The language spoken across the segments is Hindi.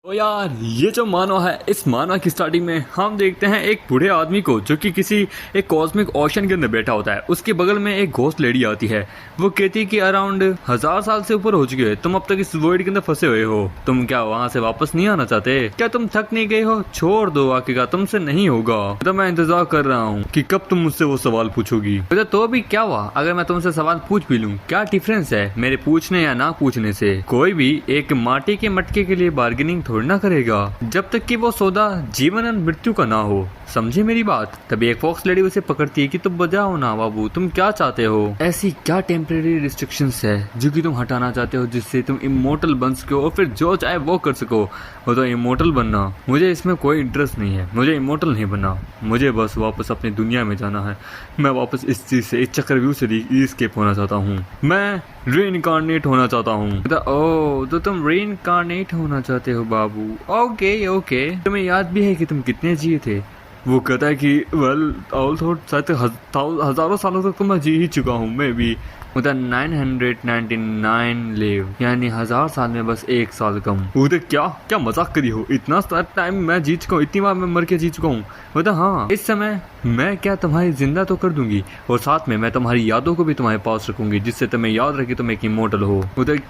तो यार ये जो मानव है, इस मानव की स्टार्टिंग में हम देखते हैं एक बूढ़े आदमी को जो कि किसी एक कॉस्मिक ओशन के अंदर बैठा होता है। उसके बगल में एक घोस्ट लेडी आती है। वो कहती है कि अराउंड 1000 साल से ऊपर हो चुके हैं, तुम अब तक इस वॉइड के अंदर फंसे हुए हो। तुम क्या वहाँ से वापस नहीं आना चाहते? क्या तुम थक नहीं गए हो? छोड़ दो, आखिरकार तुमसे नहीं होगा। तो मैं इंतजार कर रहा हूँ कि कब तुम मुझसे वो सवाल पूछोगी। तो भी क्या हुआ अगर मैं तुमसे सवाल पूछ भी लूँ? क्या डिफरेंस है मेरे पूछने या ना पूछने से? कोई भी एक माटी के मटके के लिए बार्गेनिंग थोड़ी ना करेगा जब तक कि वो सौदा जीवन और मृत्यु का ना हो। समझे मेरी बात? तभी एक फॉक्स लेडी उसे पकड़ती है कि तुम बजाओ ना बाबू, तुम क्या चाहते हो? ऐसी क्या टेम्परेरी रिस्ट्रिक्शंस है जो कि तुम हटाना चाहते हो जिससे तुम इमोर्टल बन सको और फिर जो चाहे वो कर सको? वो तो इमोर्टल बनना, मुझे इसमें कोई इंटरेस्ट नहीं है। मुझे इमोर्टल नहीं बनना, मुझे बस वापस अपनी दुनिया में जाना है। मैं वापस इस चीज से, इस चक्रव्यूह से एस्केप होना चाहता हूँ। मैं रीइनकार्नेट होना चाहता हूँ। ओह, तो तुम रीइनकार्नेट होना चाहते हो बाबू? ओके ओके, तुम्हें याद भी है कि तुम कितने जिए थे? वो कहता है कि वेल शायद हजारों सालों तक तो मैं जी ही चुका हूँ। मैं भी 999 लिव, यानी 1000 साल में बस 1 साल कम। उधर क्या क्या मजाक करी हो? इतना सारा टाइम मैं जी चुका हूँ, इतनी बार मैं मर के जी चुका हूँ। मतलब हाँ, इस समय मैं क्या तुम्हारी जिंदा तो कर दूंगी और साथ में मैं तुम्हारी यादों को भी तुम्हारे पास रखूंगी जिससे तुम्हें याद रखे तुम एक इमोर्टल हो। उधर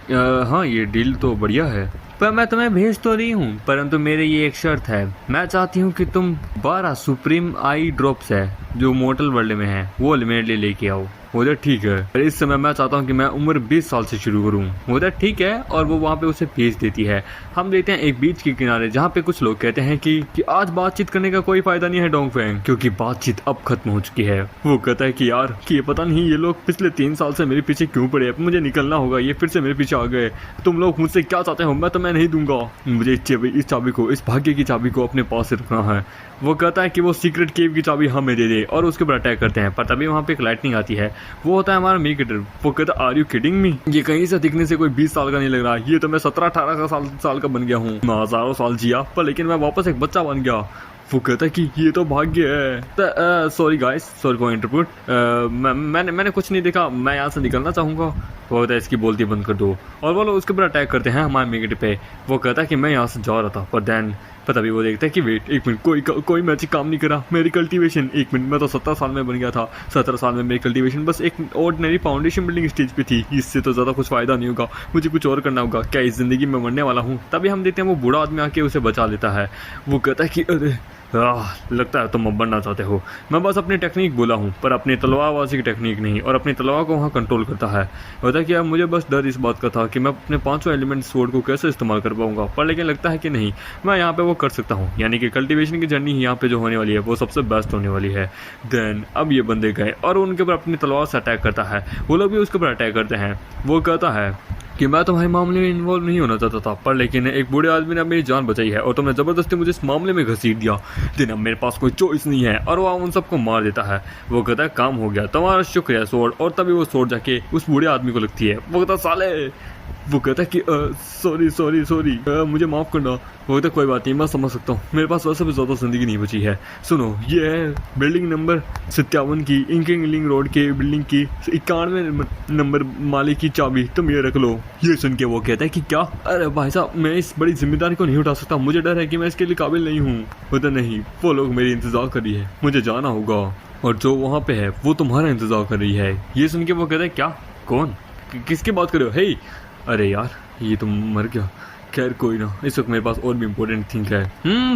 हाँ, ये डील तो बढ़िया है, पर मैं तुम्हें भेज तो रही हूँ, परंतु मेरे ये एक शर्त है। मैं चाहती हूँ कि तुम 12 सुप्रीम आई ड्रॉप्स है जो मोर्टल वर्ल्ड में है वो मेरे लिए लेके आओ। उधर ठीक है, पर इस समय मैं चाहता हूँ कि मैं उम्र 20 साल से शुरू करूँ। उधर ठीक है, और वो वहाँ पे उसे भेज देती है। हम देखते हैं एक बीच के किनारे जहाँ पे कुछ लोग कहते हैं कि आज बातचीत करने का कोई फायदा नहीं है डोंगफेंग, क्योंकि बातचीत अब खत्म हो चुकी है। वो कहता है कि यार कि ये पता नहीं ये लोग पिछले 3 साल से मेरे पीछे क्यों पड़े, अब मुझे निकलना होगा, ये फिर से मेरे पीछे आ गए। तुम लोग मुझसे क्या चाहते हो? मैं तुम्हें नहीं दूंगा। मुझे इस चाबी को, इस भाग्य की चाबी को अपने पास से रखना है। वो कहता है कि वो सीक्रेट केव की चाबी हमें दे दे और उसके ऊपर अटैक करते हैं। पर तभी वहाँ पे एक लाइटनिंग आती है। वो होता है हमारा मीकेटर। वो कहता है आर यू किडिंग मी? ये कहीं से दिखने से कोई 20 साल का नहीं लग रहा। ये तो मैं 17-18 का साल का बन गया हूँ। मैं हजारों साल जिया पर लेकिन मैं वापस एक बच्चा बन गया। वो कहता है कि ये तो भाग्य है। Sorry guys, sorry for interrupt. मैंने कुछ नहीं देखा, मैं यहाँ से निकलना चाहूँगा। वो कहता है इसकी बोलती बंद कर दो, और वो लोग उसके ऊपर अटैक करते हैं हमारे मेगेट पे। वो कहता है कि मैं यहाँ से जा रहा था, पर देन तभी वो देखता है कि वेट एक मिनट, कोई मैजिक काम नहीं करा। मेरी कल्टीवेशन, एक मिनट, मैं तो 17 साल में बन गया था। 17 साल में मेरी कल्टीवेशन बस एक ऑर्डिनरी फाउंडेशन बिल्डिंग स्टेज पे थी। इससे तो ज्यादा कुछ फायदा नहीं होगा, मुझे कुछ और करना होगा। क्या इस जिंदगी में मरने वाला हूँ? तभी हम देखते हैं वो बूढ़ा आदमी आके उसे बचा लेता है। वो कहता है कि अरे लगता है तुम अब बनना चाहते हो। मैं बस अपनी टेक्निक बोला हूँ, पर अपनी तलवारबाजी की टेक्निक नहीं, और अपनी तलवार को वहाँ कंट्रोल करता है। होता है कि अब मुझे बस डर इस बात का था कि मैं अपने 5 एलिमेंट स्वॉर्ड को कैसे इस्तेमाल कर पाऊंगा, पर लेकिन लगता है कि नहीं, मैं यहाँ पे वो कर सकता हूँ। यानी कि कल्टीवेशन की जर्नी यहाँ पे जो होने वाली है वो सबसे बेस्ट होने वाली है। देन अब ये बंदे गए और उनके ऊपर अपनी तलवार से अटैक करता है। वो लोग भी उसके ऊपर अटैक करते हैं। वो कहता है कि मैं तुम्हारे मामले में इन्वॉल्व नहीं होना चाहता था, पर लेकिन एक बूढ़े आदमी ने मेरी जान बचाई है और तुमने जबरदस्ती मुझे इस मामले में घसीट दिया। दिन अब मेरे पास कोई चॉइस नहीं है, और वो उन सबको मार देता है। वो कहता है काम हो गया, तुम्हारा शुक्रिया स्वॉर्ड। और तभी वो स्वॉर्ड जाके उस बूढ़े आदमी को लगती है। वो कहता साले, वो कहता है कि सॉरी मुझे माफ करना। वो कहता कोई बात नहीं, मैं समझ सकता हूँ, मेरे पास वैसे भी ज्यादा जिंदगी नहीं बची है। सुनो, ये है बिल्डिंग नंबर 57 की, इंकिंग लिंग रोड के बिल्डिंग की 91 नंबर माले की चाबी, तुम ये रख लो। ये सुन के वो कहता है कि क्या? अरे भाई साहब, मैं इस बड़ी जिम्मेदारी को नहीं उठा सकता, मुझे डर है कि मैं इसके लिए काबिल नहीं हूँ। होता नहीं, वो लोग मेरी इंतजार कर रही है, मुझे जाना होगा, और जो वहाँ पे है वो तुम्हारा इंतजार कर रही है। ये सुन के वो कहता है क्या? कौन? किसकी बात कर रहे हो? हे, अरे यार ये तो मर गया। खैर कोई ना, इस वक्त मेरे पास और भी इम्पोर्टेंट थिंग है।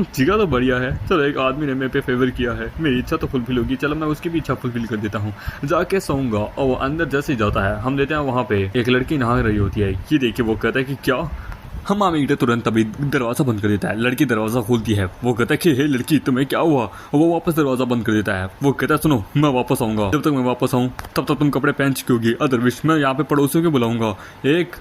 जीगा तो बढ़िया है। चलो, एक आदमी ने मेरे पे फेवर किया है, मेरी इच्छा तो फुलफिल होगी। चलो मैं उसकी भी इच्छा फुलफिल कर देता हूँ, जाके सोऊंगा। और वो अंदर जैसे ही जाता है, हम देते हैं वहाँ पे एक लड़की नहा रही होती है। ये देखिए वो कहता है कि क्या? हम आमिर तुरंत अभी दरवाजा बंद कर देता है। लड़की दरवाजा खोलती है। वो कहता है कि हे लड़की, तुम्हें क्या हुआ? और वो वापस दरवाजा बंद कर देता है। वो कहता है सुनो, मैं वापस आऊंगा, जब तक मैं वापस आऊँ तब तक तुम कपड़े पहन चुकी होगी, अदरवाइज मैं यहाँ पे पड़ोसियों को बुलाऊंगा। 1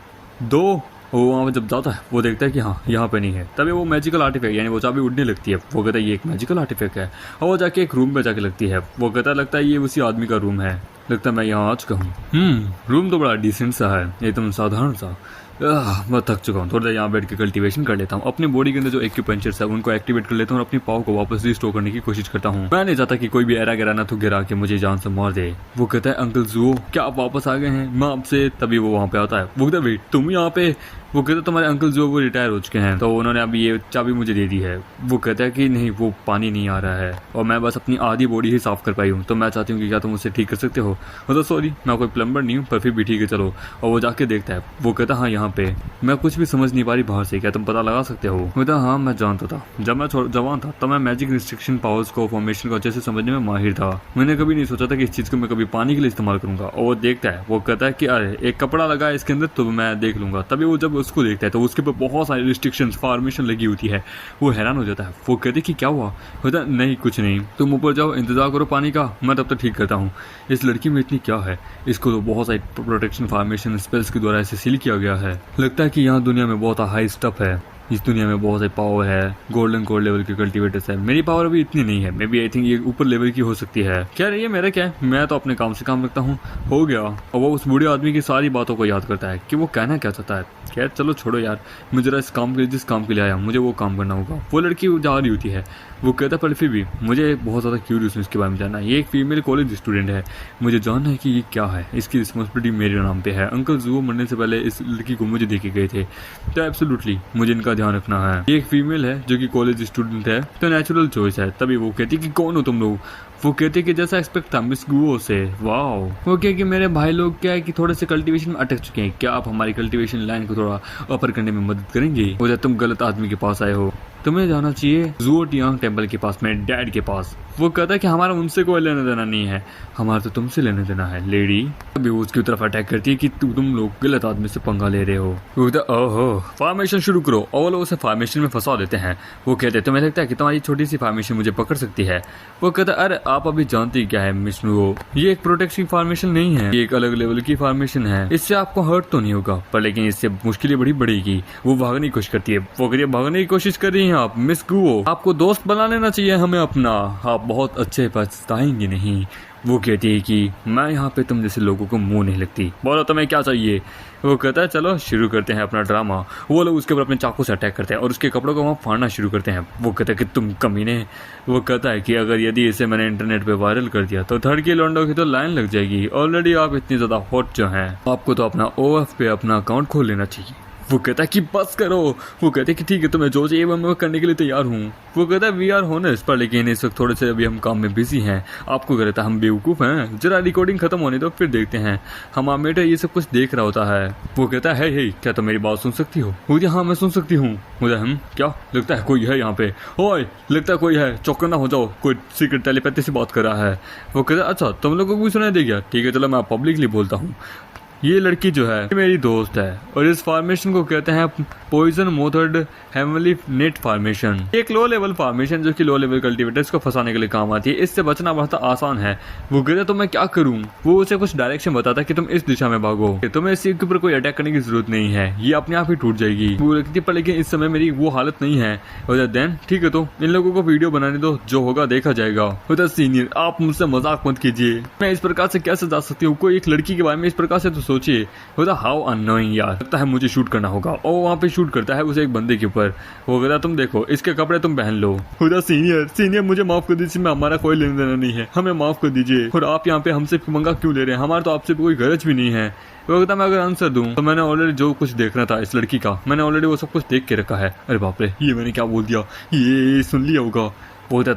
2। वो वहाँ पे जब जाता है वो देखता है कि हाँ यहाँ पे नहीं है। तभी वो मैजिकल आर्टिफैक्ट, यानी वो चाबी उड़ने लगती है। वो कहता है ये एक मैजिकल आर्टिफैक्ट है, और वो जाके एक रूम पे जाके लगती है। वो कहता है लगता है ये उसी आदमी का रूम है, लगता है मैं यहाँ आ चुका हूँ। रूम तो बड़ा डिसेंट सा है, एकदम साधारण सा। मैं थक चुका हूँ, थोड़ा देर यहाँ बैठ के कल्टीवेशन कर लेता हूँ। अपनी बॉडी के अंदर जो एक्यूपेंचर्स है उनको एक्टिवेट कर लेता हूँ और अपनी पावर को वापस रिस्टोर करने की कोशिश करता हूँ। मैं नहीं चाहता कि कोई भी एरा गिरा ना तो गिरा के मुझे जान से मार दे। वो कहता है अंकल जुओ, क्या आप वापस आ गए हैं? मैं आपसे, तभी वो वहाँ पे आता है। वो कहता है वेट, तुम यहाँ पे? वो कहता तुम्हारे अंकल जो वो रिटायर हो चुके हैं, तो उन्होंने अभी ये चाबी मुझे दे दी है। वो कहता है कि नहीं, वो पानी नहीं आ रहा है और मैं बस अपनी आधी बॉडी ही साफ कर पाई हूँ, तो मैं चाहती हूँ कि क्या तुम उसे ठीक कर सकते हो। तो सॉरी, मैं कोई प्लम्बर नहीं हूँ, पर फिर भी ठीक है चलो। और वो जाके देखता है। वो कहता हाँ यहाँ पे मैं कुछ भी समझ नहीं पा रही बाहर से, क्या तुम पता लगा सकते हो। कहता हाँ मैं जानता था, जब मैं जवान था तब मैं मैजिक रिस्ट्रिक्शन पावर्स को, फॉर्मेशन को अच्छे से समझने में माहिर था। मैंने कभी नहीं सोचा था कि इस चीज को मैं कभी पानी के लिए इस्तेमाल करूंगा। और वो देखता है, वो कहता है कि अरे एक कपड़ा लगा है इसके अंदर, तो मैं देख लूंगा। तभी वो जब उसको देखता है तो उसके ऊपर बहुत सारी रिस्ट्रिक्शन फॉर्मेशन लगी होती है। वो हैरान हो जाता है। वो कहते कि क्या हुआ। होता नहीं कुछ नहीं, तुम ऊपर जाओ, इंतजार करो पानी का, मैं तब तक ठीक करता हूँ। इस लड़की में इतनी क्या है, इसको तो बहुत सारी प्रोटेक्शन फॉर्मेशन स्पेल्स के द्वारा ऐसे सील किया गया है। लगता है कि यहाँ दुनिया में बहुत हाई स्टफ है, इस दुनिया में बहुत सारी पावर है, गोल्डन कोर लेवल के कल्टीवेटर्स है। मेरी पावर अभी इतनी नहीं है, मे बी आई थिंक ये ऊपर लेवल की हो सकती है। क्या रही है मेरा, क्या है, मैं तो अपने काम से काम रखता हूँ, हो गया। और वो उस बूढ़े आदमी की सारी बातों को याद करता है कि वो कहना क्या चाहता है। खैर चलो छोड़ो यार, मैं जरा इस काम के लिए, जिस काम के लिए आया मुझे वो काम करना होगा। वो लड़की जा रही होती है। वो कहता है पर फिर भी मुझे बहुत ज़्यादा क्यूरियस हूँ इसके बारे में जानना। ये एक फीमेल कॉलेज स्टूडेंट है, मुझे जानना है कि ये क्या है, इसकी रिस्पॉन्सिबिलिटी मेरे नाम पे है। अंकल जू मरने से पहले इस लड़की को मुझे देके गए थे, तो एब्सोल्युटली मुझे इनका ध्यान रखना है। ये एक फीमेल है जो कि कॉलेज स्टूडेंट है, तो नेचुरल चॉइस है। तभी वो कहती कि कौन हो तुम लोग। वो कहते कि जैसा एक्सपेक्ट था मिस गुओ से। वाओ। वो कहे कि मेरे भाई लोग क्या है कि थोड़े से कल्टीवेशन में अटक चुके हैं, क्या आप हमारी कल्टीवेशन लाइन को थोड़ा अपर करने में मदद करेंगे। वो जब तुम गलत आदमी के पास आए हो, तुम्हें जाना चाहिए ज़ुओटियांग टेम्पल के पास, मेरे डैड के पास। वो कहता है कि हमारा उनसे कोई लेना देना नहीं है, हमारा तो तुमसे लेना देना है लेडी। अभी वो उसकी तरफ अटैक करती है कि तुम लोग गलत आदमी से पंगा ले रहे हो। वो कहता है ओहो फॉर्मेशन शुरू करो, और लोग उसे फॉर्मेशन में फंसा देते हैं। वो कहते हैं तुम्हें लगता है कि तुम्हारी छोटी सी फॉर्मेशन मुझे पकड़ सकती है। वो कहता है अरे आप अभी जानती क्या है मिस गुओ, ये एक प्रोटेक्शन फॉर्मेशन नहीं है, ये एक अलग लेवल की फॉर्मेशन है। इससे आपको हर्ट तो नहीं होगा, पर लेकिन इससे मुश्किलें बड़ी बढ़ेगी। वो भागने की कोशिश करती है। वो कहती है भागने की कोशिश कर रही है आप मिस गुओ, आपको दोस्त बना लेना चाहिए हमें अपना, आप बहुत अच्छे पछताएंगे नहीं। वो कहती है कि मैं यहाँ पे तुम जैसे लोगों को मुंह नहीं लगती, बोलो तुम्हें क्या चाहिए। वो कहता है चलो शुरू करते हैं अपना ड्रामा। वो लोग उसके ऊपर अपने चाकू से अटैक करते हैं और उसके कपड़ों को वहाँ फाड़ना शुरू करते हैं। वो कहता है कि तुम कमीने। वो कहता है कि अगर यदि इसे मैंने इंटरनेट पे वायरल कर दिया तो थर्ड की लौंडों की तो लाइन लग जाएगी। ऑलरेडी आप इतनी ज्यादा हॉट जो हैं, आपको तो अपना OF पे अपना अकाउंट खोल लेना चाहिए। वो कहता है कि बस करो। वो कहते हैं कि ठीक है तुम्हें जो चाहिए मैं करने के लिए तैयार हूँ। वो कहता है वी आर होनेस्ट, पर लेकिन इस वक्त थोड़े से अभी हम काम में बिजी हैं। आपको कहता है हम बेवकूफ़ हैं, जरा रिकॉर्डिंग खत्म होने दो फिर देखते हैं। हमारा बेटा ये सब कुछ देख रहा होता है। वो कहता है हे क्या तुम मेरी बात सुन सकती हो। मुझे हाँ मैं सुन सकती हूँ। मुझे हम क्या लगता है कोई है यहाँ पे, ओए लगता है कोई है, चौकन्ना हो जाओ, कोई सीक्रेट टेलीपैथी से बात कर रहा है। वो कहता है अच्छा तुम लोगों को भी सुनाई दे गया, ठीक है चलो मैं पब्लिकली बोलता हूँ। ये लड़की जो है मेरी दोस्त है और इस फॉर्मेशन को कहते हैं पॉइजन मोथड हेवनली नेट फॉर्मेशन। एक लो लेवल फॉर्मेशन जो कि लो लेवल कल्टीवेटर्स को फंसाने के लिए काम आती है। इससे बचना बहुत आसान है। वो कहते तो मैं क्या करूं। वो उसे कुछ डायरेक्शन बताता है कि तुम इस दिशा में भागो, तुम्हें इस के ऊपर कोई अटैक करने की जरूरत नहीं है, ये अपने आप ही टूट जाएगी। वो लगती पर लेकिन इस समय मेरी वो हालत नहीं है। देन ठीक है तो इन लोगों को वीडियो बनाने दो, जो होगा देखा जाएगा। सीनियर आप मुझसे मजाक मत कीजिए, मैं इस प्रकार से कैसे जा सकती हूँ कोई एक लड़की के बारे में इस प्रकार से, तो सोचिए हाउ अननोइंग यार। लगता है मुझे शूट करना होगा। और वहाँ पे शूट करता है उसे एक बंदे के ऊपर। वो कहता तुम देखो इसके कपड़े तुम पहन लो। खुदा सीनियर मुझे माफ कर दीजिए, मैं हमारा कोई लेना देना नहीं है, हमें माफ कर दीजिए। और आप यहाँ पे हमसे पंगा क्यों ले रहे हैं, हमारा तो आपसे कोई गरज भी नहीं है। वो कहता मैं अगर आंसर दूं तो मैंने ऑलरेडी जो कुछ देखना था इस लड़की का, मैंने ऑलरेडी वो सब कुछ देख के रखा है। अरे बाप रे ये मैंने क्या बोल दिया, ये सुन लिया होगा। वो कहता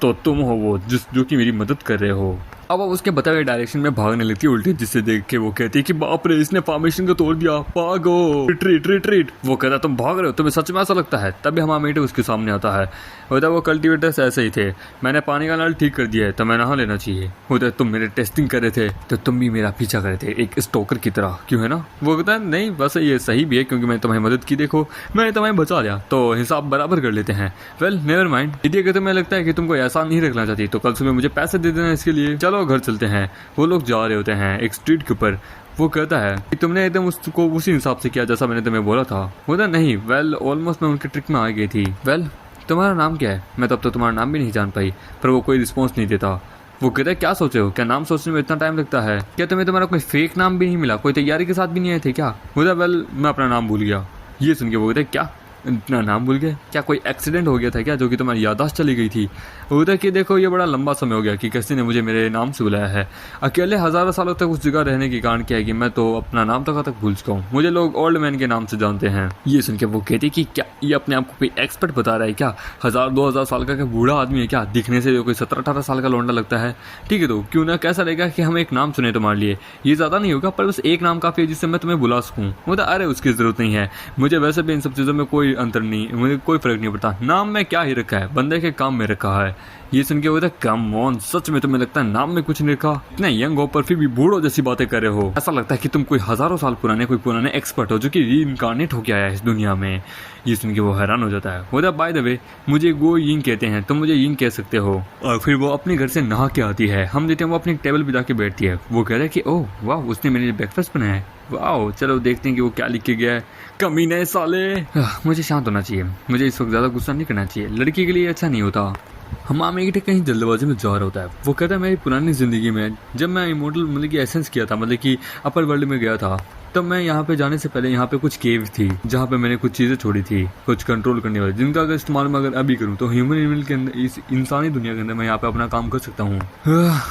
तो तुम हो वो जो कि मेरी मदद कर रहे हो। अब उसके बताए हुए डायरेक्शन में भागने लगती है उल्टी, जिससे देख के वो कहती है कि बाप रे इसने फॉर्मेशन को तोड़ दिया, भागो रिट्रीट। वो कहता तुम भाग रहे हो, तुम्हें सच में ऐसा लगता है। तभी हमारा मेटे उसके सामने आता है। होता वो कल्टीवेटर्स ऐसे ही थे, मैंने पानी का नल ठीक कर दिया है तो मैं नहा लेना चाहिए। होता तुम मेरे टेस्टिंग कर रहे थे तो तुम भी मेरा पीछा कर रहे थे एक स्टोकर की तरह, क्यों है ना। वो कहता है नहीं वैसे ये सही भी है क्योंकि मैंने तुम्हें मदद की, देखो मैंने तुम्हें बचा लिया तो हिसाब बराबर कर लेते हैं। वेल नेवर माइंड, यदि अगर तुम्हें लगता है कि तुमको ऐसा नहीं रखना चाहती तो कल सुबह मुझे पैसे दे देना इसके लिए, चलो घर चलते हैं। वो लोग जा रहे होते हैं एक स्ट्रीट के ऊपर। वो कहता है कि तुमने एकदम उसको उसी हिसाब से किया जैसा मैंने तुम्हें बोला था। बोला नहीं वेल ऑलमोस्ट मैं उनके ट्रिक में आ गई थी। वेल तुम्हारा नाम क्या है। मैं तब तो तुम्हारा नाम भी नहीं जान पाई, पर वो कोई रिस्पॉन्स नहीं देता। वो कहता है क्या सोचे हो, क्या नाम सोचने में इतना टाइम लगता है, क्या तुम्हें तुम्हारा कोई फेक नाम भी नहीं मिला, कोई तैयारी के साथ भी नहीं आए थे क्या। बोला वेल मैं अपना नाम भूल गया। ये सुन के वो कहता है क्या इतना नाम भूल गए? क्या कोई एक्सीडेंट हो गया था क्या, जो कि तुम्हारी याददाश्त चली गई थी? उधर कि देखो ये बड़ा लंबा समय हो गया कि किसी ने मुझे मेरे नाम से बुलाया है। अकेले हजारों सालों तक उस जगह रहने के कारण क्या है कि मैं तो अपना नाम तक भूल चुका हूँ। मुझे लोग ओल्ड मैन के नाम से जानते हैं। ये सुन के वो कहती कि क्या ये अपने आप को कोई एक्सपर्ट बता रहा है क्या? 1000-2000 साल का बूढ़ा आदमी है क्या? दिखने से जो कोई 17-18 साल का लौंडा लगता है। ठीक है तो क्यों ना कैसा रहेगा कि हम एक नाम सुने तुम्हारे लिए, ये ज्यादा नहीं होगा पर बस एक नाम काफी है जिससे मैं तुम्हें बुला सकूं। मुझे अरे उसकी जरूरत नहीं है, मुझे वैसे भी इन सब चीजों में कोई अंतर नहीं, मुझे कोई फर्क नहीं पड़ता। नाम में क्या ही रखा है, बंदे के काम में रखा है। ये सुन के बोलता कम ऑन, सच में तुम्हें लगता है नाम में कुछ नहीं रखा? इतने यंग हो पर फिर भी बूढ़ों जैसी बातें कर रहे हो। ऐसा लगता है कि तुम कोई हजारों साल पुराने एक्सपर्ट हो जो कि रीइंकार्नेट होके आया है इस दुनिया में। ये सुन के वो हैरान हो जाता है। बोलता बाय द वे मुझे वो यिंग कहते हैं, तुम मुझे यिंग कह सकते हो। और फिर वो अपने घर से नहा के आती है। हम देते हैं वो अपनी टेबल पे जाके बैठती है। वो कह रहा है कि ओह वाह उसने मेरे लिए ब्रेकफास्ट बनाया है, वाह चलो देखते हैं कि वो क्या लिख के गया है। कमीने साले। मुझे शांत होना चाहिए, मुझे इस वक्त ज्यादा गुस्सा नहीं करना चाहिए, लड़की के लिए अच्छा नहीं होता। हमाम एक कहीं जल्दबाजी में जा रहा होता है। वो कहता है मेरी पुरानी जिंदगी में जब मैं इमोर्टल मतलब कि एसेंस किया था, मतलब कि अपर वर्ल्ड में गया था, तब मैं यहाँ पे जाने से पहले यहाँ पे कुछ केव थी जहाँ पे मैंने कुछ चीजें छोड़ी थी, कुछ कंट्रोल करने वाली, जिनका अगर इस्तेमाल मैं अगर अभी करूँ तो ह्यूमन एनिमल के अंदर, इस इंसानी दुनिया के अंदर मैं यहाँ पे अपना काम कर सकता हूँ।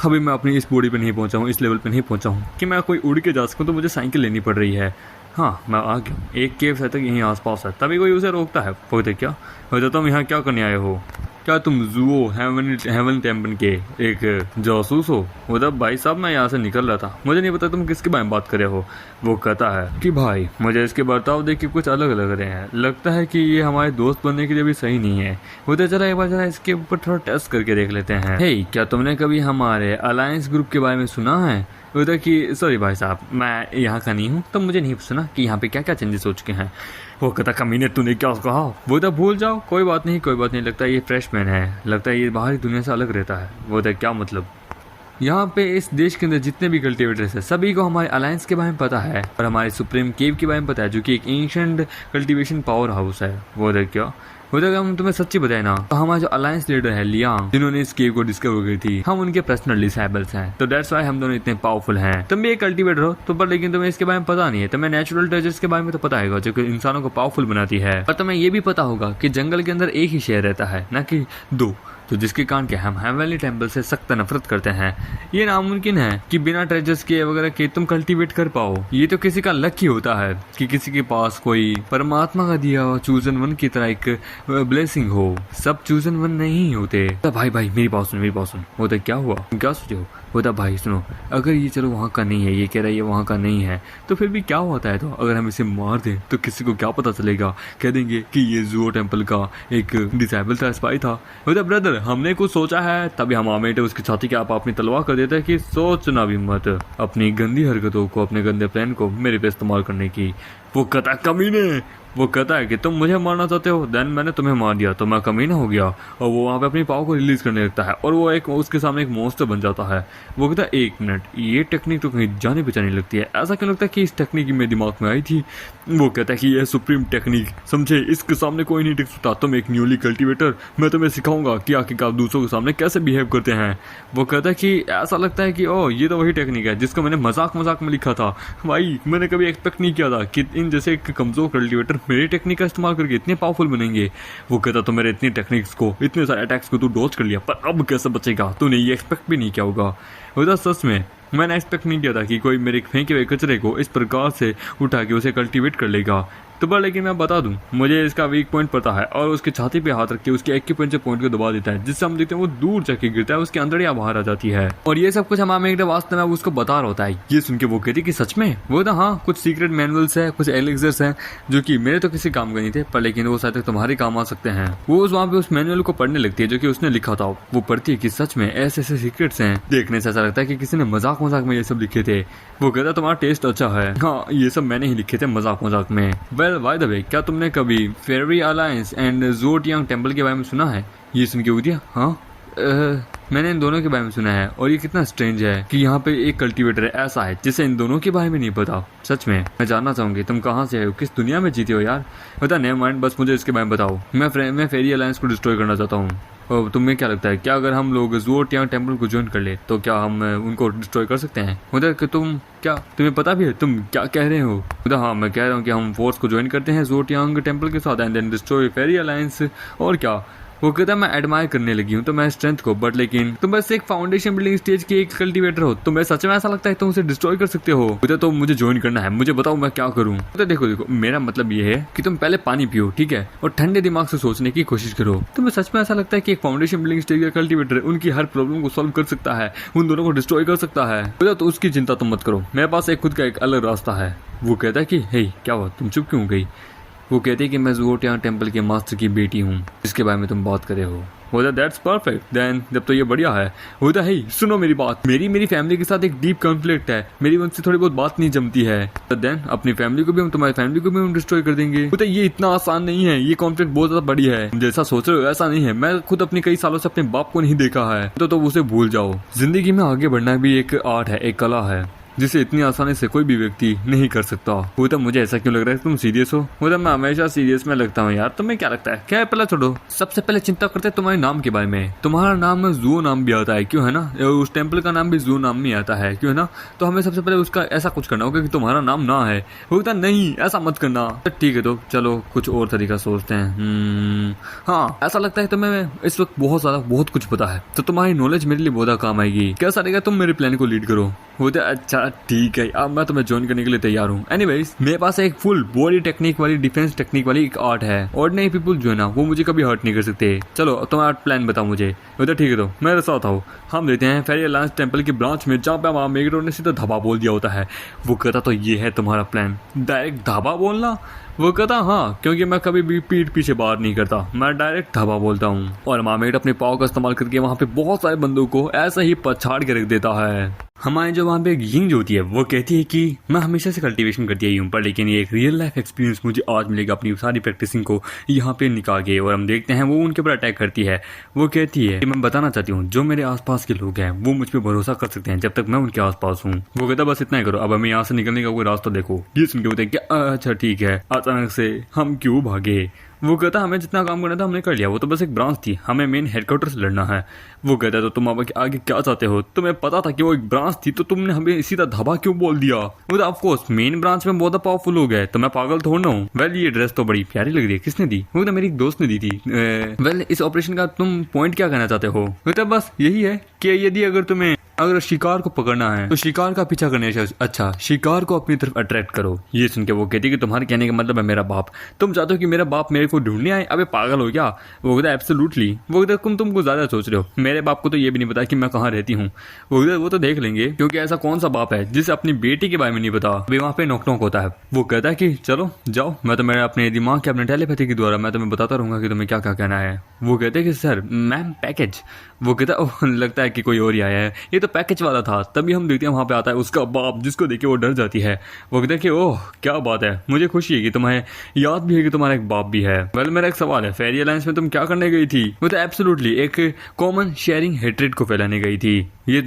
अभी मैं अपनी इस बॉडी पे नहीं पहुंचा हूँ, इस लेवल पे नहीं पहुंचा हूँ कि मैं कोई उड़ के जा सकूँ, तो मुझे साइकिल लेनी पड़ रही है। हाँ मैं आ गया, एक केव है तक यहीं आसपास है, तभी कोई उसे रोकता है। बोलते क्या बोलते तुम यहाँ क्या करने आए हो? क्या तुम जूओ हेवन टेम्पल के एक जासूस हो? बोलता भाई साहब मैं यहाँ से निकल रहा था, मुझे नहीं पता तुम किसके बारे में बात कर रहे हो। वो कहता है कि भाई मुझे इसके बर्ताव देख के कुछ अलग लग रहे हैं, लगता है कि ये हमारे दोस्त बनने के लिए भी सही नहीं है। बोलते चला एक बार जरा इसके ऊपर थोड़ा टेस्ट करके देख लेते हैं। हे क्या तुमने कभी हमारे अलायंस ग्रुप के बारे में सुना है? उधर कि सॉरी भाई साहब मैं यहाँ का नहीं हूँ, तो मुझे नहीं सुना कि यहाँ पे क्या क्या चेंजेस हो चुके हैं। वो कहता कमीने तूने क्या कहा? वो तो भूल जाओ, कोई बात नहीं कोई बात नहीं, लगता है ये फ्रेशमैन है, लगता है ये बाहरी दुनिया से अलग रहता है। वो तो क्या मतलब? यहाँ पे इस देश के अंदर जितने भी कल्टिवेटर्स हैं सभी को हमारे अलायंस के बारे में पता है और हमारे सुप्रीम केव के बारे में पता है, जो कि एक एंशिएंट कल्टीवेशन पावर हाउस है। वो तो क्या अगर हम तुम्हें सच्ची बताए ना, तो हमारा जो अलायंस लीडर है लियांग, जिन्होंने इस केव को डिस्कवर की थी, हम उनके पर्सनल डिसेबल्स हैं, तो दैट्स व्हाई हम दोनों इतने पावरफुल हैं। तुम भी एक कल्टीवेटर हो तो पर लेकिन तुम्हें इसके बारे में पता नहीं है। तुम्हें नेचुरल ट्रेजर्स के बारे में तो पता है जो कि इंसानों को पावरफुल बनाती है, और तुम्हें ये भी पता होगा कि जंगल के अंदर एक ही शेर रहता है, न कि दो, तो जिसके कारण के हम हेवनली टेम्पल से सख्त नफरत करते हैं। ये नामुमकिन है कि बिना ट्रेजर्स के वगैरह के तुम कल्टीवेट कर पाओ। ये तो किसी का लक ही होता है कि किसी के पास कोई परमात्मा का दिया हुआ चूजन वन की तरह एक ब्लेसिंग हो। सब चूजन वन नहीं होते। भाई भाई मेरी बात सुन। वो तो क्या हुआ, क्या सोचे हो? होता भाई सुनो, अगर ये चलो वहाँ का नहीं है, ये कह रहा है ये वहाँ का नहीं है, तो फिर भी क्या होता है? तो अगर हम इसे मार दें तो किसी को क्या पता चलेगा? कह देंगे कि ये जूओ टेम्पल का एक डिसेबल था, स्पाई था। होता ब्रदर हमने कुछ सोचा है, तभी हम आमेटे उसकी छाती के आप अपनी तलवार कर देते हैं कि सोचना भी मत अपनी गंदी हरकतों को, अपने गंदे प्लान को मेरे पे इस्तेमाल करने की। वो कहता कमीने, वो कहता है कि तुम मुझे मारना चाहते हो, देन मैंने तुम्हें मार दिया तो मैं कमीना हो गया। और वो वहाँ पे अपनी पावर को रिलीज करने लगता है और वो एक उसके सामने एक मॉन्स्टर बन जाता है। वो कहता है एक मिनट, ये टेक्निक तो कहीं जाने पहचाने लगती है, ऐसा क्यों लगता है कि इस टेक्निक मेरे दिमाग में आई थी? वो कहता है कि यह सुप्रीम टेक्निक समझे, इसके सामने कोई नहीं टिक सकता। तुम एक न्यूली कल्टिवेटर, मैं तुम्हें सिखाऊंगा कि आखिरकार दूसरों के सामने कैसे बिहेव करते हैं। वो कहता है कि ऐसा लगता है कि ओ ये तो वही टेक्निक है जिसको मैंने मजाक में लिखा था। भाई मैंने कभी एक्सपेक्ट नहीं किया था कि इन जैसे एक कमजोर कल्टिवेटर मेरी टेक्निक का इस्तेमाल करके इतने पावरफुल बनेंगे। वो कहता तो मेरे इतनी टेक्निक्स को, इतने सारे अटैक्स को तू डॉज कर लिया, पर अब कैसे बचेगा? तूने ये एक्सपेक्ट भी नहीं किया होगा। वो सच में मैंने एक्सपेक्ट नहीं किया था कि कोई मेरे फेंके हुए कचरे को इस प्रकार से उठा के उसे कल्टीवेट कर लेगा। तो पर लेकिन मैं बता दूं, मुझे इसका वीक पॉइंट पता है, और उसकी छाती पे हाथ रख के उसके एक्यूपेंचर पॉइंट को दबा देता है, जिससे हम देखते हैं वो दूर जाके गिरता है, उसकी अंदरिया बाहर आ जाती है। और ये सब कुछ हमारे एक वास्तव में उसको बता रहा होता है। ये सुन के वो कहती कि सच में? वो था हाँ, कुछ सीक्रेट मैनुअल्स है, कुछ एलिक्सर्स हैं जो कि मेरे तो किसी काम के नहीं थे, पर लेकिन वो शायद तुम्हारे काम आ सकते हैं। वो वहाँ पे उस मैनुअल को पढ़ने लगती है जो कि उसने लिखा था। वो पढ़ती है कि सच में ऐसे ऐसे सीक्रेट्स हैं। देखने से ऐसा लगता है कि किसी ने मजाक में ये सब लिखे थे। वो कहता तुम्हारा टेस्ट अच्छा है। हाँ ये सब मैंने ही लिखे थे मजाक में। वेल बाय द वे, क्या तुमने कभी फेयरी अलायंस एंड ज़ुओटियांग टेम्पल के बारे में सुना है? ये सुन के उठ दिया हाँ मैंने इन दोनों के बारे में सुना है और ये कितना स्ट्रेंज है कि यहाँ पे एक कल्टीवेटर ऐसा है जिसे इन दोनों के बारे में नहीं पता। सच में मैं जानना चाहूंगी तुम कहाँ से हो, किस दुनिया में जीते हो यार। बता नहीं माइंड, बस मुझे इसके बारे में बताओ। मैं फेरी अलायंस को डिस्ट्रॉय करना चाहता हूँ। और तुम्हें क्या लगता है, क्या अगर हम लोग ज़ुओ टियांग टेम्पल को ज्वाइन कर ले तो क्या हम उनको डिस्ट्रॉय कर सकते हैं? उधर कि तुम्हें पता भी है तुम क्या कह रहे हो? उधर हाँ, मैं कह रहा हूँ कि हम फोर्स को ज्वाइन करते हैं ज़ुओ टियांग टेम्पल के साथ and then destroy fairy alliance. और क्या? वो कहता मैं एडमायर करने लगी हूँ तो मैं स्ट्रेंथ को, बट लेकिन तुम बस एक फाउंडेशन बिल्डिंग स्टेज के एक कल्टीवेटर हो। तुम्हें सच में ऐसा लगता है तुम उसे डिस्ट्रॉय कर सकते हो? तो मुझे ज्वाइन करना है, मुझे बताओ मैं क्या करूँ? तो देखो मेरा मतलब ये है कि तुम पहले पानी पियो, ठीक है, और ठंडे दिमाग से सोचने की कोशिश करो। तुम्हें सच में ऐसा लगता है कि एक फाउंडेशन बिल्डिंग स्टेज का कल्टीवेटर उनकी हर प्रॉब्लम को सॉल्व कर सकता है, उन दोनों को डिस्ट्रॉय कर सकता है? तो उसकी चिंता तुम मत करो, मेरे पास एक खुद का एक अलग रास्ता है। वो कहता है कि हे क्या हुआ, तुम चुप क्यों हो गई? वो कहते हैं कि मैं ज़ुओ टियांग टेम्पल के मास्टर की बेटी हूँ जिसके बारे में तुम बात करे हो। बोला दैट्स परफेक्ट देन, जब तो ये बढ़िया है। होता है सुनो मेरी बात, मेरी फैमिली के साथ एक डीप कॉन्फ्लिक्ट है, मेरी उनसे थोड़ी बहुत बात नहीं जमती है। तो देन अपनी फैमिली को भी हम, तुम्हारी फैमिली को भी हम डिस्ट्रॉय कर देंगे। होता ये इतना आसान नहीं है, ये कॉन्फ्लिक्ट बहुत ज्यादा बड़ी है। जैसा सोच रहे हो ऐसा नहीं है। मैं खुद अपने कई सालों से अपने बाप को नहीं देखा है तो उसे भूल जाओ। जिंदगी में आगे बढ़ना भी एक आर्ट है, एक कला है जिसे इतनी आसानी से कोई भी व्यक्ति नहीं कर सकता। वो तो मुझे ऐसा क्यों लग रहा है तुम सीरियस हो? वो तो मैं हमेशा सीरियस में लगता हूँ यार, तुम्हें क्या लगता है? क्या है पहले छोड़ो, सबसे पहले चिंता करते हैं तुम्हारे नाम के बारे में। तुम्हारा नाम ज़ुओ नाम भी आता है, क्यों है ना? उस टेम्पल का नाम भी ज़ुओ नाम में आता है, क्यों है ना? तो हमें सबसे पहले उसका ऐसा कुछ करना होगा कि तुम्हारा नाम ना है। वो कहता नहीं ऐसा मत करना। ठीक है तो चलो कुछ और तरीका सोचते हैं। हाँ ऐसा लगता है तुम्हें इस वक्त बहुत कुछ पता है, तो तुम्हारी नॉलेज मेरे लिए बहुत काम आएगी। कैसा रहेगा तुम मेरे प्लान को लीड करो? बोलते अच्छा ठीक है, अब मैं तुम्हें ज्वाइन करने के लिए तैयार हूँ। एनीवेज मेरे पास एक फुल बॉडी टेक्निक वाली, डिफेंस टेक्निक वाली एक आर्ट है। ऑर्डिनरी पीपल जो है ना वो मुझे कभी हर्ट नहीं कर सकते। चलो तुम्हारा प्लान बताओ मुझे। बोलते ठीक है तो मेरे साथ आओ, हम लेते हैं फेरी अलायंस टेम्पल की ब्रांच में जहाँ पे वहाँ मेगेडोर ने सीधा धाबा बोल दिया होता है। वो कहता तो ये है तुम्हारा प्लान, डायरेक्ट धाबा बोलना? वो कहता हाँ, क्योंकि मैं कभी भी पीठ पीछे बात नहीं करता, मैं डायरेक्ट धाबा बोलता हूँ। और मामेट अपने पाव का इस्तेमाल करके वहाँ पे बहुत सारे बंदों को ऐसा ही पछाड़ के रख देता है। हमारे जो वहाँ पे एक यिंग होती है वो कहती है कि मैं हमेशा से कल्टीवेशन करती आई हूँ, पर लेकिन ये एक रियल लाइफ एक्सपीरियंस मुझे आज मिलेगा अपनी सारी प्रैक्टिसिंग को यहाँ पे निकाल के। और हम देखते हैं वो उनके ऊपर अटैक करती है। वो कहती है कि मैं बताना चाहती हूँ जो मेरे आसपास के लोग हैं वो मुझ पर भरोसा कर सकते हैं जब तक मैं उनके आसपास हूँ। वो कहता बस इतना ही करो, अब हमें यहाँ से निकलने का कोई रास्ता देखो। ये सुन के बोलते क्या अच्छा ठीक है, अचानक से हम क्यों भागे? वो कहता हमें जितना काम करना था हमने कर लिया, वो तो बस एक ब्रांच थी, हमें मेन हेडक्वार्टर से लड़ना है। वो कहता है तो तुम अब आगे क्या चाहते हो? तुम्हें पता था कि वो एक ब्रांच थी तो तुमने हमें सीधा धाबा क्यों बोल दिया? वो ऑफ कोर्स मेन ब्रांच में बहुत पावरफुल लोग है, तो मैं पागल थोड़ा ना हूँ। वेल ये ड्रेस तो बड़ी प्यारी लग रही है, किसने दी? वो तो मेरी एक दोस्त ने दी थी। वेल इस ऑपरेशन का तुम पॉइंट क्या कहना चाहते हो? तो बस यही है कि यदि अगर शिकार को पकड़ना है तो शिकार का पीछा करने से अच्छा शिकार को अपनी तरफ अट्रैक्ट करो। ये सुन के वो कहती कि तुम्हारे कहने का मतलब है मेरा बाप, तुम चाहते हो कि मेरा बाप मेरे को ढूंढने आए? अबे पागल हो क्या? वो कहता एब्सोल्युटली। वो कहता तुम कुछ ज्यादा सोच रहे हो, मेरे बाप को तो ये भी नहीं पता कि मैं कहाँ रहती हूँ। वो तो देख लेंगे, क्योंकि ऐसा कौन सा बाप है जिसे अपनी बेटी के बारे में नहीं पता। अभी वहाँ पे नॉक होता है। वो कहता है कि चलो जाओ, मैं तो मेरे अपने दिमाग के अपने टेलीपैथी के द्वारा मैं तुम्हें बताता रहूंगा कि तुम्हें क्या क्या कहना है। वो कहते हैं कि सर मैम पैकेज। वो कहता लगता है कि कोई और ही आया है, ये तो पैकेज वाला था। तभी हम देखते हैं वहाँ पे आता है उसका बाप, जिसको देख के वो डर जाती है। वो कहता है कि ओह क्या बात है, मुझे खुशी है कि तुम्हें याद भी है कि तुम्हारा एक बाप भी है। वेल मेरा एक सवाल है, फेरी अलायंस में तुम क्या करने गई थी? वो तो एब्सोल्युटली एक कॉमन शेयरिंग हेट्रेड को फैलाने गई थी। ये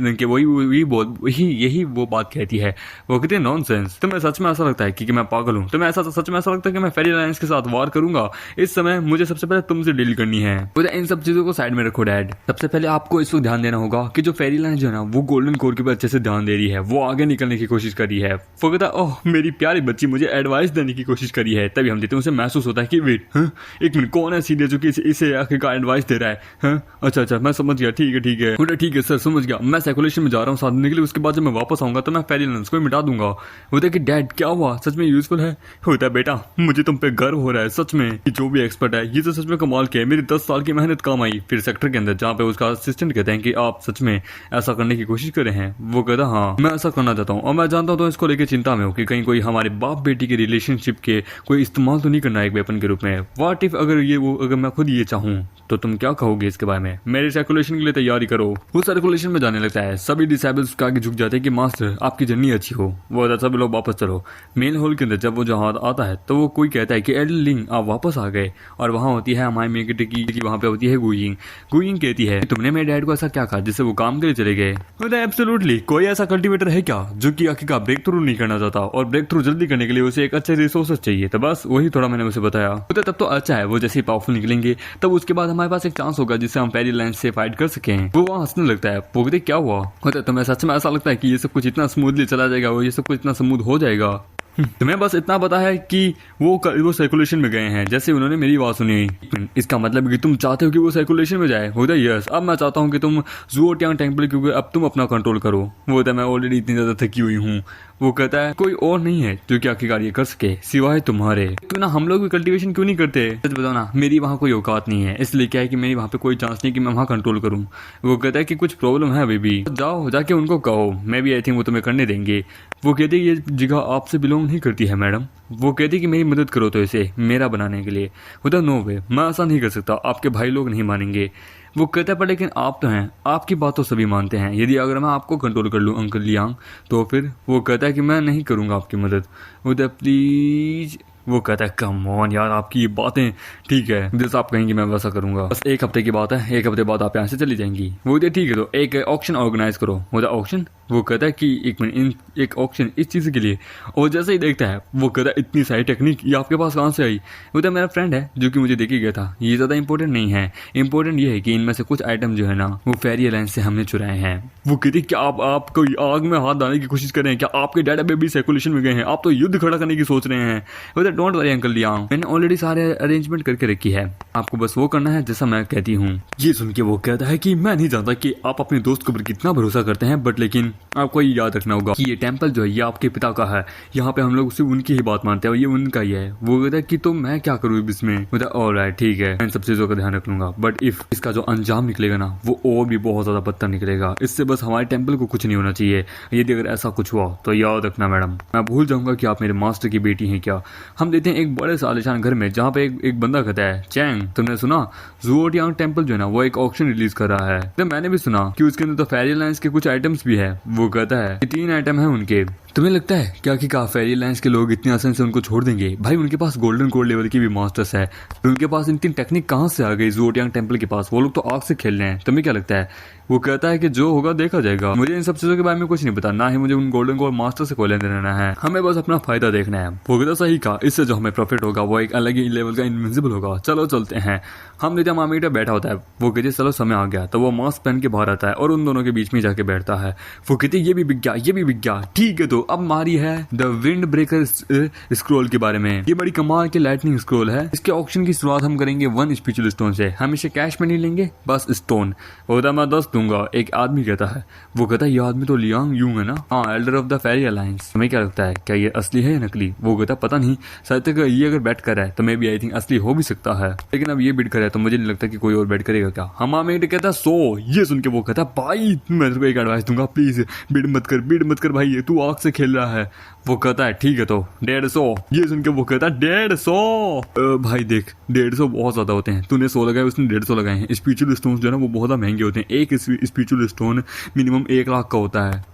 यही वो बात कहती है। वो कहती है नॉनसेंस, तुम्हें सच में ऐसा लगता है कि मैं पागल हूँ? तुम्हें सच में ऐसा लगता है कि मैं फेरी अलायंस के साथ वार करूंगा? इस समय मुझे सबसे पहले तुमसे डील करनी है। इन सब चीजों को साइड में रखो डैड, सबसे पहले आपको इस वक्त ध्यान देना होगा कि जो फेरी अलायंस जो है ना वो गोल्डन कोर के ऊपर अच्छे से ध्यान दे रही है, वो आगे निकलने की कोशिश कर रही है। वो कहता ओह मेरी प्यारी बच्ची मुझे एडवाइस देने की कोशिश करी है। तभी हम देते हैं उसे महसूस होता है कि वेट एक मिनट, कौन है सीधे जो कि इसे आखिरकार एडवाइस दे रहा है? अच्छा मैं समझ गया, ठीक है सर समझ गया, मैं सर्कुलेशन में जा रहा हूँ साथ देने के लिए, उसके बाद जब मैं वापस आऊंगा तो मैं फेरी अलायंस को मिटा दूंगा। होता है कि डैड क्या हुआ, सच में यूजफुल है? होता है बेटा मुझे तुम पे गर्व हो रहा है सच में, कि जो भी एक्सपर्ट है ये तो सच में कमाल के, मेरी 10 साल की मेहनत काम आई। फिर सेक्टर के अंदर जहाँ पे उसका असिस्टेंट कहते हैं कि आप सच में ऐसा करने की कोशिश कर रहे हैं? वो कहता हाँ मैं ऐसा करना चाहता हूँ, और मैं जानता हूँ तो इसको लेकर चिंता में हो कि कहीं कोई हमारे बाप बेटी के रिलेशनशिप के कोई इस्तेमाल तो नहीं करना एक वेपन के रूप में। व्हाट इफ अगर मैं खुद ये चाहूँ तो तुम क्या कहोगे इसके बारे में? मेरे सर्कुलेशन के लिए तैयारी करो। वो सर्कुलेशन में जाने कहने लगता है, सभी डिसेबल्स का आगे झुक जाते हैं कि मास्टर आपकी जर्नी अच्छी हो। वो कहता है सभी लोग वापस चलो। मेन हॉल के अंदर जब वो जहाँ आता है तो वो कोई कहता है कि एल्डर लिंग आप वापस आ गए, और वहाँ होती है हमारी मेकेट की वहाँ पे होती है गुइंग। गुइंग कहती है तुमने मेरे डैड को ऐसा क्या कहा जिससे वो काम के लिए चले गए। बोलता है एब्सोल्युटली, कोई ऐसा कल्टीवेटर है क्या जो कि आखिर का ब्रेक थ्रू नहीं करना चाहता, और ब्रेक थ्रू जल्दी करने के लिए उसे एक अच्छे रिसोर्सेज चाहिए। तो बस वही थोड़ा मैंने उसे बताया। बोलता तब तो अच्छा है, वो जैसे ही पावरफुल निकलेंगे तब उसके बाद हमारे पास एक चांस होगा जिससे हम फेरी लाइन से फाइट कर सकें। वो वहाँ हंसने लगता है। बोलते क्या हुआ। होता है तुम्हें सच में ऐसा लगता है कि ये सब कुछ इतना स्मूथली चला जाएगा, वो ये सब कुछ इतना स्मूथ हो जाएगा। तुम्हें बस इतना पता है कि वो सर्कुलेशन में गए हैं, जैसे उन्होंने मेरी बात सुनी। इसका मतलब कि तुम चाहते हो कि वो सर्कुलेशन में जाए। होता है यस, अब मैं चाहता हूँ कि तुम ज़ुओटियांग टेंपल क्योंकि अब तुम अपना कंट्रोल करो। वो होता है मैं ऑलरेडी इतनी ज्यादा थकी हुई हूँ। वो कहता है कोई और नहीं है जो कि आखिरकार ये कर सके सिवाय तुम्हारे। क्यों ना हम लोग भी कल्टीवेशन क्यों नहीं करते। सच बताओ ना, मेरी वहाँ कोई औकात नहीं है, इसलिए क्या है कि मेरी वहाँ पे कोई चांस नहीं कि मैं वहाँ कंट्रोल करूँ। वो कहता है कि कुछ प्रॉब्लम है अभी भी, जाओ जाके उनको कहो, मैं भी आई थिंक वो तुम्हें करने देंगे। वो कहते ये जगह आपसे बिलोंग नहीं करती है मैडम। वो कहती कि मेरी मदद करो तो इसे मेरा बनाने के लिए। होता नो वे, मैं ऐसा नहीं कर सकता, आपके भाई लोग नहीं मानेंगे। वो कहता है पर लेकिन आप तो हैं, आपकी बात तो सभी मानते हैं, यदि अगर मैं आपको कंट्रोल कर लूँ अंकल लियांग तो फिर। वो कहता है कि मैं नहीं करूँगा आपकी मदद। वो कहता है प्लीज। वो कहता है कम ऑन यार, आपकी ये बातें ठीक है, जैसा आप कहेंगे मैं वैसा करूंगा, बस एक हफ्ते की बात है, एक हफ्ते बाद आप यहाँ से चली जाएंगी। वो कहते ठीक है तो एक ऑक्शन ऑर्गेनाइज करो। वो ऑक्शन। वो कहता है कि एक मिनट, एक ऑक्शन इस चीज़ के लिए। और जैसे ही देखता है वो कहता है इतनी सारी टेक्निक ये आपके पास कहाँ से आई। वो तो मेरा फ्रेंड है जो कि मुझे देके गया था, ये ज़्यादा इंपॉर्टेंट नहीं है, इंपॉर्टेंट ये है कि इनमें से कुछ आइटम जो है ना वो फेरी अलायंस से हमने चुराए हैं। वो कहती क्या आप कोई आग में हाथ डालने की कोशिश कर रहे हैं क्या, आपके डैड अभी भी सर्कुलेशन में गए हैं, आप तो युद्ध खड़ा करने की सोच रहे हैं। वो तो डोंट वरी अंकल लियांग, मैंने ऑलरेडी सारे अरेंजमेंट करके रखी है, आपको बस वो करना है जैसा मैं कहती हूँ। ये सुन के वो कहता है कि मैं नहीं जानता कि आप अपने दोस्त के ऊपर कितना भरोसा करते हैं, बट लेकिन आपको ये याद रखना होगा कि ये टेंपल जो है ये आपके पिता का है, यहाँ पे हम लोग सिर्फ उनकी ही बात मानते हैं और ये उनका ही है। वो कहता है कि तो मैं क्या करूँ इसमें। ऑलराइट ठीक है, मैं इन सब चीजों का ध्यान रख लूंगा, बट इफ इसका जो अंजाम निकलेगा ना वो और भी बहुत ज्यादा बदतर निकलेगा, इससे बस हमारे टेंपल को कुछ नहीं होना चाहिए। यदि अगर ऐसा कुछ हुआ तो याद रखना मैडम, मैं भूल जाऊंगा कि आप मेरे मास्टर की बेटी हैं क्या। हम देते हैं एक बड़े से आलिशान घर में जहाँ पे एक बंदा कहता है चैंग तुमने सुना ज़ुओटियांग टेंपल जो है ना वो एक ऑक्शन रिलीज कर रहा है। तो मैंने भी सुना कि उसके अंदर तो फेरी लाइन्स के कुछ आइटम्स भी है। वो कहता है 3 आइटम है उनके। तुम्हें लगता है क्या कि फेरी लाइन्स के लोग इतनी आसानी से उनको छोड़ देंगे। भाई उनके पास गोल्डन कोड लेवल की भी मास्टर्स है, तो उनके पास इतनी टेक्निक कहाँ से आ गई ज़ुओटियांग टेंपल के पास। वो लोग तो आग से खेल रहे हैं, तुम्हें क्या लगता है। वो कहता है कि जो होगा देखा जाएगा, मुझे इन सब चीजों के बारे में कुछ नहीं पता, ना ही मुझे उन गोल्डन कोड मास्टर से कोई लेना देना है, हमें बस अपना फायदा देखना है। वो कहता सही कहा, इससे जो हमें प्रॉफिट होगा वो एक अलग ही लेवल का इनविजिबल होगा। चलो चलते हैं। हम नीचे मामीटर बैठा होता है। वो कहती चलो समय आ गया, तो वो मास्क पहन के बाहर आता है और उन दोनों के बीच में जाके बैठता है। वो कहती ये भी बिक गया, ये भी बिक गया, ठीक है तो अब मारी है द विंड ब्रेकर स्क्रोल के बारे में। ये बड़ी कमाल की लाइटनिंग स्क्रोल है। इसके ऑक्शन की शुरुआत हम करेंगे 1 स्पिरिचुअल स्टोन से। हम इसे कैश में नहीं लेंगे, बस स्टोन। होता मैं 10 दूंगा। एक आदमी कहता है। वो कहता है ये आदमी तो लियांग यूंग है ना, हाँ elder of the fairy alliance. तुम्हें क्या लगता है क्या ये असली है या नकली। वो कहता है पता नहीं, शायद तक ये अगर बैट कर रहा है तो मे बी आई थिंक असली हो भी सकता है, लेकिन अब ये बिड कर रहा है तो मुझे नहीं लगता कि कोई और बैट करेगा क्या। हमारा कहता है 100। ये सुन के वो कहता है भाई मैं तेरे को एक एडवाइस दूंगा, प्लीज बिड मत कर भाई, तू आग से खेल रहा है। वो कहता है ठीक है तो 150। ये सुन के वो कहता है 150। भाई देख 150 बहुत ज्यादा होते हैं, तूने 100 लगाए उसने 150 लगाए हैं। स्पिरिचुअल स्टोन जो है ना वो बहुत महंगे होते हैं, एक स्पिरिचुअल स्टोन मिनिमम 1 लाख का होता है।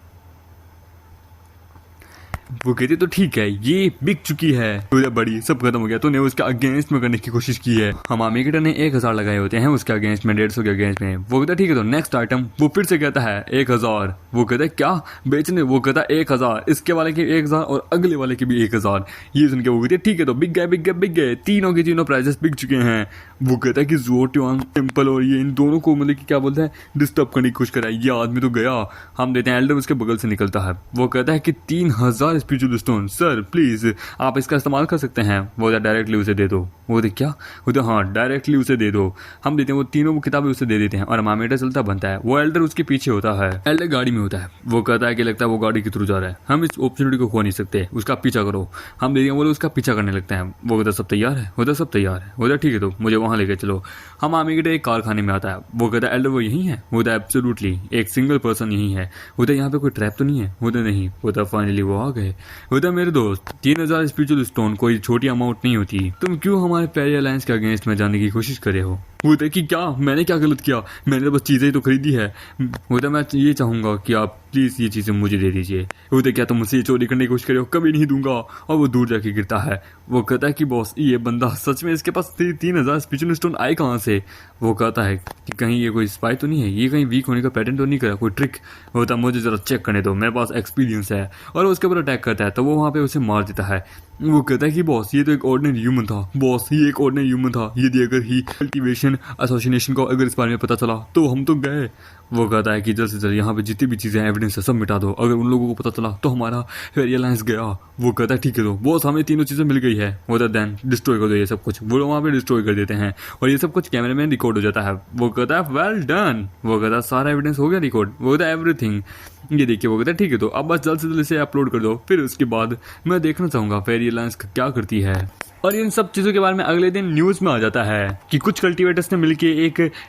वो कहती तो ठीक है ये बिक चुकी है, तो बड़ी सब खत्म हो गया, तूने उसके अगेंस्ट में करने की कोशिश की है। हमारे मेकेटर ने 1000 लगाए होते हैं उसके अगेंस्ट में, 150 के अगेंस्ट में। वो कहता ठीक है तो नेक्स्ट आइटम। वो फिर से कहता है 1000। वो कहता है क्या बेचने। वो कहता है 1000, इसके वाले के 1000 और अगले वाले के भी 1000। ये सुन के वो कहते ठीक है तो बिक गए, तीनों के तीनों प्राइजेस बिक चुके हैं। वो कहता है कि ज़ुओटियांग टेंपल और ये इन दोनों को मतलब कि क्या बोलता है डिस्टर्ब करने की कोशिश करा, ये आदमी तो गया। हम देते हैं एल्डर उसके बगल से निकलता है। वो कहता है कि 3000 स्पिरिचुअल स्टोन सर प्लीज आप इसका इस्तेमाल कर सकते हैं। वो डायरेक्टली उसे दे दो। वो क्या वो तो हाँ डायरेक्टली उसे दे दो। हम देते हैं वो तीनों किताबें उसे दे देते हैं और मामीटर चलता बनता है। वो एल्डर उसके पीछे होता है, एल्डर गाड़ी में होता है। वो कहता है कि लगता है वो गाड़ी के थ्रू जा रहा है, हम इस अपॉर्चुनिटी को खो नहीं सकते, उसका पीछा करो। हम देते हैं वो उसका पीछा करने लगते हैं। वो कहता सब तैयार है, वो सब तैयार है। वो ठीक है तो मुझे वहां लेके चलो। हम मामीटर एक कारखाने में आता है। वो कहता है एल्डर वो यही है। वो एब्सोल्युटली एक सिंगल पर्सन यही है। वो यहाँ पे कोई ट्रैप तो नहीं है। वो नहीं। वो फाइनली वो आ गए। वो मेरे दोस्त 3000 स्पिरिचुअल स्टोन कोई छोटी अमाउंट नहीं होती, तुम क्यों हमारे फेरी अलायंस के अगेंस्ट में जाने की कोशिश करे हो। वो कहता है कि क्या मैंने क्या गलत किया, मैंने तो बस चीजें ही तो खरीदी है। वो कहता है मैं ये चाहूंगा कि आप प्लीज ये चीजें मुझे दे दीजिए। वो कहता है क्या तुम मुझसे चोरी करने की कोशिश करे हो, कभी नहीं दूंगा। और वो दूर जाके गिरता है। वो कहता है कि बॉस ये बंदा सच में, इसके पास 3000 स्पिरिचुअल स्टोन आए कहाँ से। वो कहता है कि कहीं ये कोई स्पाई तो नहीं है, ये कहीं वीक होने का पैटर्न तो नहीं करा, कोई ट्रिक। होता मुझे जरा चेक करने दो, मेरे पास एक्सपीरियंस है। और उसके ऊपर अटैक करता है तो वो वहां पे उसे मार देता है। वो कहता है कि बॉस ये तो एक ऑर्डिनरी ह्यूमन था, बॉस ये एक ऑर्डिनरी ह्यूमन था, यदि अगर ही कल्टीवेशन एसोसिएशन को अगर इस बारे में पता चला तो हम तो गए। वो कहता है कि जल्द से जल्द यहाँ पे जितनी भी चीजें एविडेंस है सब मिटा दो, अगर उन लोगों को पता चला तो हमारा फेरी अलायंस गया। वो कहता है ठीक है, तो बॉस हमें तीनों चीजें मिल गई है। वो कहता है देन डिस्ट्रॉय कर दो ये सब कुछ। वो वहाँ पे डिस्ट्रॉय कर देते हैं और ये सब कुछ कैमरे में रिकॉर्ड हो जाता है। वो कहता है वेल डन। वो कहता है सारा एविडेंस हो गया रिकॉर्ड। वो कहता है एवरीथिंग। ये देखिए वो कहता है ठीक है, तो अब बस जल्द से जल्द इसे अपलोड कर दो, फिर उसके बाद मैं देखना चाहूंगा फेरी अलायंस क्या करती है। और इन सब चीजों के बारे में अगले दिन न्यूज में आ जाता है कि कुछ कल्टीवेटर्स ने मिलकर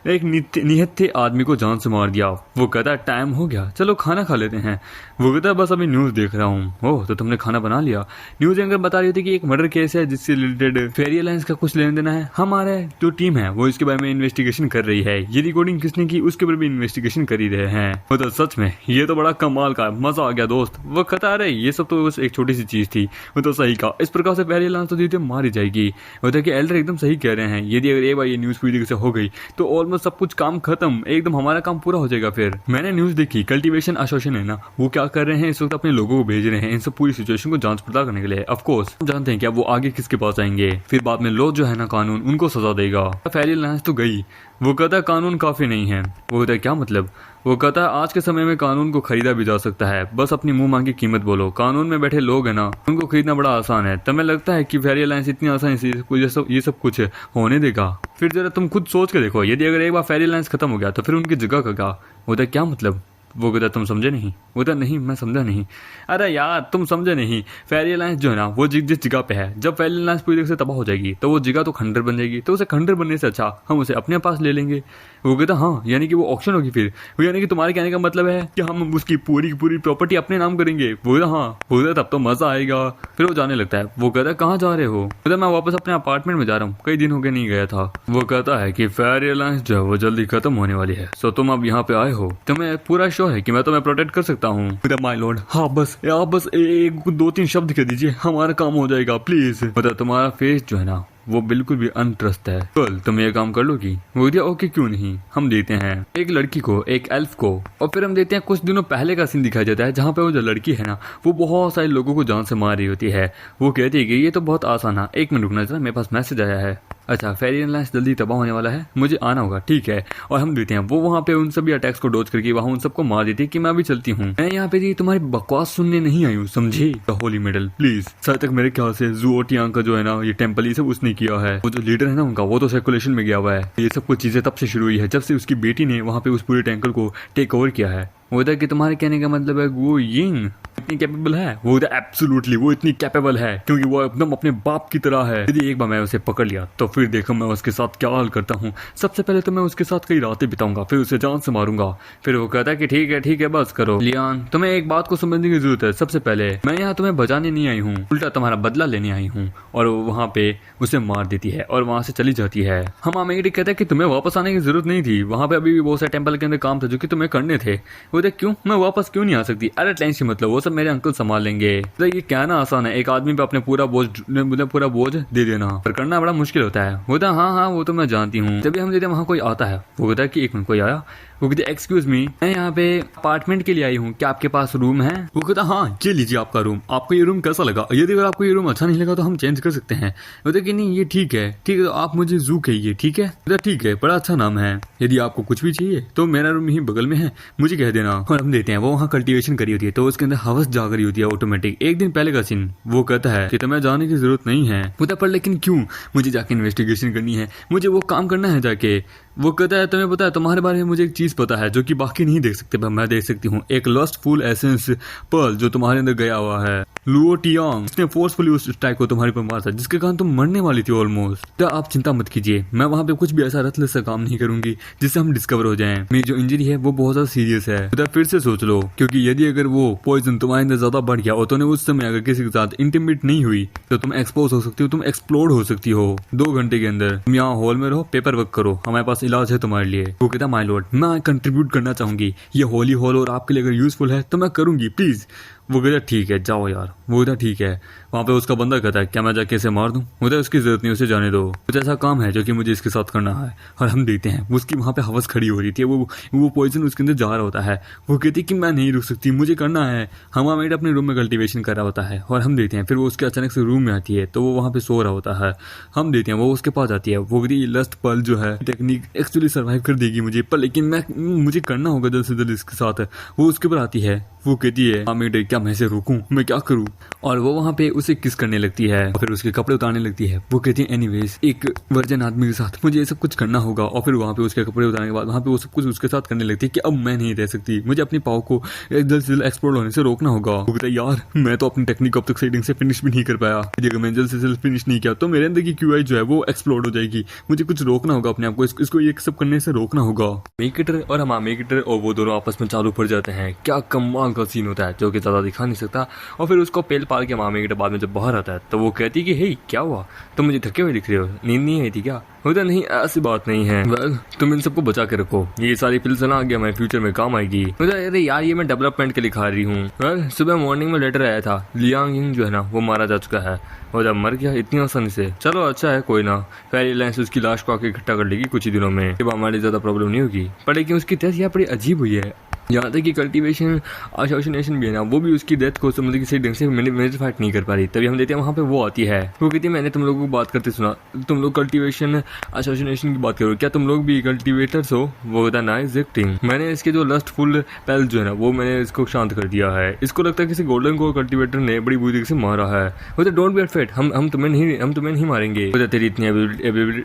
एक निहत्थे आदमी को जान से मार दिया। वो कहता है टाइम हो गया, चलो खाना खा लेते हैं। वो कहता है बस अभी न्यूज देख रहा हूँ। ओह तो तुमने खाना बना लिया। न्यूज एंकर बता रही थी कि एक मर्डर केस है जिससे रिलेटेड फेरी अलायंस का कुछ लेना देना है। हमारे जो टीम है वो इसके बारे में इन्वेस्टिगेशन कर रही है, ये रिकॉर्डिंग किसने की उसके ऊपर भी इन्वेस्टिगेशन कर ही रहे हैं। वो तो सच में ये तो बड़ा कमाल का, मजा आ गया दोस्त। वो कहता है ये सब तो बस एक छोटी सी चीज थी। वो तो सही कहा, इस प्रकार से फेरी अलायंस तो धीरे मारी जाएगी। होता है कि एल्डर एकदम सही कह रहे हैं, यदि अगर एक बार ये न्यूज पूरी तरीके से हो गई तो ऑलमोस्ट सब कुछ काम खत्म, एकदम हमारा काम पूरा हो जाएगा। फिर मैंने न्यूज देखी, कल्टीवेशन एसोसिएशन है ना, वो क्या कर रहे हैं इस वक्त अपने लोगों को भेज रहे हैं इन सब पूरी सिचुएशन को जांच पड़ताल करने के लिए। ऑफ कोर्स हम जानते हैं कि अब वो आगे किसके पास आएंगे, फिर बाद में लॉ जो है ना कानून उनको सजा देगा। फेरी अलायंस तो गई। वो कहता है कानून काफी नहीं है। वो कहता है क्या मतलब। वो कहता है आज के समय में कानून को खरीदा भी जा सकता है, बस अपनी मुंह मांगी कीमत बोलो। कानून में बैठे लोग हैं ना, उनको खरीदना बड़ा आसान है। तुम्हें लगता है कि फेरी अलायंस इतनी आसानी से ये सब कुछ होने देगा? फिर जरा तुम खुद सोच के देखो, यदि अगर एक बार फेरी अलायंस खत्म हो गया तो फिर उनकी जगह का क्या होता है, क्या मतलब। वो कहता तुम समझे नहीं। वो कहता नहीं मैं समझा नहीं। अरे यार तुम समझे नहीं, फेरी अलायंस जो है ना वो जिस जगह पे है, जब फेरी अलायंस पूरी तरह से तबाह हो जाएगी तो वो जगह तो खंडर बन जाएगी, तो उसे खंडर बनने से अच्छा हम उसे अपने पास ले लेंगे। वो कहता हाँ यानी कि वो ऑक्शन होगी फिर। वो यानी कि तुम्हारे कहने का मतलब है कि हम उसकी पूरी की पूरी प्रॉपर्टी अपने नाम करेंगे। वो कहता हाँ। वो कहता तब तो मजा आएगा। फिर वो जाने लगता है। वो कहता कहाँ जा रहे हो। कहता मैं वापस अपने अपार्टमेंट में जा रहा हूँ, कई दिन हो गए नहीं गया था। वो कहता है कि फेरी अलायंस जो है वो जल्दी खत्म होने वाली है, सो तुम अब यहाँ पे आए हो, तुम्हें पूरा श्योर है कि मैं तुम्हें प्रोटेक्ट कर सकता हूँ। माय लॉर्ड हाँ आप बस एक 2-3 शब्द कह दीजिए, हमारा काम हो जाएगा प्लीज। मतलब तुम्हारा फेस जो है ना वो बिल्कुल भी अनट्रस्ट है। कल तुम ये काम कर लोगी। वो दिया ओके क्यों नहीं, हम देते हैं एक लड़की को, एक एल्फ को। और फिर हम देते हैं कुछ दिनों पहले का सीन दिखाया जाता है जहाँ पे वो जो लड़की है ना वो बहुत सारे लोगों को जान से मार रही होती है। वो कहती है कि ये तो बहुत आसान है। एक मिनट रुकना जरा, मेरे पास मैसेज आया है। अच्छा फेरी अलायंस जल्दी तबाह होने वाला है, मुझे आना होगा। ठीक है। और हम देते हैं वो वहाँ पे उन सभी अटैक्स को डॉज करके वहाँ उन सबको मार देती है कि मैं अभी चलती हूँ, मैं यहाँ पे तुम्हारी बकवास सुनने नहीं आई हूँ, समझी। The Holi medal please. Sir तक मेरे ख्याल से जुओटियांग का जो है ना ये टेम्पल ये सब उसने किया है। वो जो लीडर है ना उनका वो तो सर्कुलेशन में गया हुआ है। ये सब कुछ चीजें तब से शुरू हुई है जब से उसकी बेटी ने वहाँ पे उस पूरे टेम्पल को टेक ओवर किया है। वो था कि तुम्हारे कहने का मतलब है वो यिंग इतनी कैपेबल है। वो था एब्सोल्युटली वो इतनी कैपेबल है क्योंकि वो एकदम अपने बाप की तरह है। यदि एक बार मैं उसे पकड़ लिया तो फिर देखो मैं उसके साथ क्या हाल करता हूँ। सबसे पहले तो मैं उसके साथ कई रातें बिताऊंगा, फिर उसे जान से मारूंगा। फिर वो कहता है कि ठीक है बस करो। लियान तुम्हें एक बात को समझने की जरूरत है। सबसे पहले मैं यहाँ तुम्हें बचाने नहीं आई हूँ, उल्टा तुम्हारा बदला लेने आई हूँ। और वो वहाँ पे उसे मार देती है और वहाँ से चली जाती है। हम आमेडी कहते हैं कि तुम्हें वापस आने की जरूरत नहीं थी, वहाँ पे अभी भी बहुत सारे टेम्पल के अंदर काम था जो कि तुम्हें करने थे। वो क्यों मैं वापस क्यों नहीं आ सकती। अरे टेंशन मतलब वो सब मेरे अंकल संभाल लेंगे। तो ये कहना आसान है, एक आदमी पे अपने पूरा बोझ दे देना, पर करना बड़ा मुश्किल होता है। वो तो हाँ वो तो मैं जानती हूँ। तभी हम देते वहाँ कोई आता है। वो कहता है कि एक मिनट कोई आया। वो कहते एक्सक्यूज मी मैं यहाँ पे अपार्टमेंट के लिए आई हूँ, क्या आपके पास रूम है। वो कहता हाँ ये लीजिए आपका रूम, आपको ये रूम कैसा लगा। यदि अगर आपको ये रूम अच्छा नहीं लगा तो हम चेंज कर सकते हैं। बोलते कि नहीं ये ठीक है तो आप मुझे जू कहिए। ठीक है ठीक है बड़ा अच्छा नाम है। यदि आपको कुछ भी चाहिए तो मेरा रूम यही बगल में है, मुझे कह देना। और हम देते हैं वो वहाँ कल्टीवेशन करी होती है तो उसके अंदर हवस जाग रही होती है ऑटोमेटिक। एक दिन पहले का सीन। वो कहता है कि तुम्हें जाने की जरूरत नहीं है। बोलता पर लेकिन क्यों, मुझे जाके इन्वेस्टिगेशन करनी है, मुझे वो काम करना है जाके। वो कहता है तुम्हें पता है तुम्हारे बारे में मुझे एक चीज पता है जो कि बाकी नहीं देख सकते पर मैं देख सकती हूँ, एक लस्ट फुल एसेंस पर्ल जो तुम्हारे अंदर गया हुआ है। लुओ टियांग उसने फोर्सफुली उस स्ट्राइक को तुम्हारे पर मारा था जिसके कारण तुम मरने वाली थी ऑलमोस्ट। तो आप चिंता मत कीजिए, मैं वहाँ पे कुछ भी ऐसा रत्न सा काम नहीं करूंगी जिससे हम डिस्कवर हो जाएं। मेरी जो इंजरी है वो बहुत ज्यादा सीरियस है। तो फिर से सोच लो, क्योंकि यदि अगर वो पॉइजन तुम्हारे अंदर ज्यादा बढ़ गया और तुमने उस समय अगर किसी के साथ इंटीमेट नहीं हुई तो तुम एक्सपोज हो सकती हो, तुम एक्सप्लोड हो सकती हो 2 घंटे के अंदर। तुम यहाँ हॉल में रहो, पेपर वर्क करो, हमारे पास इलाज है तुम्हारे लिए। वो कहता माय लॉर्ड मैं कंट्रीब्यूट करना चाहूंगी, ये होली हॉल और आपके लिए अगर यूजफुल है तो मैं करूंगी, प्लीज। वो कहता ठीक है जाओ यार। वो कहता ठीक है। वहाँ पे उसका बंदा कहता है क्या मैं जाके इसे मार दूं? मुझे उसकी जरूरत नहीं, उसे जाने दो, कुछ ऐसा काम है जो कि मुझे इसके साथ करना है। और हम देखते हैं उसकी वहाँ पे हवस खड़ी हो रही थी, वो पॉइजन उसके अंदर जा रहा होता है। वो कहती कि मैं नहीं रुक सकती, मुझे करना है। हमामेड अपने रूम में कल्टीवेशन कर रहा होता है और हम देखते हैं फिर वो उसके अचानक से रूम में आती है तो वो वहाँ पे सो रहा होता है। हम देखते हैं वो उसके पास आती है। वो कहती लस्ट पल जो है टेक्निक एक्चुअली सर्वाइव कर देगी मुझे, पर लेकिन मुझे करना होगा जल्द से जल्द इसके साथ। वो उसके ऊपर आती है। वो कहती है हामिद क्या मैं इसे रोकूं, मैं क्या करूं? और वो वहाँ पे उसे किस करने लगती है और फिर उसके कपड़े उतारने लगती है। वो कहती है एनीवेज एक वर्जन आदमी के साथ मुझे ये सब कुछ करना होगा। और फिर वहाँ पे उसके कपड़े उतारने के बाद वहाँ पे वो सब कुछ उसके साथ करने लगती है कि अब मैं नहीं रह सकती, मुझे अपनी पाव को जल्द से जल्द एक्सप्लोर होने से रोकना होगा। वो कहता है यार मैं तो अपनी टेक्निक अब तक सेटिंग से फिनिश भी नहीं कर पाया, अगर मैं जल्द से जल्द फिनिश नहीं किया तो मेरे अंदर की क्यूआई जो है वो एक्सप्लोड हो जाएगी। मुझे कुछ रोकना होगा अपने आप को, इसको ये सब करने से रोकना होगा। मेकेटर और हम मेकेटर और वो दोनों आपस में चालू पड़ जाते हैं। क्या कमाल का सीन होता है जो कि ज्यादा दिखा नहीं सकता। और फिर उसको पेल पाल के मामे के बाद में जब बाहर आता है तो वो कहती कि हे क्या हुआ, तुम मुझे थके हुए दिख रहे हो, नींद नहीं आई थी क्या? होता नहीं, ऐसी बात नहीं है। वेल तुम इन सबको बचा के रखो, ये सारी पिल्स ना आगे हमारे फ्यूचर में काम आएगी। अरे यार ये मैं डेवलपमेंट के लिए खा रही हूँ। वेल सुबह मॉर्निंग में लेटर आया था, लियांग यिंग जो है ना वो मारा जा चुका है और जब मर गया इतनी आसानी से। चलो अच्छा है कोई ना, फेरी लाइन्स उसकी लाश को आके इकट्ठा कर लेगी कुछ ही दिनों में, जब हमारी ज्यादा प्रॉब्लम नहीं होगी। पर लेकिन उसकी डेथ यहाँ बड़ी अजीब हुई है। यहाँ तक कि कल्टीवेशन असोसिएशन भी है ना वो भी उसकी डेथ को मतलब किसी ढंग से फाइट नहीं कर पा रही। तभी हम देखते हैं वहाँ पे वो आती है। वो कहती है मैंने तुम लोगों को बात करते सुना, तुम लोग कल्टीवेशन एसोसिएशन की बात करो, क्या तुम लोग भी कल्टीवेटर्स हो? वो कहता है नाइस एक्टिंग, मैंने इसके जो लस्टफुल पेल जो है ना वो मैंने इसको शांत कर दिया है। इसको लगता है किसी गोल्डन को कल्टीवेटर ने बड़ी बुरी तरीके से मारा है। वो डोंट बी अफ्रेड, हम तुम्हें नहीं मारेंगे। वो तेरी इतनी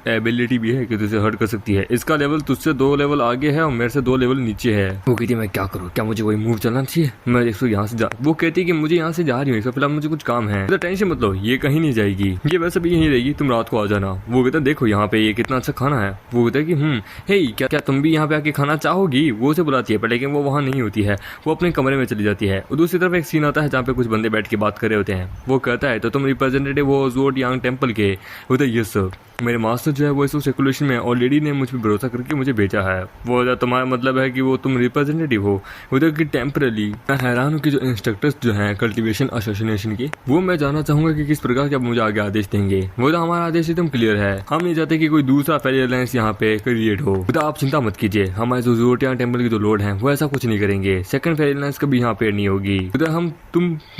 एबिलिटी भी है कि तुझे हर्ट कर सकती है। इसका लेवल तुझसे 2 लेवल आगे है और मेरे से 2 लेवल नीचे है। वो कहती है मैं क्या करूँ, क्या मुझे वही मूव चलना चाहिए? मैं इसको यहाँ से जा, वो कहती है कि मुझे यहाँ से जा रही हूँ, इसका फिलहाल मुझे कुछ काम है। तो टेंशन मत लो, ये कहीं नहीं जाएगी, ये वैसे भी यहीं रहेगी, तुम रात को आ जाना। वो कहता है देखो यहाँ पे ये कितना अच्छा खाना है। वो कहता है कि हे क्या तुम भी यहाँ पे आके खाना चाहोगी? वो उसे बुलाती है पर लेकिन वो वहाँ नहीं होती है, वो अपने कमरे में चली जाती है। और दूसरी तरफ एक सीन आता है जहाँ पे कुछ बंदे बैठ के बात कर रहे होते हैं। वो कहता है तो तुम रिप्रेजेंटेटिव हो ज़ुओ टियांग टेम्पल के? वो कहता है यस सर, मेरे मास्टर जो है वो इस सर्कुलेशन में और लेडी ने मुझ पर भरोसा करके मुझे भेजा है। वो तुम्हारा मतलब है कि वो तुम रिप्रेजेंटेटिव हो? उधर की टेम्परली मैं हैरान हूँ कि जो इंस्ट्रक्टर्स जो हैं कल्टीवेशन एसोसिएशन की, वो मैं जानना चाहूंगा कि किस प्रकार के आप मुझे आगे आदेश देंगे। वो तो हमारा आदेश एकदम क्लियर है, हम नहीं चाहते कि कोई दूसरा फेरी अलायंस यहाँ पे क्रिएट हो। तो आप चिंता मत कीजिए, हमारे जो ज़ुओ टियांग टेम्पल की जो लोड है वो ऐसा कुछ नहीं करेंगे, सेकंड फेरी अलायंस कभी यहाँ पे नहीं होगी।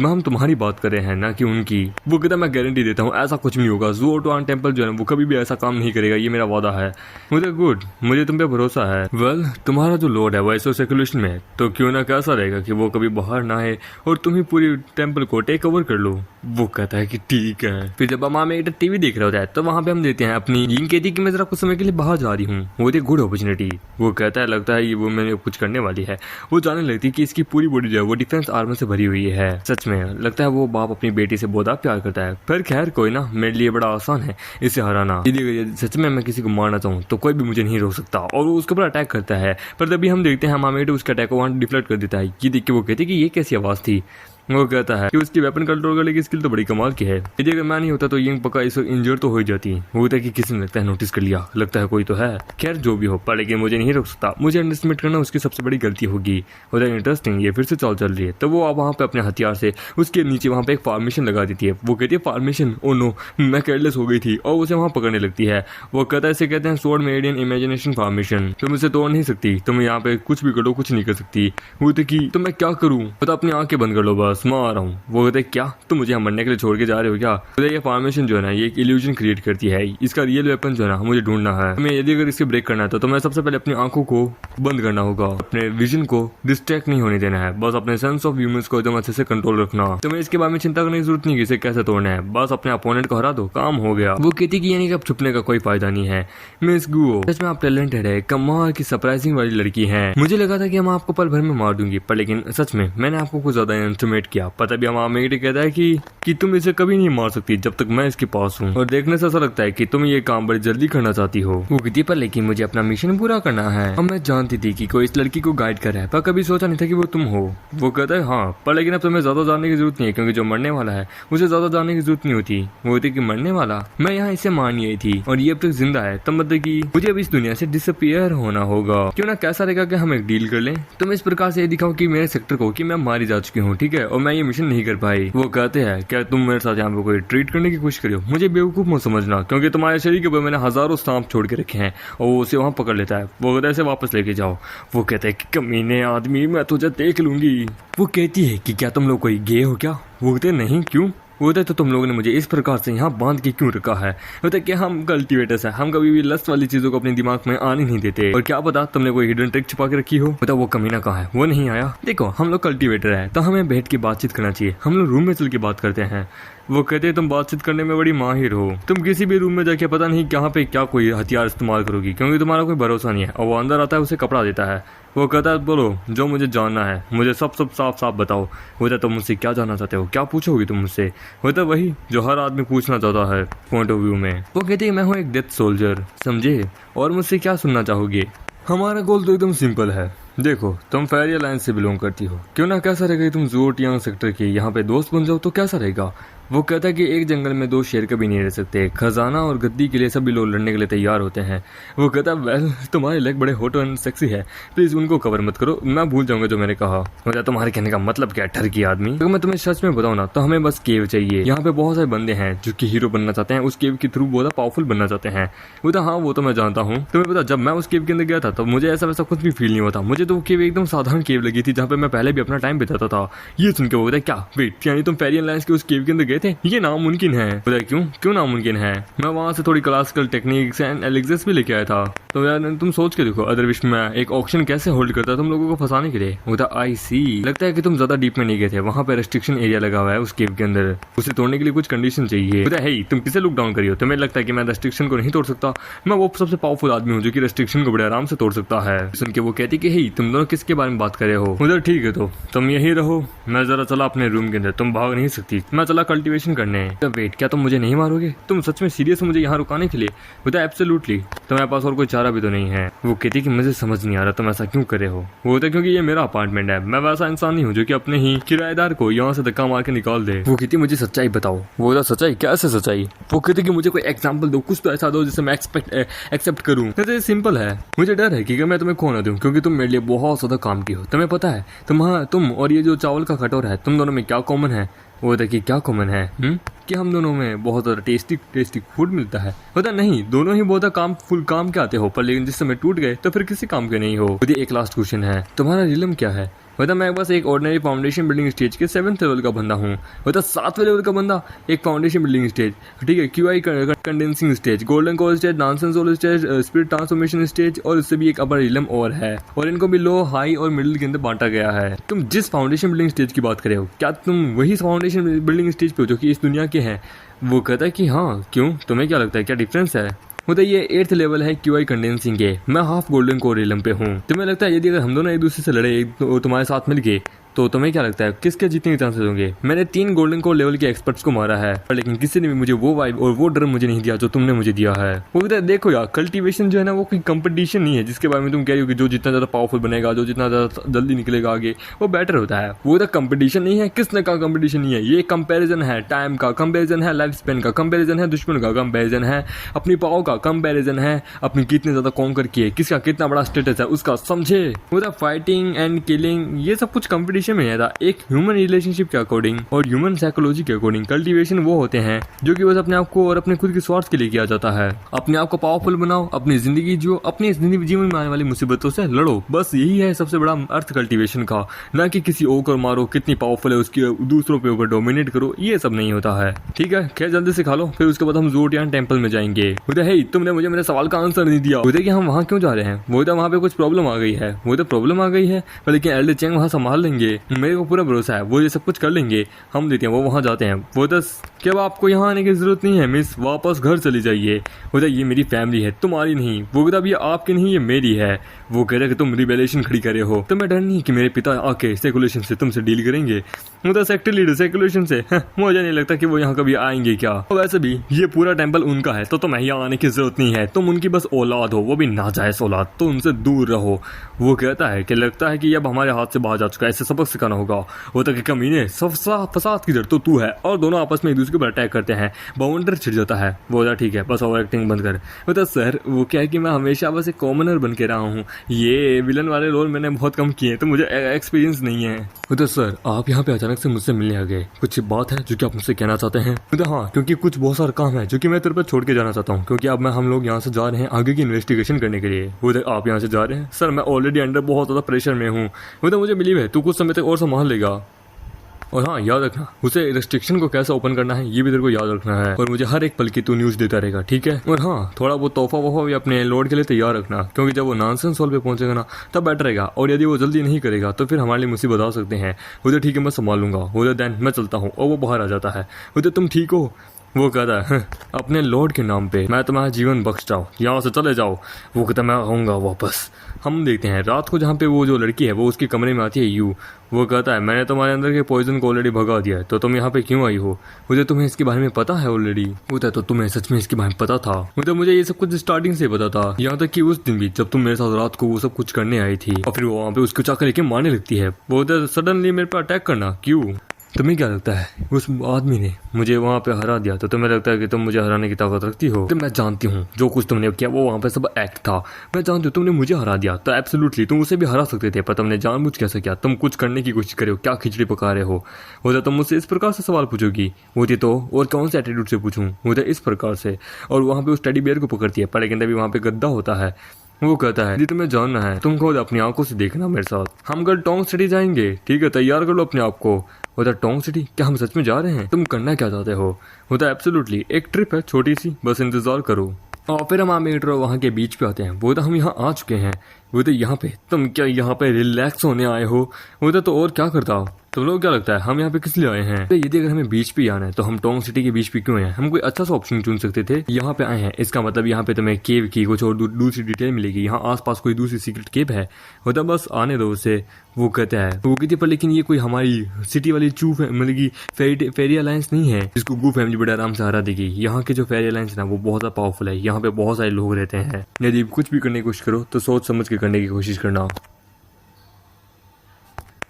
हम तुम्हारी बात कर रहे हैं ना कि उनकी। वो कहता मैं गारंटी देता हूँ ऐसा कुछ नहीं होगा, ज़ुओ टियांग टेम्पल जो है वो कभी भी ऐसा काम नहीं करेगा, ये मेरा वादा है। मुझे गुड, मुझे तुम पे भरोसा है। वेल तुम्हारा जो लोड है वो ऐसा सर्कुलेशन में, तो क्यों ना कैसा रहेगा कि वो कभी बाहर ना आए और तुम ही पूरी टेम्पल को टेक ओवर कर लो। वो कहता है कि ठीक है। फिर जब मामा एक टीवी देख रहा होता है तो वहाँ पे हम देते हैं अपनी यिंग कहती है कि मैं जरा कुछ समय के लिए बाहर जा रही हूँ, वो एक गुड अपॉर्चुनिटी। वो कहता है लगता है ये वो मैंने कुछ करने वाली है। वो जानने लगती है कि इसकी पूरी बॉडी जो है वो डिफेंस आर्मर से भरी हुई है। सच में लगता है वो बाप अपनी बेटी से बहुत प्यार करता है। पर खैर कोई ना, मेरे लिए बड़ा आसान है इसे हराना। यदि सच में मैं किसी को मारना चाहूँ तो कोई भी मुझे नहीं रोक सकता। और वो उसके ऊपर अटैक करता है, पर तभी हम देखते हैं मामेट उसके अटैक को वहाँ डिफ्लेक्ट कर देता है। ये देख के वो कहती है कि ये कैसी आवाज थी। वो कहता है कि उसकी वेपन कंट्रोल करने की स्किल तो बड़ी कमाल की है, यदि अगर मैं नहीं होता तो यिंग पक्का इस इंजर तो हो ही जाती। वो होता है कि किसी ने लगता है नोटिस कर लिया, लगता है कोई तो है। खैर जो भी हो, पर लेकिन मुझे नहीं रोक सकता, मुझे अंडरस्टिमेट करना उसकी सबसे बड़ी गलती होगी। होता है इंटरेस्टिंग, ये फिर से चल रही है। तो वो अब वहाँ पे अपने हथियार से उसके नीचे वहाँ पे एक फॉर्मेशन लगा देती है। वो कहती है फॉर्मेशन, ओ नो मैं केयरलेस हो गई थी, और उसे वहाँ पकड़ने लगती है। वो कहता है इसे कहते हैं स्वॉर्ड मेरिडियन इमेजिनेशन फॉर्मेशन, तुम इसे तोड़ नहीं सकती, तुम यहाँ पे कुछ भी करो कुछ नहीं कर सकती। वो तो कि तो मैं क्या करूँ, तो अपनी आंखें बंद कर लो बस। बस मैं आ रहा हूँ। वो कहते क्या तुम मुझे यहाँ मरने के लिए छोड़ के जा रहे हो क्या? ये फॉर्मेशन जो है ना ये एक इल्यूजन क्रिएट करती है, इसका रियल वेपन जो है ना मुझे ढूंढना है। हमें यदि अगर इसके ब्रेक करना है तो मैं सबसे पहले अपनी आंखों को बंद करना होगा, अपने विजन को डिस्ट्रैक्ट नहीं होने देना है, बस अपने सेंस ऑफ ह्यूमर्स को एकदम अच्छे से कंट्रोल रखना। तुम्हें इसके बारे में चिंता करने की जरूरत नहीं कि इसे कैसे तोड़ना है, बस अपने अपोनेंट को हरा दो, काम हो गया। वो कहती कि यानी कि अब छुपने का कोई फायदा नहीं है। मिस गुओ सच में आप टैलेंटेड है, कमाल की सरप्राइजिंग वाली लड़की है। मुझे लगा था कि हम आपको पल भर में मार दूंगी, पर लेकिन सच में मैंने आपको कुछ ज्यादा इंस्ट्रूमेट किया। पता भी हम कहता है कि तुम इसे कभी नहीं मार सकती जब तक मैं इसके पास हूँ, और देखने से ऐसा लगता है कि तुम ये काम बड़ी जल्दी करना चाहती हो। वो कहती पर लेकिन मुझे अपना मिशन पूरा करना है। अब मैं जानती थी कि कोई इस लड़की को गाइड कर रहा है, पर कभी सोचा नहीं था कि वो तुम हो। वो कहता है हाँ, पर लेकिन अब तुम्हें ज्यादा जानने की जरूरत नहीं है, क्योंकि जो मरने वाला है उसे ज्यादा जानने की जरूरत नहीं होती। वो होती कि मरने वाला मैं यहाँ इसे मान गई थी और ये अब तक जिंदा है, तब मतलब कि मुझे अब इस दुनिया से डिसअपियर होना होगा। क्यों ना कैसा रहेगा कि हम एक डील कर लें, तुम इस प्रकार से दिखाओ कि मेरे सेक्टर को कि मैं मारी जा चुकी हूँ, ठीक है, और मैं ये मिशन नहीं कर पाई। वो कहते हैं क्या तुम मेरे साथ यहाँ पे कोई ट्रीट करने की कोशिश करो? मुझे बेवकूफ मत समझना, क्योंकि तुम्हारे शरीर के ऊपर मैंने हजारों सांप छोड़ के रखे हैं और वो उसे वहां पकड़ लेता है। वो कहता है इसे वापस लेके जाओ। वो कहता है कि कमीने आदमी मैं तुझे देख लूंगी। वो कहती है कि क्या तुम लोग कोई गे हो क्या? वो कहते नहीं, क्यों? होता तो तुम लोगों ने मुझे इस प्रकार से यहाँ बांध के क्यों रखा है? होता कि हम कल्टीवेटर्स हैं, हम कभी भी लस्ट वाली चीजों को अपने दिमाग में आने नहीं देते। और क्या पता तुमने कोई हिडन ट्रिक छुपा के रखी हो। होता वो कमीना कहाँ है? वो नहीं आया। देखो हम लोग कल्टीवेटर है तो हमें बैठ के बातचीत करना चाहिए, हम लोग रूम में चल के बात करते हैं। वो कहते हैं तुम बातचीत करने में बड़ी माहिर हो, तुम किसी भी रूम में जाके पता नहीं कहाँ पे क्या कोई हथियार इस्तेमाल करोगी, क्योंकि तुम्हारा कोई भरोसा नहीं है। और वो अंदर आता है, उसे कपड़ा देता है। वो कहता है बोलो जो मुझे जानना है, मुझे सब साफ साफ बताओ। होता तुम मुझसे क्या जानना चाहते हो, क्या पूछोगी तुम मुझसे? होता वही जो हर आदमी पूछना चाहता है पॉइंट ऑफ व्यू में। वो कहते हैं मैं हूँ एक डेथ सोल्जर, समझे, और मुझसे क्या सुनना चाहोगे? हमारा गोल तो एकदम सिंपल है। देखो तुम फेरी अलायंस से बिलोंग करती हो, क्यों ना कैसा रहेगा तुम ज़ोटियांग सेक्टर के यहाँ पे दोस्त बन जाओ तो कैसा रहेगा? वो कहता है कि एक जंगल में दो शेर कभी नहीं रह सकते, खजाना और गद्दी के लिए सभी लोग लड़ने के लिए तैयार होते हैं। वो कहता है वेल तुम्हारे लेग बड़े हॉट एंड सेक्सी है, प्लीज उनको कवर मत करो, मैं भूल जाऊंगा जो मैंने कहा। बोला तुम्हारे कहने का मतलब क्या है ठरकी आदमी? अगर मैं तुम्हें सच में बताऊं ना तो हमें बस केव चाहिए। यहाँ पे बहुत सारे बंदे हैं जो कि हीरो बनना चाहते हैं, उस केव के थ्रू बहुत पावरफुल बनना चाहते हैं। बोला हाँ वो तो मैं जानता हूँ। तुम्हें पता जब मैं उस केव के अंदर गया था तो मुझे ऐसा वैसा कुछ भी फील नहीं होता, मुझे तो वो केव एकदम साधारण केव लगी थी जहाँ पे मैं पहले भी अपना टाइम बिताता था। ये सुन के वो क्या वेट यानी तुम फेरी अलायंस के उस केव के अंदर गए थे? ये नामुमकिन है। पता है क्यों नामुमकिन है? मैं वहां से थोड़ी क्लासिकल टेक्निक्स एंड एलिक्सर्स भी लेके आया था। तो यार तुम सोच के देखो अदर विश में एक ऑक्शन कैसे होल्ड करता तुम लोगों को फंसाने के लिए। होता आई सी, लगता है कि तुम ज्यादा डीप में नहीं गए थे, वहां पे रेस्ट्रिक्शन एरिया लगा हुआ है उस केव के अंदर, उसे तोड़ने के लिए कुछ कंडीशन चाहिए। पता है तुम किसे लुक डाउन करियो? तुम्हें लगता है कि मैं रेस्ट्रिक्शन को नहीं तोड़ सकता? मैं वो सबसे पावरफुल आदमी हूँ जो कि रेस्ट्रिक्शन को बड़े आराम से तोड़ सकता है। सुन के वो कहती कि हे तुम दोनों किसके बारे में बात कर रहे हो? उधर ठीक है तो तुम यही रहो, मैं जरा चला अपने रूम के अंदर, तुम भाग नहीं सकती, मैं चला कल्टीवेशन करने। वेट क्या तुम मुझे नहीं मारोगे? तुम सच में सीरियस हो मुझे यहाँ रुकाने के लिए? बता एब्सोल्युटली, तुम्हारे पास और कोई चारा भी तो नहीं है। वो कहती कि मुझे समझ नहीं आ रहा तुम ऐसा क्यों कर रहे हो। वो होता क्योंकि ये मेरा अपार्टमेंट है, मैं वैसा इंसान नहीं हूँ जो कि अपने ही किराएदार को यहाँ से धक्का मार के निकाल दे। वो कहती मुझे सच्चाई बताओ। वो होता सच्चाई? कैसे सच्चाई? वो कहती कि मुझे कोई एग्जाम्पल दो, कुछ तो ऐसा दो जिससे मैं एक्सेप्ट करूँ। तो सिंपल है, मुझे डर है कि मैं तुम्हें खो ना दूं, क्योंकि तुम मेरे लिए बहुत ज्यादा काम की हो। तुम्हें पता है तुम और ये जो चावल का कटोरा है तुम दोनों में क्या कॉमन है? वो देखिए क्या कॉमन है कि हम दोनों में बहुत ज्यादा टेस्टी फूड मिलता है। होता नहीं दोनों ही बहुत फुल काम के आते हो, पर लेकिन जिस समय टूट गए तो फिर किसी काम के नहीं हो। एक लास्ट क्वेश्चन है, तुम्हारा रिलम क्या है? होता मैं बस एक ऑर्डिनरी फाउंडेशन बिल्डिंग स्टेज के 7th लेवल का बंदा हूँ। होता 7वें लेवल का बंदा, एक फाउंडेशन बिल्डिंग स्टेज, ठीक है, qi condensing stage, golden core stage, nascent soul stage, spirit transformation stage, और इससे भी एक अपर रिलम और है, और इनको भी लो, हाई और मिडिल के अंदर बांटा गया है। तुम जिस फाउंडेशन बिल्डिंग स्टेज की बात कर रहे हो, क्या तुम वही फाउंडेशन बिल्डिंग स्टेज पे हो जो कि इस दुनिया के हैं? वो कहता है कि हाँ, क्यों, तुम्हें क्या लगता है क्या डिफरेंस है? होता ये 8th लेवल है क्यूआई कंडेंसिंग के, मैं हाफ गोल्डन कोर रिलम पे हूँ। तुम्हें लगता है यदि अगर हम दोनों एक दूसरे से लड़े तो तुम्हारे साथ मिल गए तो तुम्हें क्या लगता है किसके जीतने के चांसेस होंगे? मैंने 3 गोल्डन कोर लेवल के एक्सपर्ट्स को मारा है, पर लेकिन किसी ने भी मुझे वो वाइब और वो डर मुझे नहीं दिया जो तुमने मुझे दिया है। वो कहता है देखो यार, कल्टीवेशन जो है ना वो कोई कंपटीशन नहीं है जिसके बारे में तुम कह रही हो कि जो जितना ज्यादा पावरफुल बनेगा, जो जितना ज्यादा जल्दी निकलेगा आगे, वो बेटर होता है। वो तो कंपटीशन नहीं है। किसने कहा कंपटीशन नहीं है? ये कंपेरिजन है, टाइम का कंपेरिजन है, लाइफ स्पेन का कंपेरिजन है, दुश्मन का कंपेरिजन है, अपनी पावर का कंपेरिजन है, अपनी कितने ज्यादा कॉन्कर किए, किसका कितना बड़ा स्टेटस है उसका, समझे? वो फाइटिंग एंड किलिंग ये सब कुछ कंपटीशन कंपटीशन में नहीं आता। एक ह्यूमन रिलेशनशिप के अकॉर्डिंग और ह्यूमन साइकोलॉजी के अकॉर्डिंग कल्टीवेशन वो होते हैं जो कि बस अपने आप को और अपने खुद के स्वार्थ के लिए किया जाता है। अपने आप को पावरफुल बनाओ, अपनी जिंदगी जियो, अपनी जिंदगी जीवन में आने वाली मुसीबतों से लड़ो, बस यही है सबसे बड़ा अर्थ कल्टीवेशन का। ना कि किसी और को मारो, कितनी पावरफुल है उसकी, दूसरों पे ऊपर डोमिनेट करो, ये सब नहीं होता है। ठीक है, खैर जल्दी से खा लो, फिर उसके बाद हम ज़ोटियान टेंपल में जाएंगे। उधर है तुमने मुझे मेरे सवाल का आंसर नहीं दिया। उधर कि हम वहाँ क्यों जा रहे हैं? वो तो वहाँ पे कुछ प्रॉब्लम आ गई है, वो तो प्रॉब्लम आ गई है, लेकिन एल्डर चेंग वहाँ संभाल लेंगे, मेरे को पूरा भरोसा है, वो ये सब कुछ कर लेंगे। हम देते हैं, वो वहाँ जाते हैं। वो तो क्या आपको यहाँ आने की जरूरत नहीं है मिस, वापस घर चली जाइए। वो तो ये मेरी फैमिली है, तुम्हारी नहीं। वो कहता ये आपकी नहीं, ये मेरी है। वो कह रहा कि तुम रिबेलेशन खड़ी करे हो, तुम्हें डर नहीं कि मेरे पिता आके सेकुलेशन से तुमसे डील करेंगे? वो तो सेक्टर लीडर सेकुलेशन से, मुझे नहीं लगता कि वो यहाँ कभी आएंगे क्या। वैसे भी ये पूरा टेंपल उनका है, तो तुम्हें यहाँ आने की जरूरत नहीं है, तुम उनकी बस औलाद हो, वो भी नाजायज औलाद, तो उनसे दूर रहो। वो कहता है कि लगता है कि अब हमारे हाथ से बाहर जा चुका है, ऐसे सबक सिखाना होगा। वो तक कमीने फसाद की जड़ तो तू है, और दोनों आपस में एक दूसरे के ऊपर अटैक करते हैं। बाउंडर छिड़ जाता है। वो ठीक है, बस ओवर एक्टिंग बंद कर। मतलब सर वो क्या है कि मैं हमेशा बस एक कॉमनर बन के रहा हूँ, ये विलन वाले रोल मैंने बहुत कम किए, तो मुझे एक्सपीरियंस नहीं है। तो सर आप यहाँ पे अचानक से मुझसे मिलने आ गए, कुछ बात है जो कि आप मुझसे कहना चाहते हैं? हाँ, क्योंकि कुछ बहुत सारा काम है जो कि मैं तेरे पर छोड़ के जाना चाहता हूँ, क्योंकि अब हम लोग यहाँ से जा रहे हैं आगे की इन्वेस्टिगेशन करने के लिए। वो आप यहाँ से जा रहे हैं? सर मैं ऑलरेडी अंडर बहुत ज्यादा प्रेशर में हूँ। वो मुझे बिलीव है तू कुछ समय तक और संभाल लेगा। और हाँ याद रखना, उसे रिस्ट्रिक्शन को कैसे ओपन करना है ये भी तेरे को याद रखना है, और मुझे हर एक पल की तू न्यूज देता रहेगा, ठीक है? और हाँ, थोड़ा बहुत तोहफा वोफा भी अपने लॉर्ड के लिए तैयार रखना, क्योंकि जब वो नॉनसेंस सॉल्व पे पहुंचेगा ना तब बेटर रहेगा, और यदि वो जल्दी नहीं करेगा तो फिर हमारे लिए मुसीबत आ सकते हैं। उधर ठीक है, मैं संभाल लूंगा। उधर देन मैं चलता हूँ। और वो बाहर आ जाता है। उधर तुम ठीक हो? वो कहता है अपने लॉर्ड के नाम पे मैं तुम्हारा जीवन बख्शता हूँ, यहाँ से चले जाओ। वो कहता मैं आऊँगा वापस। हम देखते हैं रात को जहाँ पे वो जो लड़की है वो उसके कमरे में आती है यू। वो कहता है मैंने तुम्हारे अंदर के पॉइजन को ऑलरेडी भगा दिया है, तो तुम यहाँ पे क्यों आई हो? मुझे तुम्हें इसके बारे में पता है ऑलरेडी? होता है तो तुम्हें सच में इसके बारे में पता था? मुझे ये सब कुछ स्टार्टिंग से पता था, यहाँ तक कि उस दिन भी जब तुम मेरे साथ रात को वो सब कुछ करने आई थी, और फिर वो वहाँ पे उसको चाकर लेके मारने लगती है। वो सडनली मेरे पर अटैक करना क्यों? तुम्हें क्या लगता है उस आदमी ने मुझे वहाँ पे हरा दिया, तो तुम्हें लगता है कि तुम मुझे हराने की ताकत रखती हो? तो मैं जानती हूँ जो कुछ तुमने किया वो वहाँ पे सब एक्ट था। मैं जानती हूँ तुमने मुझे हरा दिया, तो एब्सोल्युटली तुम उसे भी हरा सकते थे, पर तुमने जानबूझ कैसे किया? तुम कुछ करने की कोशिश करे हो, क्या खिचड़ी पका रहे हो? वो तुम मुझसे इस प्रकार से सवाल पूछोगी? मुझे तो और कौन से एटीट्यूड से पूछूं? मुझे इस प्रकार से। और वहाँ पे उस टेडी बियर को पकड़ती है, पर लेकिन तभी वहाँ पे गद्दा होता है। वो कहता है यदि तुम्हें जानना है तुम खुद अपनी आंखों से देखना मेरे साथ, हम कल टोंग सिटी जाएंगे, ठीक है? तैयार कर लो अपने आप को। होता टोंग सिटी? क्या हम सच में जा रहे हैं? तुम करना क्या चाहते हो? होता एब्सोल्युटली एक ट्रिप है छोटी सी, बस इंतजार करो। और फिर हम मेट्रो वहाँ के बीच पे आते हैं। वो तो हम यहाँ आ चुके हैं। वो तो यहाँ पे तुम क्या यहाँ पे रिलैक्स होने आए हो? वो तो और क्या करता हो तुम लोग? क्या लगता है हम यहाँ पे किस लिए आए हैं? तो यदि अगर हमें बीच पे आना है तो हम टोंग सिटी के बीच पे क्यों आए? हम कोई अच्छा सा ऑप्शन चुन सकते थे। यहाँ पे आए हैं इसका मतलब यहाँ पे तुम्हें केव की कुछ और दूसरी डिटेल मिलेगी, यहाँ आसपास कोई दूसरी सीक्रेट केव है। वो तो बस आने दो उसे। वो कहता है वो कहती पर लेकिन ये कोई हमारी सिटी वाली चूफ मतलब की फेरी अलायंस नहीं है जिसको गू फैमिली बड़े आराम से हरा देगी। यहाँ के जो फेरी अलायंस ना वो बहुत ज्यादा पावरफुल है, यहाँ पे बहुत सारे लोग रहते हैं। यदि कुछ भी करने की कोशिश करो तो सोच समझ के करने की कोशिश करना।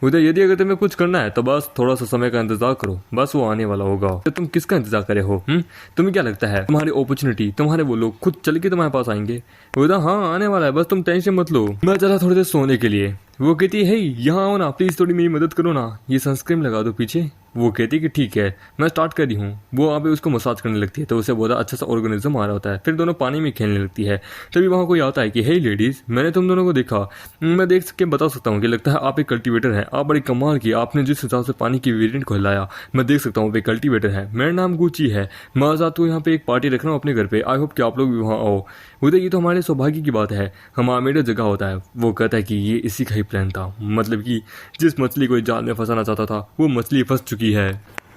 उधर यदि अगर तुम्हें कुछ करना है तो बस थोड़ा सा समय का इंतजार करो, बस वो आने वाला होगा। तो तुम किसका इंतजार करे हो? तुम्हें क्या लगता है तुम्हारी अपॉर्चुनिटी, तुम्हारे वो लोग खुद चल के तुम्हारे पास आएंगे? उधर हाँ आने वाला है, बस तुम टेंशन मत लो। मैं चला थोड़ी देर सोने के लिए। वो कहती है यहाँ आओ ना प्लीज, थोड़ी मेरी मदद करो ना, ये सनस्क्रीन लगा दो पीछे। वो कहती है कि ठीक है मैं स्टार्ट कर रही हूँ। वो वहाँ पे उसको मसाज करने लगती है तो उसे बहुत अच्छा सा ऑर्गेनिज्म आ रहा होता है। फिर दोनों पानी में खेलने लगती है। तभी वहाँ कोई आता है कि हे लेडीज, मैंने तुम दोनों को देखा, मैं देख सके बता सकता हूँ कि लगता है आप एक कल्टीवेटर है। आप बड़ी कमाल की, आपने जिस हिसाब से पानी की वेरिएंट को हिलाया मैं देख सकता हूँ एक कल्टीवेटर है। मेरा नाम गुची है। मैं आज रात को यहाँ पे एक पार्टी रख रहा हूँ अपने घर पे, आई होप कि आप लोग भी वहाँ आओ। उधर ये तो हमारे सौभाग्य की बात है, हमारा मेरा जगह होता है। वो कहता है कि ये इसी का ही प्लान था, मतलब कि जिस मछली को जाल में फंसाना चाहता था वो मछली फंस चुकी है।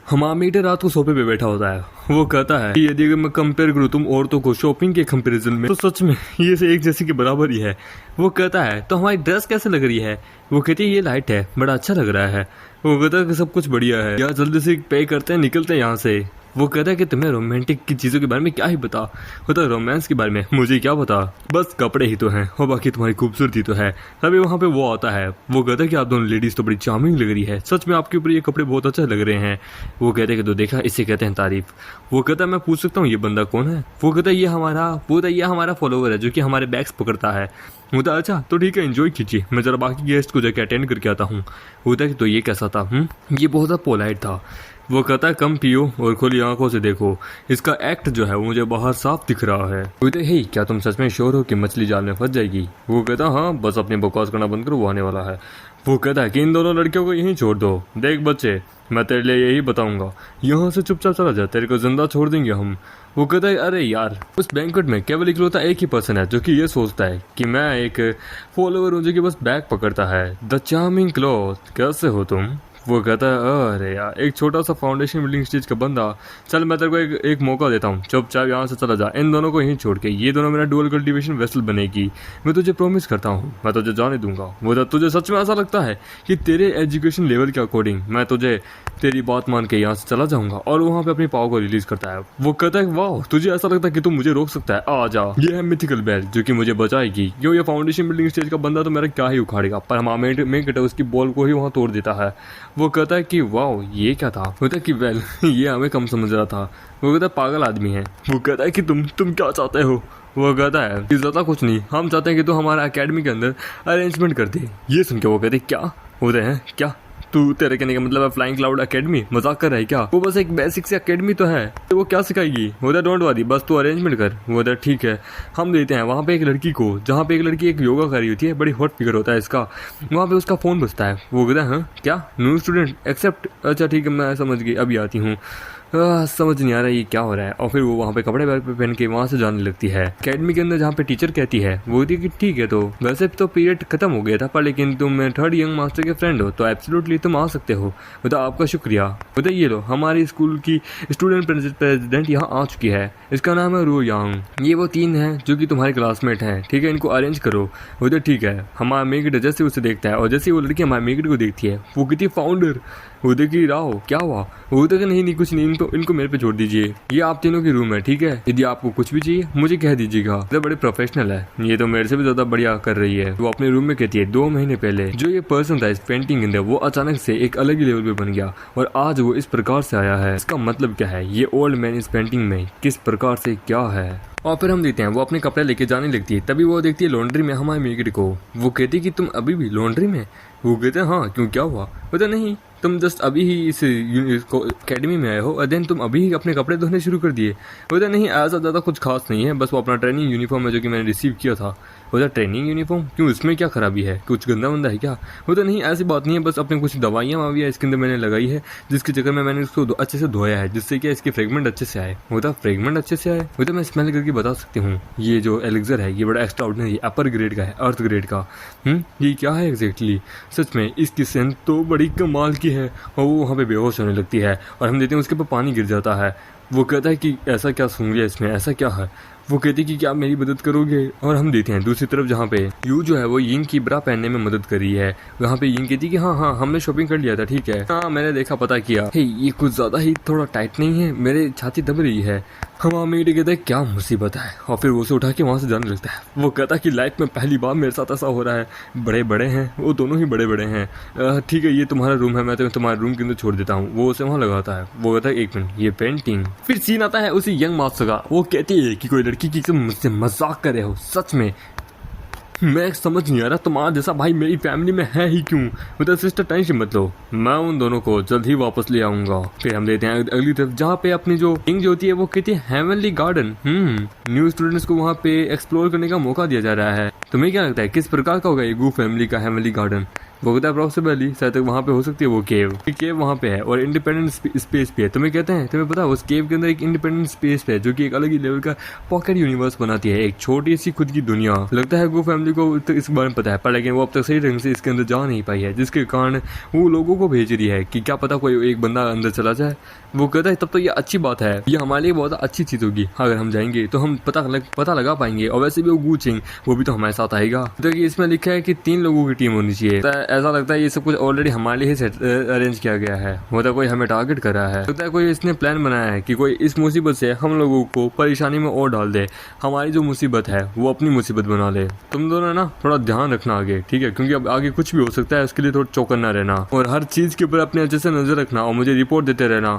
हमारा मीटर रात को सोफे पे बैठा होता है। वो कहता है कि यदि अगर मैं कंपेयर करूँ तुम औरतों को शॉपिंग के कंपैरिजन में तो सच में ये से एक जैसे के बराबर ही है। वो कहता है तो हमारी ड्रेस कैसे लग रही है? वो कहती है ये लाइट है, बड़ा अच्छा लग रहा है। वो कहता है कि सब कुछ बढ़िया है यार, जल्दी से पे करते हैं निकलते हैं यहाँ से। वो कहता है कि तुम्हें रोमांटिक की चीजों के बारे में क्या ही पता होता है, रोमांस के बारे में मुझे क्या पता, बस कपड़े ही तो हैं और बाकी तुम्हारी खूबसूरती तो है। तभी वहाँ पे वो आता है, वो कहता है कि आप दोनों लेडीज तो बड़ी चार्मिंग लग रही है, सच में आपके ऊपर ये कपड़े बहुत अच्छे लग रहे हैं। वो कहते हैं कि तो देखा, इसे कहते हैं तारीफ। वो कहता है मैं पूछ सकता हूँ ये बंदा कौन है? वो कहता है ये हमारा फॉलोवर है जो कि हमारे बैग्स पकड़ता है। होता अच्छा तो ठीक है, एंजॉय कीजिए, मैं जरा बाकी गेस्ट को जाके अटेंड करके आता हूँ। होता है कि तो ये कैसा था? ये बहुत ज़्यादा पोलाइट था। वो कहता है कम पियो और खुली आंखों से देखो, इसका एक्ट जो है वो मुझे बाहर साफ दिख रहा है। कहते हे क्या तुम सच में श्योर हो कि मछली जाल में फंस जाएगी? वो कहता हाँ बस अपनी बकवास करना बंद करो, वो आने वाला है। वो कहता है कि इन दोनों लड़कियों को यहीं छोड़ दो, देख बच्चे मैं तेरे लिए यही बताऊंगा, यहाँ से चुपचाप चला जा, तेरे को जिंदा छोड़ देंगे हम। वो कहता है अरे यार, उस बैंक्वेट में केवल इकलौता एक ही पर्सन है जो कि ये सोचता है कि मैं एक फॉलोवर हूँ जो कि बस बैग पकड़ता है। द चार्मिंग क्लॉथ, कैसे हो तुम? वो कहता है अरे यार, एक छोटा सा फाउंडेशन बिल्डिंग स्टेज का बंदा, चल मैं तेरे को एक मौका देता हूँ, चुपचाप यहाँ से चला जा, इन दोनों को यहीं छोड़ के, ये दोनों मेरा डुअल कल्टीवेशन वेसल बनेगी, मैं तुझे प्रॉमिस करता हूँ, मैं तुझे जाने दूंगा। वो तुझे सच में ऐसा लगता है कि तेरे एजुकेशन लेवल के अकॉर्डिंग मैं तुझे तेरी बात मान के यहाँ से चला जाऊंगा? और वहाँ पे अपनी पावर को रिलीज करता है। वो कहता है वाह, तुझे ऐसा लगता है कि तुम मुझे रोक सकता है, आ जा, ये है मिथिकल बेल जो कि मुझे बचाएगी, क्यों ये फाउंडेशन बिल्डिंग स्टेज का बंदा तो मेरा क्या ही उखाड़ेगा, पर हम मेन उसकी बॉल को ही वहाँ तोड़ देता है। वो कहता है कि वाओ ये क्या था? होता है कि वेल ये हमें कम समझ रहा था। वो कहता है पागल आदमी है। वो कहता है कि तुम क्या चाहते हो? वो कहता है कि ज्यादा कुछ नहीं, हम चाहते हैं कि तू हमारा एकेडमी के अंदर अरेंजमेंट कर दे। ये सुन के वो कहते क्या होते हैं, क्या तू, तेरे कहने का मतलब है फ्लाइंग क्लाउड एकेडमी? मजाक कर रहा है क्या? वो बस एक बेसिक सी एकेडमी तो है, तो वो क्या सिखाएगी? होता डोंट वरी, बस तू अरेंजमेंट कर। वो ठीक है हम देते हैं। वहाँ पे एक लड़की को, जहाँ पे एक लड़की एक योगा कर रही होती है, बड़ी हॉट फिगर होता है इसका, वहाँ पे उसका फोन बजता है। वो कहता है हाँ क्या, न्यू स्टूडेंट एक्सेप्ट, अच्छा ठीक है मैं समझ गई, अभी आती हूँ। समझ नहीं आ रहा ये क्या हो रहा है। और फिर वो वहाँ पे कपड़े पहन के वहाँ से जाने लगती है अकेडमी के अंदर, जहाँ पे टीचर कहती है, वो थी कि ठीक है तो वैसे तो पीरियड खत्म हो गया था, पर लेकिन तुम थर्ड यंग मास्टर के फ्रेंड हो तो एब्सोल्युटली तुम आ सकते हो। बता आपका शुक्रिया। बता ये लो हमारी स्कूल की स्टूडेंट प्रेसिडेंट यहाँ आ चुकी है, इसका नाम है रू यांग, ये वो 3 है जो कि तुम्हारे क्लासमेट हैं, ठीक है इनको अरेंज करो। वो ठीक है। हमारा मेगड जैसे उसे देखता है और जैसे वो लड़की हमारे मेगड को देखती है, वो कहती है फाउंडर। वो देखी राव क्या हुआ? वो तो नहीं कुछ नहीं, इनको मेरे पे छोड़ दीजिए, ये आप तीनों की रूम है, ठीक है यदि आपको कुछ भी चाहिए मुझे कह दीजिएगा। तो बड़े प्रोफेशनल है, ये तो मेरे से भी ज्यादा बढ़िया कर रही है। वो अपने रूम में कहती है 2 महीने पहले जो ये पर्सन था इस पेंटिंग के अंदर, वो अचानक से एक अलग ही लेवल पे बन गया और आज वो इस प्रकार से आया है। इसका मतलब क्या है? ये ओल्ड मैन इस पेंटिंग में किस प्रकार से क्या है? और फिर हम देखते हैं वो अपने कपड़े लेके जाने लगती है, तभी वो देखती है लॉन्ड्री में हमारे मेगड को। वो कहती है कि तुम अभी भी लॉन्ड्री में? वो कहते हैं हाँ क्यों, क्या हुआ? पता नहीं, तुम जस्ट अभी ही इस एकेडमी में आए हो और देन तुम अभी ही अपने कपड़े धोने शुरू कर दिए। बोलता नहीं ऐसा ज़्यादा कुछ खास नहीं है, बस वो अपना ट्रेनिंग यूनिफॉर्म है जो कि मैंने रिसीव किया था। बोलता ट्रेनिंग यूनिफॉर्म क्यों, इसमें क्या खराबी है, कुछ गंदा वंदा है क्या? बोलता नहीं ऐसी बात नहीं है, बस अपने कुछ दवाइयाँ वावियाँ इसके अंदर मैंने लगाई है जिसके चक्कर में मैंने इसको अच्छे से धोया है, जिससे कि इसके फ्रेगमेंट अच्छे से आए। बोलता फ्रेगमेंट अच्छे से आए? बोलता मैं स्मेल करके बता सकती हूँ, ये जो एलिक्सर है ये बड़ा एक्स्ट्रा ऑर्डिनरी अपर ग्रेड का है, अर्थ ग्रेड का। ये क्या है एग्जैक्टली? सच में इसकी सेंस तो बड़ी कमाल की है। और वो वहाँ पे बेहोश होने लगती है और हम देते हैं उसके ऊपर पानी गिर जाता है। वो कहता है कि ऐसा क्या सुन लिया इसमें, ऐसा क्या है? वो कहती कि क्या मेरी मदद करोगे? और हम देते हैं दूसरी तरफ जहाँ पे यू जो है वो यिंग की ब्रा पहनने में मदद कर रही है। वहाँ पे यिंग कहती कि हाँ हमने शॉपिंग कर लिया था, ठीक है हाँ मैंने देखा पता किया, ये कुछ ज्यादा ही थोड़ा टाइट नहीं है, मेरे छाती दब रही है। हम मेरे कहते हैं क्या मुसीबत है, और फिर वो उसे उठा के वहाँ से जाने लगता है। वो कहता कि लाइफ में पहली बार मेरे साथ ऐसा हो रहा है, बड़े हैं वो दोनों ही बड़े हैं। ठीक है ये तुम्हारा रूम है, मैं तो तुम्हारे रूम के अंदर छोड़ देता हूँ। वो उसे वहाँ लगाता है। वो कहता है 1 मिनट ये पेंटिंग। फिर सीन आता है उसी यंग मास्टर का। वो कहती है कि कोई लड़की की तुम मुझसे मजाक कर रहे हो, सच में मैं समझ नहीं आ रहा तुम्हारा जैसा भाई मेरी फैमिली में है ही क्यों। मतलब सिस्टर टेंशन मत लो, मैं उन दोनों को जल्द ही वापस ले आऊंगा। फिर हम देते हैं अगली तरफ जहाँ पे अपनी जो किंग जो होती है वो कहती है हेवनली गार्डन। न्यू स्टूडेंट्स को वहाँ पे एक्सप्लोर करने का मौका दिया जा रहा है। तुम्हें क्या लगता है किस प्रकार का होगा ये गू फैमिली का हेवनली गार्डन? वो कहता है पॉसिबली शायद वहाँ पे हो सकती है वो केव वहाँ पे है और इंडिपेंडेंट स्पेस भी है। तुम्हें कहते हैं तुम्हें पता उस केव के अंदर एक इंडिपेंडेंट स्पेस है जो कि एक अलग ही लेवल का पॉकेट यूनिवर्स बनाती है, एक छोटी सी खुद की दुनिया। लगता है वो फैमिली को तो इस बारे में पता है, पर लेकिन वो अब तक सही ढंग से इसके अंदर जा नहीं पाई है, जिसके कारण वो लोगों को भेज रही है कि क्या पता कोई एक बंदा अंदर चला जाए। वो कहता है तब तो ये अच्छी बात है, ये हमारे लिए बहुत अच्छी चीज होगी, अगर हम जाएंगे तो हम पता लगा पाएंगे। और वैसे भी वो गू चिंग वो भी तो हमारे साथ आएगा। तो इसमें लिखा है कि 3 लोगों की टीम होनी चाहिए। ऐसा लगता है ये सब कुछ ऑलरेडी हमारे लिए ही अरेंज किया गया है। होता कोई हमें टारगेट कर रहा है, लगता है कोई इसने प्लान बनाया है कि कोई इस मुसीबत से हम लोगों को परेशानी में और डाल दे, हमारी जो मुसीबत है वो अपनी मुसीबत बना ले। तुम दोनों ना थोड़ा ध्यान रखना आगे, ठीक है, क्योंकि अब आगे कुछ भी हो सकता है, उसके लिए थोड़ा चौकन्ना रहना और हर चीज के ऊपर अपने अच्छे से नजर रखना और मुझे रिपोर्ट देते रहना।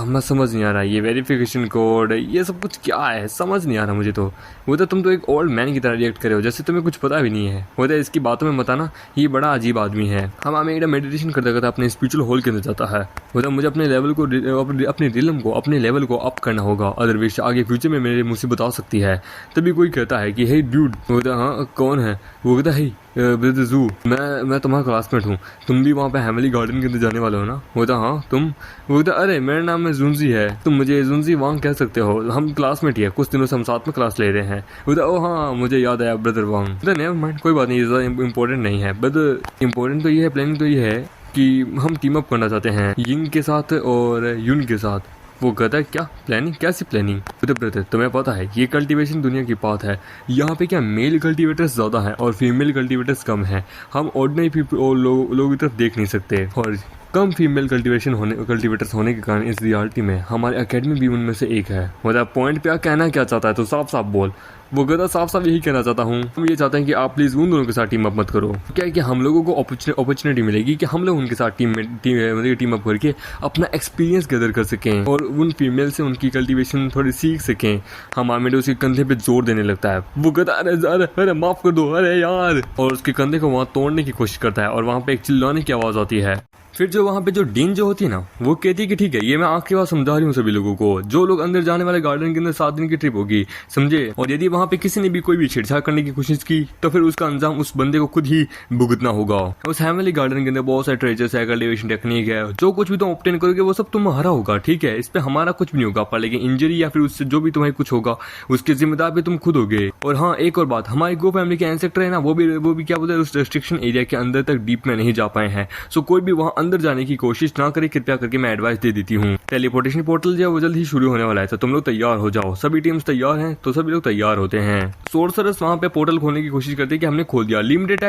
मैं समझ नहीं आ रहा ये वेरिफिकेशन कोड ये सब कुछ क्या है, समझ नहीं आ रहा मुझे तो। वो तो तुम तो एक ओल्ड मैन की तरह रिएक्ट करे हो जैसे तुम्हें कुछ पता भी नहीं है। वो तो इसकी बातों में बताना ये बड़ा अजीब आदमी है। हम हमें मेडिटेशन करते करते अपने स्पिरिचुअल होल के अंदर जाता है। वो तो मुझे अपने लेवल को अपने रिलम को अपने लेवल को अप करना होगा, अदरवाइज आगे फ्यूचर में मेरी मुसीबत आ सकती है। तभी कोई कहता है कि हे ड्यूड, वो कहता हाँ कौन है, वो कहता है ब्रदर जू, मैं तुम्हारा क्लासमेट हूँ, तुम भी वहाँ पे हैमिली गार्डन के अंदर जाने वाले हो ना। वो कहता हाँ तुम, वो कहता अरे मेरा नाम है जुनजी है, तुम मुझे जुनजी वांग कह सकते हो, हम क्लासमेट ही है, कुछ दिनों से हम साथ में क्लास ले रहे हैं। वो कहता ओ हाँ मुझे याद आया ब्रदर वांग। नेवर माइंड, कोई बात नहीं, ज़्यादा इंपॉर्टेंट नहीं है, बट इंपॉर्टेंट तो ये है, प्लानिंग तो ये है कि हम टीम अप करना चाहते हैं यिंग के साथ और यून के साथ। वो कहता है क्या प्लानिंग, कैसी प्लानिंग? ब्रदर तुम्हें पता है ये कल्टीवेशन दुनिया की बात है, यहाँ पे क्या मेल कल्टीवेटर्स ज़्यादा है और फीमेल कल्टीवेटर्स कम है। हम ऑर्डिनरी लोगों की तरफ देख नहीं सकते और कम फीमेल कल्टीवेटर्स होने के कारण इस रियलिटी में हमारे अकेडमी भी उनमें से एक है। मतलब पॉइंट पे आप कहना क्या चाहता है तो साफ साफ बोल। वो कहता साफ साफ यही कहना चाहता हूँ, हम ये चाहते हैं कि आप प्लीज उन दोनों के साथ टीम अप मत करो। क्या है कि हम लोगों को अपॉर्चुनिटी मिलेगी कि हम लोग उनके साथ टीम अप करके अपना एक्सपीरियंस गैदर कर सकें और उन फीमेल से उनकी कल्टीवेशन थोड़ी सीख सकें। हमारे उसके कंधे पे जोर देने लगता है। वो कहता अरे माफ कर दो, अरे यार, और उसके कंधे को वहाँ तोड़ने की कोशिश करता है और वहाँ पे एक चिल्लाने की आवाज आती है। फिर जो वहाँ पे जो डीन जो होती है ना, वो कहती है कि ठीक है ये मैं आखिरी बार समझा रही हूँ सभी लोगों को, जो लोग अंदर जाने वाले गार्डन के अंदर 7 दिन की ट्रिप होगी, समझे, और यदि वहाँ पे किसी ने भी कोई भी छेड़छाड़ करने की कोशिश की तो फिर उसका अंजाम उस बंदे को खुद ही भुगतना होगा। उस हैमिली गार्डन के अंदर बहुत सारे ट्रेजर्स है, कल्टीवेशन टेक्निक है, जो कुछ भी तुम ऑब्टेन करोगे वो सब तुम्हारा होगा, ठीक है, इस पे हमारा कुछ भी नहीं होगा, पर लेकिन इंजरी या फिर उससे जो भी तुम्हें कुछ होगा उसके जिम्मेदार भी तुम खुद होगे। और हाँ एक और बात, हमारी गो फैमिली के एंसेस्टर है ना, वो भी क्या बोलते हैं उस रेस्ट्रिक्शन एरिया के अंदर तक डीप में नहीं जा पाए हैं। सो कोई भी वहाँ अंदर जाने की कोशिश ना करे, कृपया करके मैं एडवाइस दे देती हूँ। टेलीपोर्टेशन पोर्टल जो है वो जल्द ही शुरू होने वाला है, तो तुम लोग तैयार हो जाओ। सभी टीम्स तैयार हैं तो सभी लोग तैयार होते हैं। सोर्सरस वहाँ पे पोर्टल खोलने की कोशिश करते हैं कि हमने खोल दिया, लिमिटेड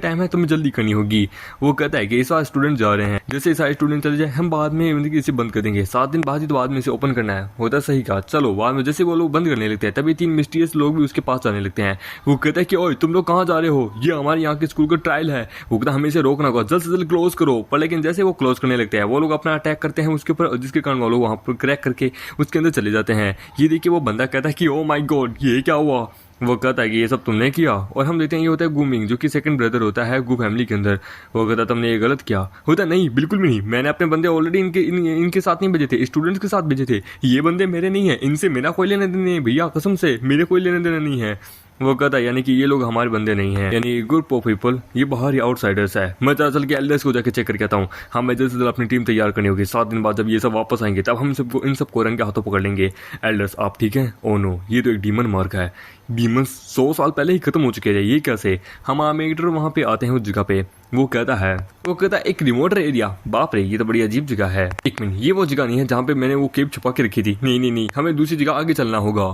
टाइम है, तुम्हें जल्दी करनी होगी। वो कहता है कि इस बार स्टूडेंट जा रहे हैं, जैसे सारे स्टूडेंट चले जाए हम बाद में इसे बंद कर देंगे, 7 दिन बाद ही तो बाद में इसे ओपन करना है। होता सही कहा, चलो बाद में। जैसे वो लोग बंद करने लगते हैं तभी 3 मिस्टीरियस लोग भी उसके पास जाने लगते हैं। वो कहता है कि ओए तुम लोग कहाँ जा रहे हो, ये हमारे यहाँ के स्कूल का ट्रायल है। वो कहता हमें इसे रोकना होगा, जल्द से जल्द क्लोज करो। पर लेकिन जैसे वो क्लोज करने लगते हैं वो लोग अपना अटैक करते हैं उसके ऊपर, जिसके कारण वो लोग वहां पर क्रैक करके उसके अंदर चले जाते हैं। ये देखिए वो बंदा कहता है कि ओ माय गॉड ये क्या हुआ। वो कहता है कि ये सब तुमने किया, और हम देखते हैं ये होता है गूमिंग, जो कि सेकंड ब्रदर होता है गू फैमिली के अंदर। वो कहता तुमने ये गलत किया। होता नहीं, बिल्कुल भी नहीं, मैंने अपने बंदे ऑलरेडी इनके साथ नहीं भेजे थे, स्टूडेंट्स के साथ भेजे थे। ये बंदे मेरे नहीं है, इनसे मेरा कोई लेने देने नहीं है भैया, कसम से मेरे कोई लेने देने नहीं है। वो कहता है यानी कि ये लोग हमारे बंदे नहीं हैं, यानी ग्रुप ऑफ पीपल, ये बाहर ही आउटसाइडर्स है। मैं चल के एल्डर्स को जाके चेक करके आता हूँ। हमें जल्द से जल्द अपनी टीम तैयार करनी होगी, 7 दिन बाद जब ये सब वापस आएंगे तब हम इन सबको रंग के हाथों पकड़ लेंगे। एल्डर्स आप ठीक है? ओ नो, ये तो एक डीमन मार्क है। डीमन 100 साल पहले ही खत्म हो चुके थे, ये कैसे? हम आर्मेगेडर वहाँ पे आते हैं उस जगह पे। वो कहता है एक रिमोट एरिया, बाप रे ये तो बड़ी अजीब जगह है। एक मिनट, ये वो जगह नहीं है जहाँ पे मैंने वो केव छुपा के रखी थी। नहीं, हमें दूसरी जगह आगे चलना होगा।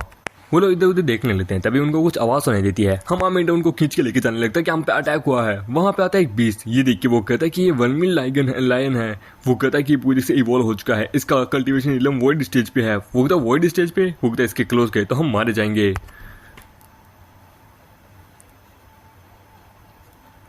वो लोग इधर उधर देखने लगते हैं, तभी उनको कुछ आवाज सुनाई देती है। हम आमेंडा उनको खींच के लेके जाने लगता है कि हम पे अटैक हुआ है। वहां पे आता है एक बीस्ट, ये देख के वो कहता है कि ये वर्मिल लायन है। वो कहता है कि पूरी से इवॉल्व हो चुका है, इसका कल्टीवेशन इलम वॉइड स्टेज पे है। वो कहता है वॉइड स्टेज पे? वो कहता है इसके क्लोज गए तो हम मारे जाएंगे।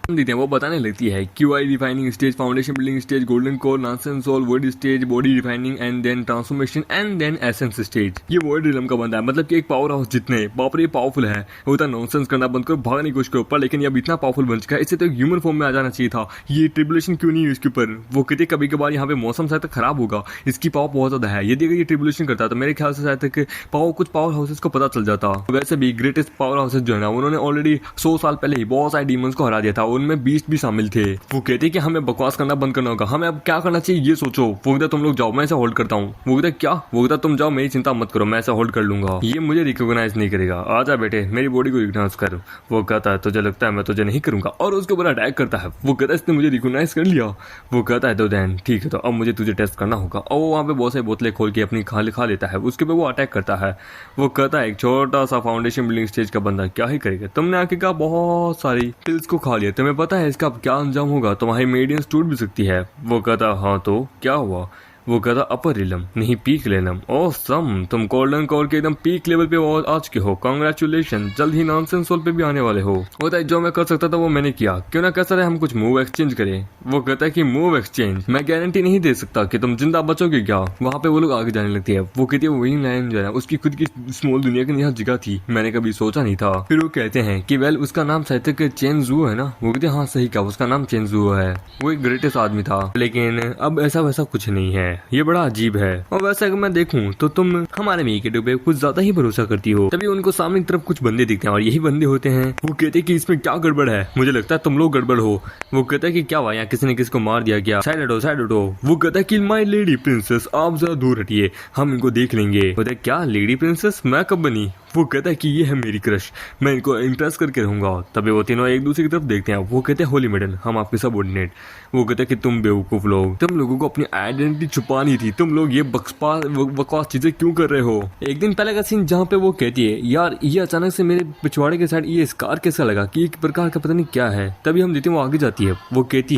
देते हैं वो बताने लगती है QI refining stage, foundation building stage, golden core, nascent soul, void stage, body refining and then transformation and then essence stage. ये वॉइड रिलम का बंदा है, मतलब कि एक पावर हाउस जितने बाप रे पावरफुल है। होता नॉनसेंस करना बंद करो, भागने की कोशिश करो, पर लेकिन अब इतना पावरफुल बन चुका है, इससे तो एक ह्यूमन फॉर्म में आ जाना चाहिए था। ये ट्रिबुलेशन क्यों नहीं है इसके ऊपर? वो कहते कभी कभार यहाँ पे मौसम शायद तक खराब होगा, इसकी पावर बहुत ज्यादा है। यदि अगर ये ट्रिबुलेशन करता तो मेरे ख्याल से शायद तक कुछ पावर हाउसेस को पता चल जाता। वैसे भी ग्रेटेस्ट पावर हाउसेस जो है ना, उन्होंने ऑलरेडी 100 साल पहले ही बहुत सारे डीमंस को हरा दिया था, उनमें बीस्ट भी थे। वो कहते कि हमें बकवास करना बंद करना होगा, हमें अब क्या करना चाहिए ये सोचो। वो कहता तुम लोग जाओ, मैं इसे होल्ड करता हूँ। वो कहता क्या? वो कहता तुम जाओ, मेरी चिंता मत करो, मैं इसे होल्ड कर लूंगा, ये मुझे रिकॉग्नाइज नहीं करेगा। आजा बेटे, मेरी बॉडी को रिकॉग्नाइज कर। वो कहता है तुझे लगता है मैं तुझे नहीं करूंगा, और उसके ऊपर अटैक करता है। वो कहता है इसने मुझे रिकॉग्नाइज कर लिया। वो कहता है तो देन ठीक है, तो अब मुझे तुझे टेस्ट करना होगा। और वो वहाँ पे बहुत सारी बोतलें खोल के अपनी खा लेता है, उसके ऊपर वो अटैक करता है। वो कहता है एक छोटा सा फाउंडेशन बिल्डिंग स्टेज का बंदा क्या ही करेगा, तुमने आके कहा बहुत सारी पिल्स को खा लिया, हमें पता है इसका अब क्या अंजाम होगा, तुम्हारी मेडियंस टूट भी सकती है। वो कहता हाँ तो क्या हुआ? वो कहता अपर रिलम नहीं पीक लेलम। ओसम, तुम गोल्डन कोर के एकदम पीक लेवल पे आ चुके हो, कांग्रेचुलेशन, जल्द ही नॉनसेंस सोल पे भी आने वाले हो। वो कहता जो मैं कर सकता था वो मैंने किया, क्यों ना कैसा रहे हम कुछ मूव एक्सचेंज करें। वो कहता है कि मूव एक्सचेंज मैं गारंटी नहीं दे सकता कि तुम जिंदा बचोगे क्या। वहाँ पे वो लोग आगे जाने लगती है। वो कहती है वही लाइन जो है उसकी खुद की स्मॉल दुनिया की यहाँ जगह थी, मैंने कभी सोचा नहीं था। फिर वो कहते हैं कि वेल उसका नाम साहित्यक चेन जू है ना। वो कहते हैं हाँ सही कहा, उसका नाम चेन जू है, वो एक ग्रेटेस्ट आदमी था, लेकिन अब ऐसा वैसा कुछ नहीं है, ये बड़ा अजीब है। और वैसे अगर मैं देखूं तो तुम हमारे मेकेटो पे कुछ ज्यादा ही भरोसा करती हो। तभी उनको सामने की तरफ कुछ बंदे दिखते हैं और यही बंदे होते हैं। वो कहते हैं कि इसमें क्या गड़बड़ है, मुझे लगता है तुम लोग गड़बड़ हो। वो कहता है कि क्या हुआ, यहाँ किसी ने किसको मार दिया क्या? साइड हटो। वो कहता है कि माय लेडी प्रिंसेस आप जरा दूर हटिए, हम इनको देख लेंगे। कहता है क्या लेडी प्रिंसेस, मैं कब बनी? वो कहता है कि ये है मेरी क्रश, मैं इनको इम्प्रेस करके रहूंगा। तभी वो तीनों एक दूसरे की तरफ देखते हैं। वो कहते हैं होली मेडल, हम आपके सबऑर्डिनेट। वो कहते हैं कि तुम बेवकूफ लोग, तुम लोगों को अपनी आइडेंटिटी छुपानी थी, तुम लोग ये बकवास चीजें क्यों कर रहे हो। एक दिन पहले का सीन जहाँ पे वो कहती है यार ये अचानक से मेरे पिछवाड़े के साइड ये स्कार कैसा लगा कि एक प्रकार का पता नहीं क्या है। तभी हम देखते हैं वो आगे जाती है। वो कहती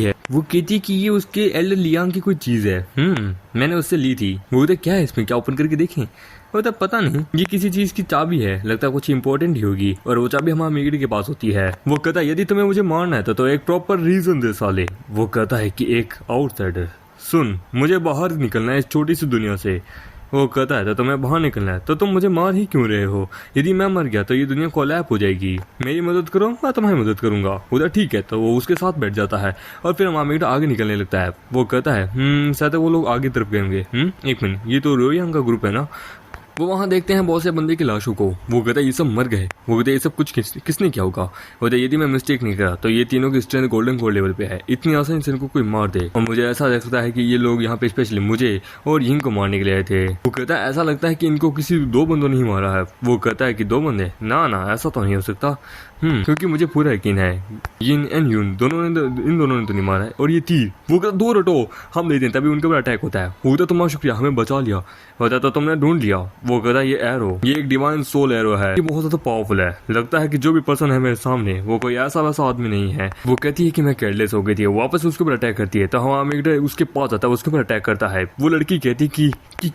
है कि ये उसके एल्डर लियांग की कोई चीज है, मैंने उससे ली थी। वो कहते क्या है इसमें, क्या ओपन करके देखें? वो तो पता नहीं, ये किसी चीज की चाबी है, लगता है कुछ इंपॉर्टेंट ही होगी, और वो चाबी हमारे मेगड़ी के पास होती है। वो कहता है यदि तुम्हें मुझे मारना है तो एक प्रॉपर रीजन दे साले। वो कहता है कि एक आउटसाइडर, सुन मुझे बाहर निकलना है इस छोटी सी दुनिया से। वो कहता है तो तुम्हें बाहर निकलना है तो तुम मुझे मार ही क्यों रहे हो? यदि मैं मर गया तो ये दुनिया कोलैप हो जाएगी, मेरी मदद करो मैं तुम्हारी मदद करूंगा। उधर ठीक है, तो वो उसके साथ बैठ जाता है और फिर मामेटा आगे निकलने लगता है। वो कहता है शायद वो लोग आगे तरफ गएंगे। एक मिनट, ये तो रोयांग का ग्रुप है ना। वो वहाँ देखते हैं बहुत से बंदे की लाशों को। वो कहता है ये सब मर गए। वो कहते हैं ये सब कुछ किसने किया होगा। वो कहता है यदि मैं मिस्टेक नहीं करा तो ये तीनों की स्ट्रेंथ गोल्डन कोर लेवल पे है, इतनी आसानी से इनको कोई मार दे। और मुझे ऐसा लगता है कि ये लोग यहाँ पे स्पेशली मुझे और यिंग को मारने के लिए आए थे। वो कहता है ऐसा लगता है कि इनको किसी 2 बंदों ने ही मारा है। वो कहता है कि 2 बंदे, ना ऐसा तो नहीं हो सकता, क्योंकि मुझे पूरा यकीन है यिन एंड यून इन दोनों ने तो नहीं मारा है। और ये तीर, वो कहता दूर हटो, हम लेते हैं। तभी उनके ऊपर अटैक होता है। वो कहता तुम्हारा शुक्रिया, हमें बचा लिया। होता तो तुमने ढूंढ लिया। वो कहता ये एरो, ये एक डिवाइन सोल एरो है, ये बहुत ज्यादा पावरफुल है, लगता है कि जो भी पर्सन है मेरे सामने वो कोई ऐसा वैसा आदमी नहीं है। वो कहती है कि मैं केयरलेस हो गई थी। वापस उसके ऊपर अटैक करती है तो हमारा उसके पास आता है, उसके ऊपर अटैक करता है। वो लड़की कहती कि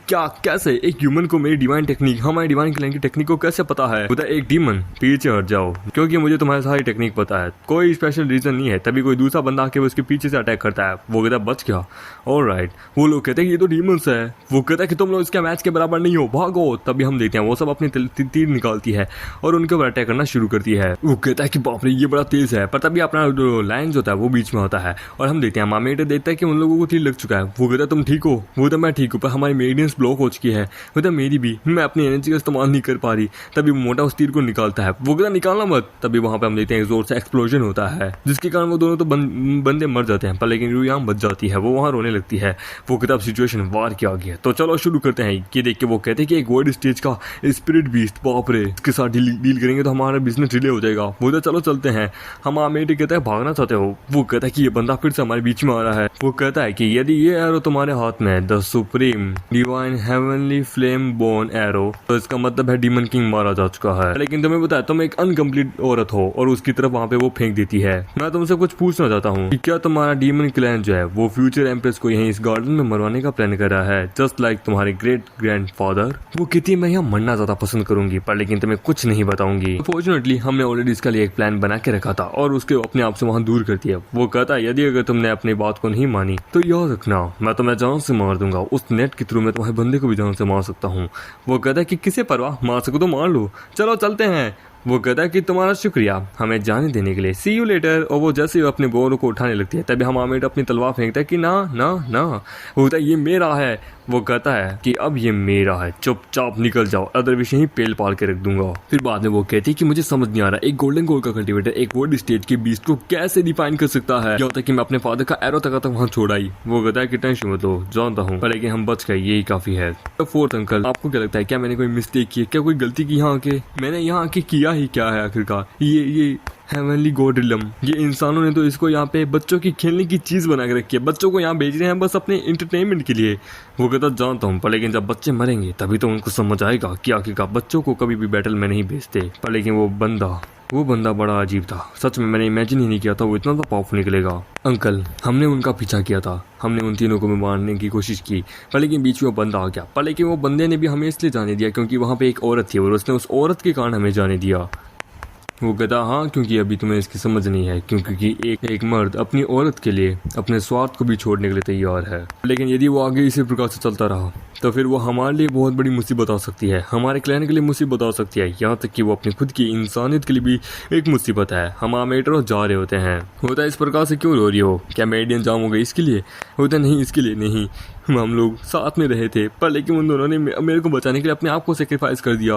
क्या कैसे एक ह्यूमन को मेरी डिवाइन टेक्निक, हमारी डिवाइन क्लैन की टेक्निक को कैसे पता है? बोलता एक डीमन पीछे हट जाओ, क्योंकि मुझे तुम्हारी सारी टेक्निक पता है, कोई स्पेशल रीजन नहीं है। तभी कोई दूसरा बंदा आके उसके पीछे से अटैक करता है। वो कहता बच गया, ऑलराइट। वो लोग कहते हैं ये तो डीमंस है। वो कहता है कि तुम लोग इसके मैच के बराबर नहीं हो, भागो। तभी हम देखते हैं वो सब अपनी तीर निकालती है और उनके ऊपर अटैक करना शुरू करती है। वो कहता है कि बाप रे ये बड़ा तेज है, पर तभी अपना लाइन जो होता है वो बीच में होता है और हम देखते हैं मामेट देखता है कि उन लोगों को तीर लग चुका है। वो कहता है तुम ठीक हो? वो तो मैं ठीक हूँ, पर हमारी मेडियंस ब्लॉक हो चुकी है। वो तो मेरी भी, मैं अपनी एनर्जी का इस्तेमाल नहीं कर पा रही। तभी मोटा उस तीर को निकालता है। वो कहता निकालना मत। तभी वहां पे हम देखते हैं जोर से एक्सप्लोजन होता है, जिसके कारण वो दोनों तो बंदे मर जाते हैं, पर लेकिन रुयांग बच जाती है। वो वहां रोने लगती है। वो कहता सिचुएशन वार की आ गई है, तो चलो शुरू करते हैं। ये देख के वो कहते हैं कि एक वर्ल्ड स्टेज का स्पिरिट बीस्ट, बाप रे, इसके साथ डील करेंगे तो हमारा बिजनेस डिले हो जाएगा। वो तो चलो चलते हैं। हम आमेट कहता है भागना चाहते हो? वो कहता है कि ये बंदा फिर से हमारे बीच में आ रहा है। वो कहता है कि यदि ये एरो तुम्हारे हाथ में the supreme divine heavenly flame born arrow, तो इसका मतलब है डीमन किंग मारा जा चुका है। लेकिन तुम्हें पता है तुम एक अनकम्प्लीट औरत हो, और उसकी तरफ वहाँ पे वो फेंक देती है। मैं तुमसे कुछ पूछना चाहता हूँ कि क्या तुम्हारा डीमन क्लैन जो है वो फ्यूचर एम्प्रेस को यहीं इस गार्डन में मरवाने का प्लान कर रहा है, जस्ट लाइक तुम्हारे ग्रेट ग्रैंडफादर? वो कहती है मैं यहाँ मरना ज्यादा पसंद करूंगी, पर लेकिन तुम्हें कुछ नहीं बताऊंगी। फॉर्चुनेटली हमने ऑलरेडी इसका लिए एक प्लान बना के रखा था, और उसके अपने आप से वहाँ दूर करती है। वो कहता है यदि अगर तुमने अपनी बात को नहीं मानी तो याद रखना मैं तुम्हें जान से मार दूंगा। उस नेट के थ्रू मैं तुम्हारे बंदे को भी जान से मार सकता हूँ। वो कहता है कि किसे परवाह, मार सको तो मार लो, चलो चलते हैं। वो कहता है कि तुम्हारा शुक्रिया हमें जाने देने के लिए, सी यू लेटर। और वो जैसे ही अपने बोरों को उठाने लगती है तभी हम आमेट अपनी तलवार फेंकता है कि ना ना ना। वो कहता है ये मेरा है। वो कहता है कि अब ये मेरा है, चुपचाप निकल जाओ, अदरवाइज यहीं पेल पाल के रख दूंगा। फिर बाद में वो कहती है कि मुझे समझ नहीं आ रहा एक गोल्डन कोर का कल्टीवेटर एक वर्ल्ड स्टेज के बीस्ट को कैसे डिफाइन कर सकता है। क्या होता है कि मैं अपने फादर का एरो तक वहाँ छोड़ आई। वो कहता है कि टेंशन मत लो, जानता हूँ, पर लेकिन हम बच गए, यही काफी है। तो फोर्थ अंकल, आपको क्या लगता है क्या मैंने कोई मिस्टेक की है, क्या कोई गलती की यहाँ आके? मैंने यहाँ आके किया ही क्या है आखिरकार? ये हेवनली गॉड रिलम, ये इंसानों ने तो इसको यहाँ पे बच्चों की खेलने की चीज बना के रखी है, बच्चों को यहाँ भेज रहे हैं बस अपने इंटरटेनमेंट के लिए। वो कहता जानता हूँ, पर लेकिन जब बच्चे मरेंगे तभी तो उनको समझ आएगा कि आखिरकार बच्चों को कभी भी बैटल में नहीं भेजते। पर लेकिन वो बंदा बड़ा अजीब था, सच में मैंने इमेजिन ही नहीं किया था वो इतना तो पावरफुल निकलेगा। अंकल, हमने उनका पीछा किया था, हमने उन तीनों को भी मारने की कोशिश की, पर लेकिन बीच में वो बंदा आ गया। पर लेकिन वो बंदे ने भी हमें इसलिए जाने दिया क्योंकि वहाँ पे एक औरत थी और उसने उस औरत के कारण हमें जाने दिया। वो कहता हाँ, क्योंकि अभी तुम्हें इसकी समझ नहीं है, क्योंकि एक मर्द अपनी औरत के लिए अपने स्वार्थ को भी छोड़ने के लिए तैयार है। लेकिन यदि वो आगे इसी प्रकार से चलता रहा तो फिर वो हमारे लिए बहुत बड़ी मुसीबत आ सकती है, हमारे क्लैन के लिए मुसीबत आ सकती है, यहाँ तक कि वो अपनी खुद की इंसानियत के लिए भी एक मुसीबत है। हम आमेटरो जा रहे होते हैं। होता है इस प्रकार से क्यों रो रही हो, क्या मेडियन जाम हो गई इसके लिए? होता नहीं, इसके लिए नहीं, हम लोग साथ में रहे थे, पर लेकिन उन दोनों ने मेरे को बचाने के लिए अपने आप को सेक्रीफाइस कर दिया।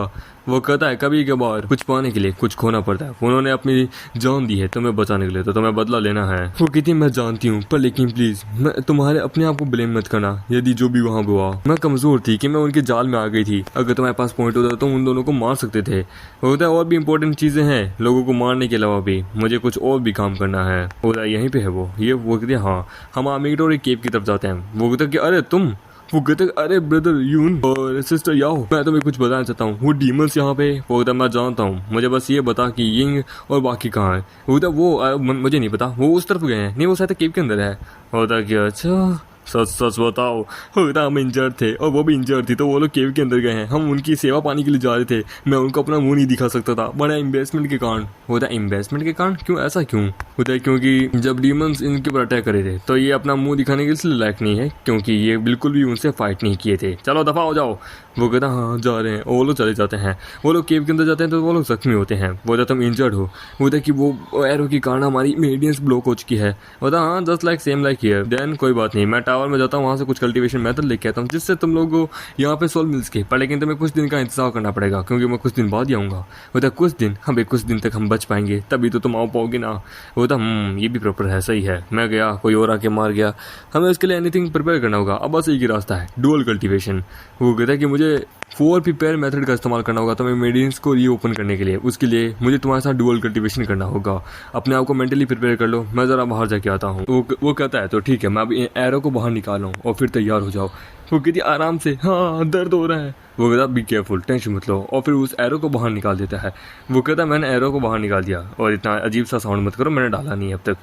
वो कहता है कभी कभार कुछ पाने के लिए कुछ खोना पड़ता है। उन्होंने अपनी जान दी है तुम्हें बचाने के लिए, तो तुम्हें बदला लेना है। वो कहती मैं जानती हूँ, पर लेकिन प्लीज मैं तुम्हारे अपने आप को ब्लेम मत करना। यदि जो भी वहाँ हुआ, मैं कमजोर थी कि मैं उनके जाल में आ गई थी। अगर तुम्हारे पास पॉइंट होता तो उन दोनों को मार सकते थे। होता है और भी इंपॉर्टेंट चीजें हैं, लोगों को मारने के अलावा भी मुझे कुछ और भी काम करना है। होता है यहीं पे है वो कहते हैं हाँ, हम आमीर और एक केव की तरफ जाते हैं। वो कहते कि अरे तुम, वो कहते अरे ब्रदर यून और सिस्टर याओ, मैं तुम्हें कुछ बताना चाहता हूँ। वो डीमंस यहाँ पे, वो कहता मैं जानता हूँ, मुझे बस ये बता कि यिंग और बाकी कहाँ है। वो कहता मुझे नहीं पता, वो उस तरफ गए हैं। नहीं, वो शायद केव के अंदर है। होता कि अच्छा सच बताओ। होता हम इंजर्ड थे और वो भी इंजर्ड थी, तो वो लोग केव के अंदर गए हैं। हम उनकी सेवा पाने के लिए जा रहे थे, मैं उनको अपना मुंह नहीं दिखा सकता था, बड़ा इन्वेस्टमेंट के कारण। होता है इन्वेस्टमेंट के कारण? क्यों, ऐसा क्यों? होता है क्योंकि जब डीमंस इनके ऊपर अटैक करे थे तो ये अपना मुंह दिखाने के लिए लायक नहीं है, क्योंकि ये बिल्कुल भी उनसे फाइट नहीं किए थे। चलो दफा हो जाओ। वो कहता हाँ जा रहे हैं। वो लोग चले जाते हैं। वो लोग केव के अंदर जाते हैं तो वो लोग जख्मी होते हैं। वो कहता तुम इंजर्ड हो। होता है कि वो एरो के कारण हमारी मेडियंस ब्लॉक हो चुकी है। होता हाँ just like same like here. Then कोई बात नहीं, मैं टावर में जाता हूँ, वहाँ से कुछ कल्टीवेशन मेथड लेके आता हूँ जिससे तुम लोग को यहाँ पे सोल मिल सके। पर लेकिन तुम्हें कुछ दिन का इंतजार करना पड़ेगा, क्योंकि मैं कुछ दिन बाद ही आऊँगा। होता है कुछ दिन, हमें कुछ दिन तक हम बच पाएंगे, तभी तो तुम आ पाओगे ना। होता ये भी प्रॉपर है, सही है। मैं गया, कोई और आके मार गया, हमें उसके लिए एनीथिंग प्रिपेयर करना होगा। अब बस एक ही रास्ता है, डुअल कल्टीवेशन। वो कहता है कि मुझे 4 प्रिपेयर मेथड का इस्तेमाल करना होगा तुम्हें मेडियंस को रीओपन करने के लिए। उसके लिए मुझे तुम्हारे साथ डुअल कल्टीवेशन करना होगा। अपने आप को मेंटली प्रिपेयर कर लो, मैं जरा बाहर जाके आता हूँ। वो कहता है तो ठीक है, मैं अभी एरो को बाहर निकाल रहा हूँ और फिर तैयार हो जाओ। वो कहती आराम से, हाँ दर्द हो रहा है। वो कहता बी केयरफुल, टेंशन मत लो, और फिर उस एरो को बाहर निकाल देता है। वो कहता मैंने एरो को बाहर निकाल दिया, और इतना अजीब सा साउंड मत करो, मैंने डाला नहीं अब तक।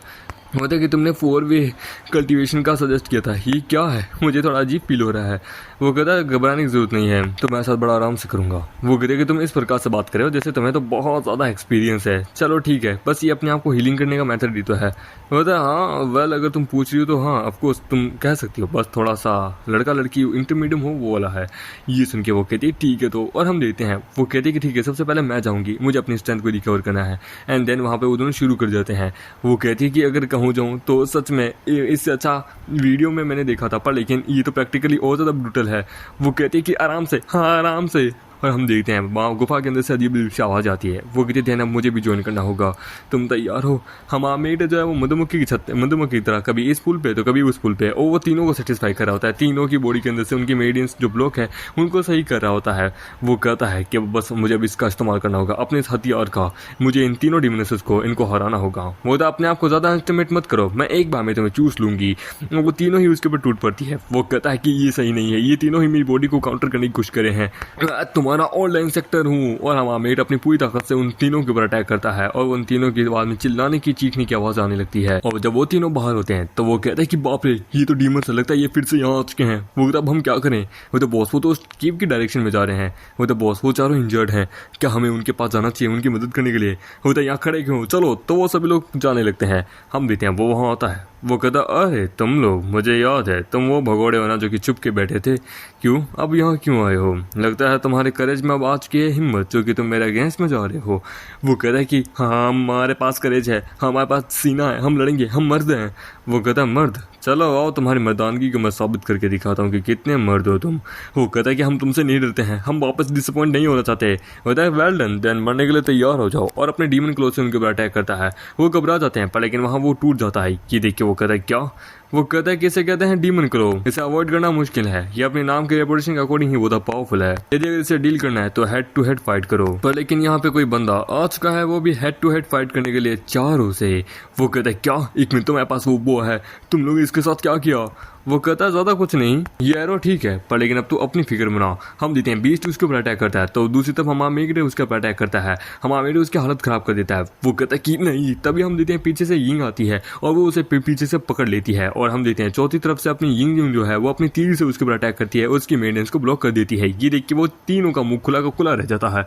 होता है कि तुमने 4 वे कल्टीवेशन का सजेस्ट किया था, ये क्या है? मुझे थोड़ा अजीब फील हो रहा है। वो कहता है घबराने की जरूरत नहीं है, तो मैं साथ बड़ा आराम से करूंगा। वो कहते कि तुम इस प्रकार से बात कर रहे हो जैसे तुम्हें तो बहुत ज़्यादा एक्सपीरियंस है। चलो ठीक है, बस ये अपने आप को हीलिंग करने का मेथड भी तो है। होता है हाँ वेल, अगर तुम पूछ रही हो तो हाँ ऑफकोर्स तुम कह सकती हो, बस थोड़ा सा लड़का लड़की इंटरमीडियम हो वो वाला है। ये सुन के वो कहती है ठीक है, तो और हम देते हैं। वो कहती है कि ठीक है, सबसे पहले मैं जाऊँगी, मुझे अपनी स्ट्रेंथ को रिकवर करना है। एंड देन वहाँ पर वो दोनों शुरू कर जाते हैं। वो कहती है कि अगर कहूँ जाऊँ तो सच में इससे अच्छा वीडियो में मैंने देखा था, पर लेकिन ये तो प्रैक्टिकली और ज़्यादा ब्रूटल है। वो कहती है कि आराम से, हाँ आराम से। और हम देखते हैं वहाँ गुफा के अंदर से अजीब सी आवाज़ आती है। वो कहते थे ना मुझे भी ज्वाइन करना होगा, तुम तैयार हो? हमारा मेट जो है वो मधुमक्खी की छत, मधुमक्खी की तरह कभी इस पुल पे तो कभी उस पुल पे, और वो तीनों को सेटिस्फाई कर रहा होता है। तीनों की बॉडी के अंदर से उनकी मेडियंस जो ब्लॉक है उनको सही कर रहा होता है। वो कहता है कि बस मुझे अब इसका इस्तेमाल करना होगा, अपने इस हथियार का। मुझे इन तीनों डिमोनेसेस को इनको हराना होगा। वो तो अपने आप को ज़्यादा एस्टिमेट मत करो, मैं एक बार में तुम्हें चूस लूंगी। वो तीनों ही उसके ऊपर टूट पड़ती है। वो कहता है कि ये सही नहीं है, ये तीनों ही मेरी बॉडी को काउंटर करने की कोशिश करे हैं। तुम्हारा ऑनलाइन हूँ। और हमारा मेट अपनी पूरी ताकत से उन तीनों के ऊपर अटैक करता है, और उन तीनों के बाद में चिल्लाने की चीखने की आवाज आने लगती है। और जब वो तीनों बाहर होते हैं तो वो कहता है कि बाप रे, ये तो डीमन से लगता है ये फिर से यहाँ आ चुके हैं। वो कहता अब हम क्या करें? वो तो बॉस, वो तो उस केव की डायरेक्शन में जा रहे हैं। वो तो बॉस, वो चारों इंजर्ड हैं, क्या हमें उनके पास जाना चाहिए उनकी मदद करने के लिए? होता है यहाँ खड़े क्यों, चलो। तो वो सभी लोग जाने लगते हैं। हम देते हैं, वो वहाँ आता है। वो कहता अरे तुम लोग, मुझे याद है तुम वो भगोड़े हो ना जो कि छुप के बैठे थे, क्यों अब यहाँ क्यों आए हो? लगता है तुम्हारे करेज में अब आ चुकी है हिम्मत, जो कि तुम मेरे अगेंस्ट में जा रहे हो। वो कहता है कि हाँ हमारे पास करेज है, हमारे पास सीना है, हम लड़ेंगे, हम मर्द हैं। वो कहता है मर्द, चलो आओ तुम्हारी मर्दानगी को मैं साबित करके दिखाता हूँ कि कितने मर्द हो तुम। वो कहता है कि हम तुमसे नहीं डरते हैं, हम वापस डिसअपॉइंट नहीं होना चाहते। होता है वेल डन, देन मरने के लिए तैयार हो जाओ। और अपने डीमन क्लोथ से उनके ऊपर अटैक करता है। वो घबरा जाते हैं, पर लेकिन वहाँ वो टूट जाता है। ये देख के वो कहता है क्या? वो कहता है कि इसे कहते हैं डीमन क्लो। इसे अवॉइड करना मुश्किल है, ये अपने नाम के रेपुटेशन के अकॉर्डिंग ही बहुत पावरफुल है। यदि अगर इसे डील करना है तो हेड टू हेड फाइट करो। पर लेकिन यहाँ पे कोई बंदा आ चुका है, वो भी हेड टू हेड फाइट करने के लिए चारों से। वो कहता है क्या, एक मिनट, तुम्हारे पास वो है, तुम लोग इसके साथ क्या किया? वो कहता है ज्यादा कुछ नहीं, ये एरो ठीक है, पर लेकिन अब तू अपनी फिक्र बना। हम देते हैं बीस्ट उसके ऊपर अटैक करता है, तो दूसरी तरफ हमारा मेगरे उसके ऊपर अटैक करता है, हमारा मेगरे उसकी हालत खराब कर देता है। वो कहता है कि नहीं, तभी हम देते हैं पीछे से यिंग आती है और वो उसे पीछे से पकड़ लेती है, और हम देते हैं चौथी तरफ से अपनी यिंग जो है वो अपनी तीर से उसके ऊपर अटैक करती है, उसकी मेंटेनेंस को ब्लॉक कर देती है। ये देख के वो तीनों का मुंह खुला का खुला रह जाता है।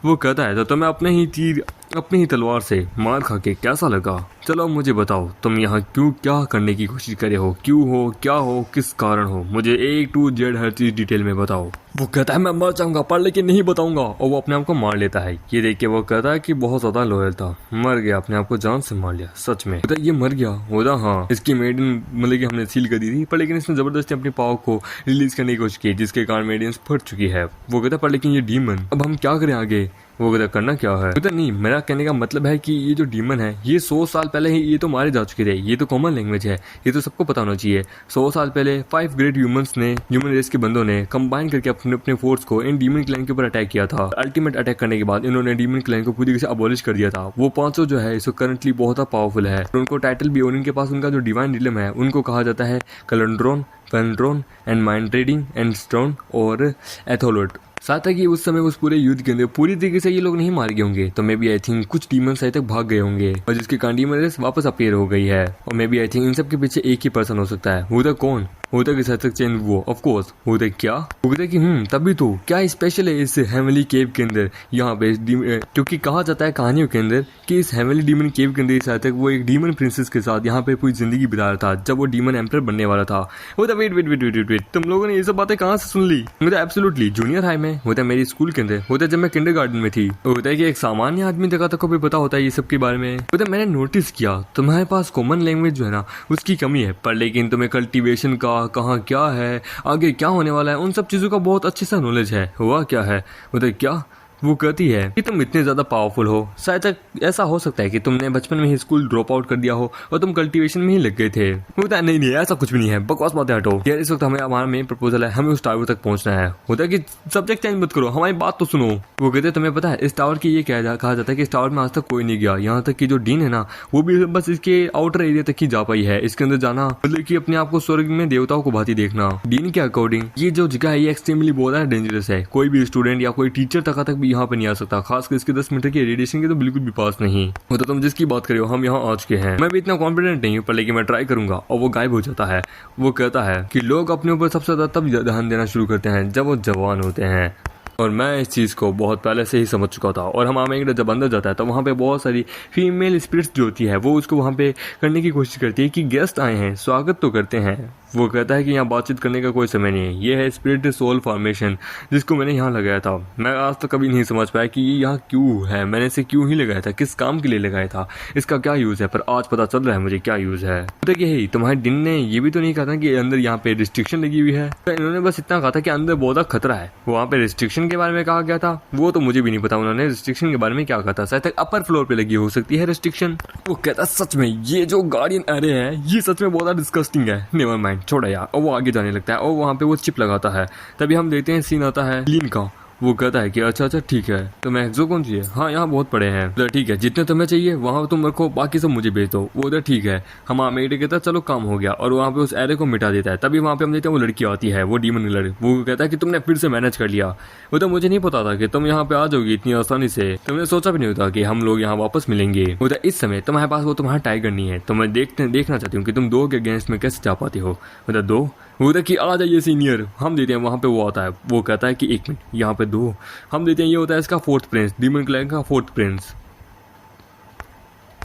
वो कहता है तो मैं अपने ही तीर अपनी ही तलवार से मार खा के कैसा लगा? चलो मुझे बताओ, तुम यहाँ क्यों, क्या करने की कोशिश करे हो, क्यों हो, क्या हो, किस कारण हो, मुझे A to Z हर चीज डिटेल में बताओ। वो कहता है मैं मर जाऊंगा पर लेकिन नहीं बताऊंगा, और वो अपने आप को मार लेता है। ये देख के वो कहता है कि बहुत ज्यादा लॉयल था, मर गया, अपने आप को जान से मार लिया। सच में ये मर गया? होता हाँ, इसकी मेडिन मतलब कि हमने सील कर दी थी, पर लेकिन इसने जबरदस्ती अपनी पावर को रिलीज करने की कोशिश की, जिसके कारण मेडियंस फट चुकी है। वो कहता है पर लेकिन ये डीमन, अब हम क्या करें आगे? वो कहता करना क्या है? कहता नहीं, मेरा कहने का मतलब है कि ये जो डीमन है ये 100 साल पहले ही ये तो मारे जा चुके थे, ये तो कॉमन लैंग्वेज है, ये तो सबको पता होना चाहिए। 100 साल पहले 5 ग्रेट ह्यूमन रेस के बंदों ने कंबाइन करके अपने फोर्स को इन डीमन क्लैन के ऊपर अटैक किया था। अल्टीमेट अटैक करने के बाद इन्होंने डीमन क्लैन को पूरी तरह से अबॉलिश कर दिया था। वो पांचों जो है इसको करंटली बहुत पावरफुल है, उनको टाइटल भी, और इनके पास उनका जो डिवाइन रिलम है उनको कहा जाता है कलंड्रोन, फेंड्रोन and mind trading and stone और एथोलोट। साथ है कि उस समय उस पूरे युद्ध के अंदर पूरी तरीके से ये लोग नहीं मार गए होंगे, तो मे बी आई थिंक कुछ डीमन साइड तक भाग गए होंगे, और जिसके कारण डीमन रेस वापस अपीयर हो गई है। और may B I think in सब के पीछे एक ही पर्सन हो सकता है। वो कौन होता के साथ चेंज वो ऑफ कोर्स होता क्या होता कि तभी तो क्या स्पेशल है इस हेवनली केव के अंदर यहाँ पे, क्योंकि कहा जाता है कहानियों के अंदर कि इस हेवनली डीमन केव के अंदर साथ वो एक डीमन प्रिंसेस के साथ यहाँ पे पूरी जिंदगी बिता रहा था जब वो डीमन एम्परर बनने वाला था। होता wait wait wait wait wait, तुम लोगों ने ये सब बातें कहाँ से सुन ली? होता एब्सोल्युटली जूनियर हाई में, होता है मेरी स्कूल के अंदर, होता है जब मैं किंडरगार्टन में थी। होता है कि एक सामान्य आदमी तक को भी पता होता है ये सब के बारे में। होता है मैंने नोटिस किया तुम्हारे पास कॉमन लैंग्वेज जो है ना उसकी कमी है, पर लेकिन तुम्हें कल्टीवेशन का, कहाँ क्या है, आगे क्या होने वाला है, उन सब चीजों का बहुत अच्छे से नॉलेज है। हुआ क्या है? होता है क्या? वो कहती है कि तुम इतने ज्यादा पावरफुल हो, शायद ऐसा हो सकता है कि तुमने बचपन में ही स्कूल ड्रॉप आउट कर दिया हो और तुम कल्टीवेशन में ही लग गए थे। होता है नहीं नहीं ऐसा कुछ भी नहीं है, बकवास बातें हटो यार। इस वक्त हमें हमारा मेन प्रपोजल है, हमें उस टावर तक पहुंचना है। होता है कि सब्जेक्ट चेंज मत करो, हमारी बात तो सुनो। वो कहते हैं तुम्हें पता है इस टावर की ये कहा जाता है कि इस टावर में आज तक कोई नहीं गया, यहाँ तक कि जो डीन है ना वो भी बस इसके आउटर एरिया तक ही जा पाई है। इसके अंदर जाना मतलब कि अपने आप को स्वर्ग में देवताओं को भांति देखना। डीन के अकॉर्डिंग ये जो जगह है ये एक्सट्रीमली बहुत डेंजरस है, कोई भी स्टूडेंट या कोई टीचर तक भी यहाँ पे नहीं आ सकता, खासकर इसके 10 मीटर के रेडिएशन के तो बिल्कुल भी पास नहीं। वो तो तुम जिसकी बात कर रहे हो हम यहाँ आ चुके हैं। मैं भी इतना कॉन्फिडेंट नहीं हूँ, पर लेकिन मैं ट्राई करूंगा। और वो गायब हो जाता है। वो कहता है कि लोग अपने ऊपर सबसे ज्यादा तब ध्यान देना शुरू करते हैं जब वो जवान होते हैं, और मैं इस चीज़ को बहुत पहले से ही समझ चुका था। और हम आमेंगडा जब अंदर जाता है तो वहाँ पे बहुत सारी फीमेल स्पिरिट्स जो होती है वो उसको वहाँ पे करने की कोशिश करती है कि गेस्ट आए हैं, स्वागत तो करते हैं। वो कहता है कि यहाँ बातचीत करने का कोई समय नहीं है, ये है स्पिरिट सोल फॉर्मेशन जिसको मैंने यहाँ लगाया था। मैं आज तक कभी नहीं समझ पाया कि ये यहाँ क्यों है, मैंने इसे क्यों ही लगाया था, किस काम के लिए लगाया था, इसका क्या यूज़ है, पर आज पता चल रहा है मुझे क्या यूज़ है। देखिए तुम्हारे दिन ने ये भी तो नहीं कहा था कि अंदर यहाँ पे रिस्ट्रिक्शन लगी हुई है, तो इन्होंने बस इतना कहा था कि अंदर बहुत खतरा है। वहाँ पे रिस्ट्रिक्शन के बारे में कहा गया था, वो तो मुझे भी नहीं पता उन्होंने रिस्ट्रिक्शन के बारे में क्या कहा था। शायद तक अपर फ्लोर पे लगी हो सकती है रिस्ट्रिक्शन। वो कहता सच में ये जो गार्डियन एरे है ये सच में बहुत डिस्कस्टिंग है, नेवर माइंड छोड़ा यार। और वो आगे जाने लगता है और वहाँ पे वो चिप लगाता है। तभी हम देखते हैं सीन आता है लीन का। वो कहता है कि अच्छा ठीक है, तो मैं जो कौन चाहिए, हाँ यहाँ बहुत पड़े हैं, तो ठीक है जितने तुम्हें चाहिए वहाँ तुम रखो, बाकी सब मुझे भेज दो। वो उधर ठीक है, हम मेरे कहता है चलो काम हो गया, और वहाँ पे उस एरे को मिटा देता है। तभी वहाँ पे हम देखते हैं वो लड़की आती है, वो डीमन लड़की। वो कहता है कि तुमने फिर से मैनेज कर लिया, वो तो मुझे नहीं पता था कि तुम यहाँ पे आ जाओगी इतनी आसानी से, तुमने सोचा भी नहीं होता कि हम लोग यहाँ वापस मिलेंगे। वो इस समय तुम्हारे पास वो तुम्हारा टाइगर नहीं है, तो मैं देखना चाहती हूँ कि तुम 2 के अगेंस्ट में कैसे जा पाती हो। मतलब 2 वो कि आ जाइए सीनियर। हम देते हैं वहाँ पे वो आता है, वो कहता है कि 1 मिनट यहाँ पे 2 हम देते हैं। ये होता है इसका 4th प्रिंस, डीमन क्लैन का 4th प्रिंस।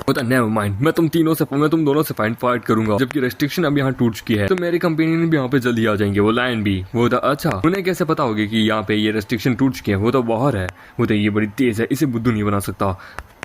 होता नेवर माइंड, मैं तुम दोनों से फाइट करूंगा, जबकि रेस्ट्रिक्शन अब यहाँ टूट चुकी है, तो मेरे कंपेनियन भी यहाँ पे जल्दी आ जाएंगे, वो लायन भी। वो होता अच्छा उन्हें कैसे पता होगी कि यहाँ पे ये रेस्ट्रिक्शन टूट चुके हैं, वो तो बाहर है। वो तो ये बड़ी तेज है, इसे बुद्धू नहीं बना सकता।